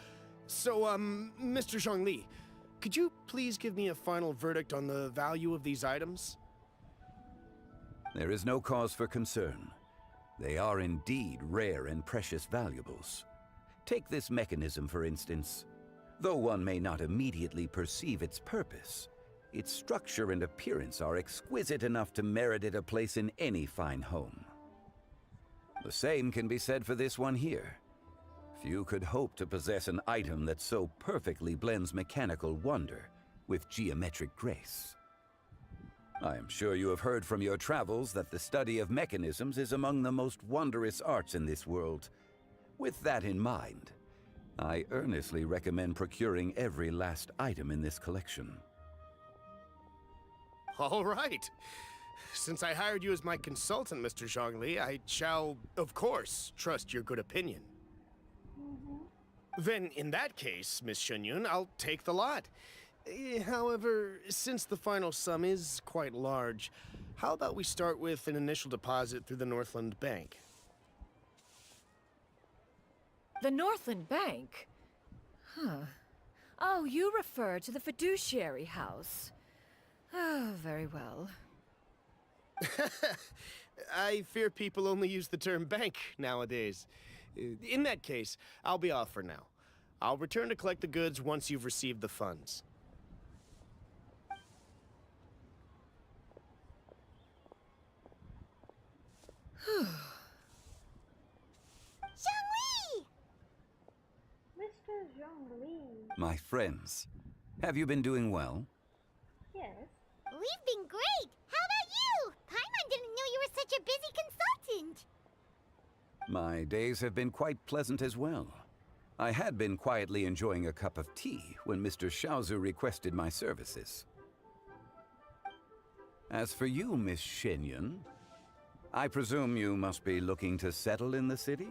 So, Mr. Zhongli, could you please give me a final verdict on the value of these items? There is no cause for concern. They are indeed rare and precious valuables. Take this mechanism, for instance. Though one may not immediately perceive its purpose, its structure and appearance are exquisite enough to merit it a place in any fine home. The same can be said for this one here. Few could hope to possess an item that so perfectly blends mechanical wonder with geometric grace. I am sure you have heard from your travels that the study of mechanisms is among the most wondrous arts in this world. With that in mind, I earnestly recommend procuring every last item in this collection. All right. Since I hired you as my consultant, Mr. Zhongli, I shall, of course, trust your good opinion. Then, in that case, Miss Shenyun, I'll take the lot. However, since the final sum is quite large, how about we start with an initial deposit through the Northland Bank? The Northland Bank? Huh. Oh, you refer to the fiduciary house. Oh, very well. I fear people only use the term bank nowadays. In that case, I'll be off for now. I'll return to collect the goods once you've received the funds. Zhongli! Mr. Zhongli. My friends, have you been doing well? Yes. We've been great! How about you? Paimon didn't know you were such a busy consultant! My days have been quite pleasant as well. I had been quietly enjoying a cup of tea when Mr. Xiaozu requested my services. As for you, Miss Shenyun, I presume you must be looking to settle in the city?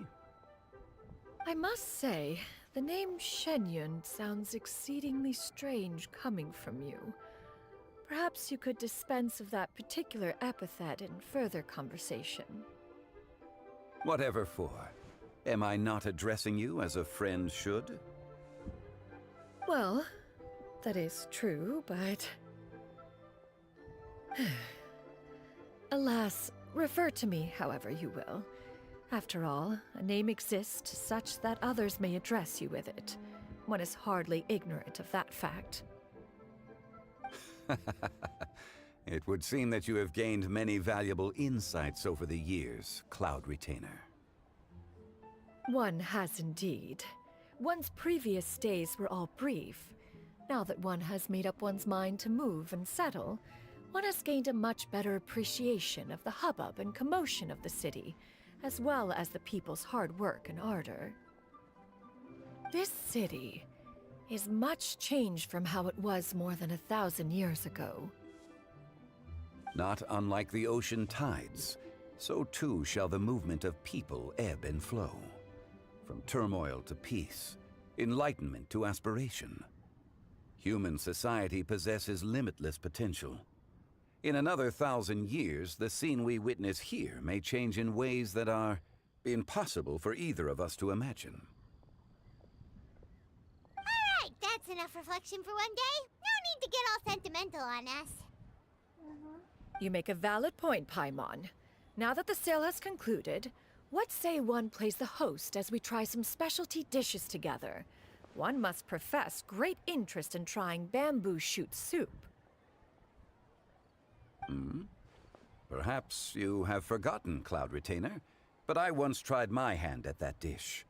I must say, the name Shenyun sounds exceedingly strange coming from you. Perhaps you could dispense of that particular epithet in further conversation. Whatever for. Am I not addressing you as a friend should? Well, that is true, but... Alas, refer to me however you will. After all, a name exists such that others may address you with it. One is hardly ignorant of that fact. It would seem that you have gained many valuable insights over the years, Cloud Retainer. One has indeed. One's previous stays were all brief. Now that one has made up one's mind to move and settle, one has gained a much better appreciation of the hubbub and commotion of the city, as well as the people's hard work and ardor. This city is much changed from how it was more than 1,000 years ago. Not unlike the ocean tides, so too shall the movement of people ebb and flow. From turmoil to peace, enlightenment to aspiration. Human society possesses limitless potential. In another 1,000 years, the scene we witness here may change in ways that are impossible for either of us to imagine. Alright, that's enough reflection for one day. No need to get all sentimental on us. You make a valid point, Paimon. Now that the sale has concluded, what say one plays the host as we try some specialty dishes together? One must profess great interest in trying bamboo shoot soup. Perhaps you have forgotten, Cloud Retainer, but I once tried my hand at that dish.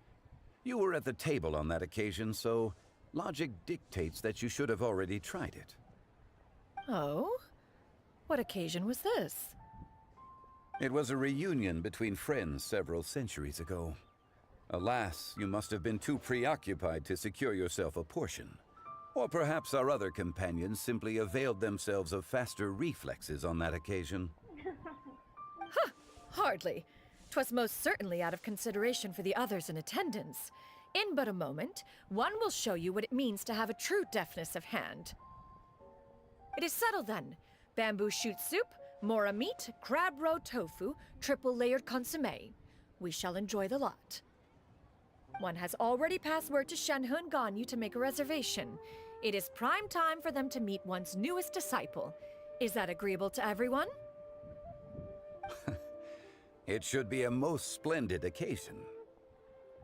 You were at the table on that occasion, so logic dictates that you should have already tried it. Oh? What occasion was this? It was a reunion between friends several centuries ago. Alas, you must have been too preoccupied to secure yourself a portion. Or perhaps our other companions simply availed themselves of faster reflexes on that occasion. Huh, hardly. 'Twas most certainly out of consideration for the others in attendance. In but a moment, one will show you what it means to have a true deftness of hand. It is settled then. Bamboo shoot soup, mora meat, crab roe tofu, triple-layered consommé. We shall enjoy the lot. One has already passed word to Shenhe and Ganyu to make a reservation. It is prime time for them to meet one's newest disciple. Is that agreeable to everyone? It should be a most splendid occasion.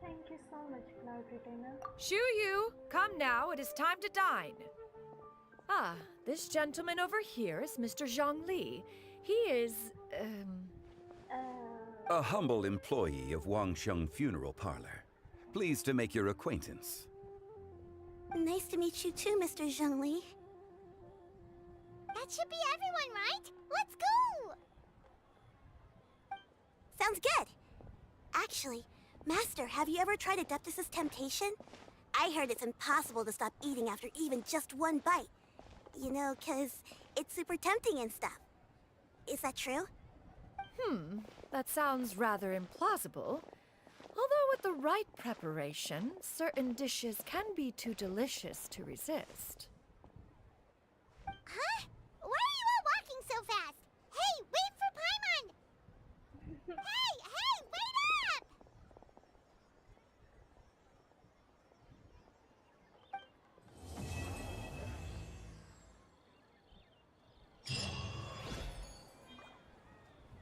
Thank you so much, Cloud Retainer. Shu Yu, come now, it is time to dine. Ah, this gentleman over here is Mr. Zhang Li. He is, A humble employee of Wangsheng Funeral Parlor. Pleased to make your acquaintance. Nice to meet you too, Mr. Zhengli. That should be everyone, right? Let's go! Sounds good. Actually, Master, have you ever tried Adeptus' temptation? I heard it's impossible to stop eating after even just one bite. You know, 'cause it's super tempting and stuff. Is that true? That sounds rather implausible. Although with the right preparation, certain dishes can be too delicious to resist. Huh? Why are you all walking so fast? Hey, wait for Paimon! Hey, wait up!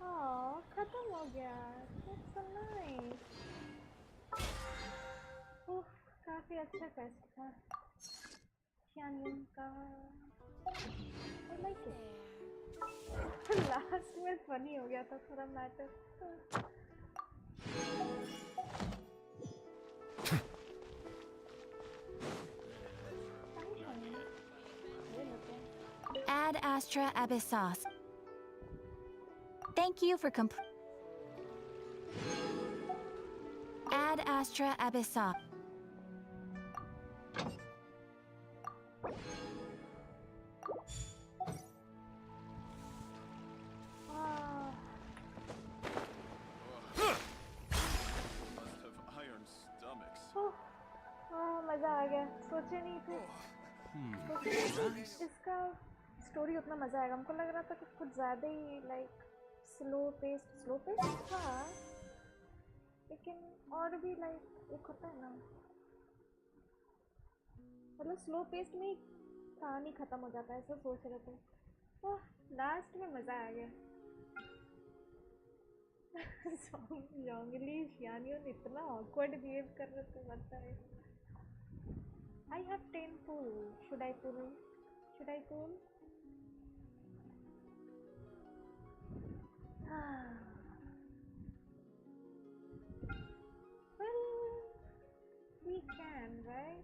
Oh, खत्म हो गया. That's so nice. काफी अच्छा fest था. Xianyun का. I like it. Last में funny हो गया था थोड़ा matter. Ad Astra Abyssos. Thank you for Ad Astra Abyssos. मजा आ गया. सोचे नहीं थे. इसका स्टोरी उतना मजा आएगा. हमको लग रहा था कि कुछ ज्यादा ही लाइक स्लो पेस्ट था, लेकिन और भी लाइक एक होता है ना, मतलब स्लो पेस्ट में कहानी खत्म हो जाता है, ऐसा सोच रहे थे. लास्ट में मजा आ गया. जोंगली शियानियन इतना ऑकवर्ड बिहेव कर रहे थे, लगता है. I have 10 pull. Should I pull? Well, we can, right?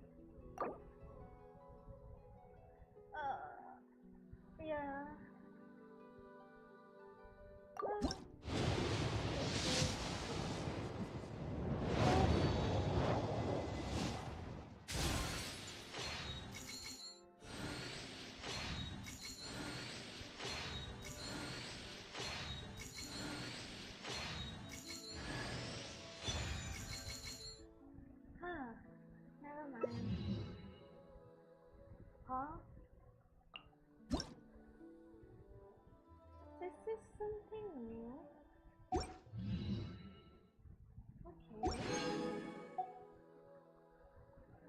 Yeah. Never mind. Huh? This is something new. Okay.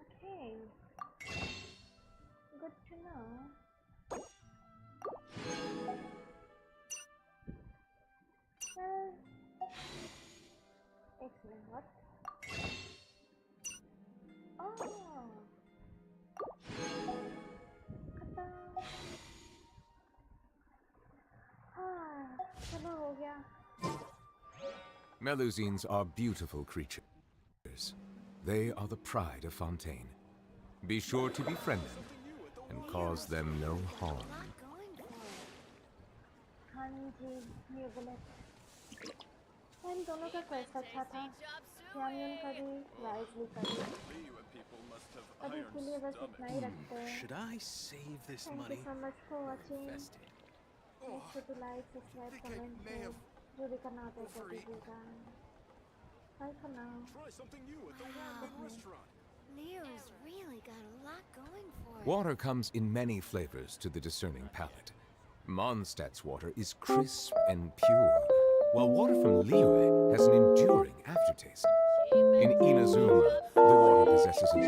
Okay. Good to know. Well, excellent. What? Oh. चलो हो गया. Melusines are beautiful creatures. They are the pride of Fontaine. Be sure to befriend them and cause them no harm. हाँ जी, ये bullet. इन दोनों का quest अच्छा था. यामियन का भी, वाइजली का भी. अभी के लिए बस इतना ही रखते हैं. Should I save this Thank money? you so much for watching. Make sure to like, subscribe, comment, share. जो भी करना होता है कर दीजिएगा. Bye for now. Try something new at the Ramen restaurant. Leo's really got a lot going for it. Water comes in many flavors to the discerning palate. Mondstadt's water is crisp and pure, while water from Liyue has an enduring aftertaste. In Inazuma, the water possesses a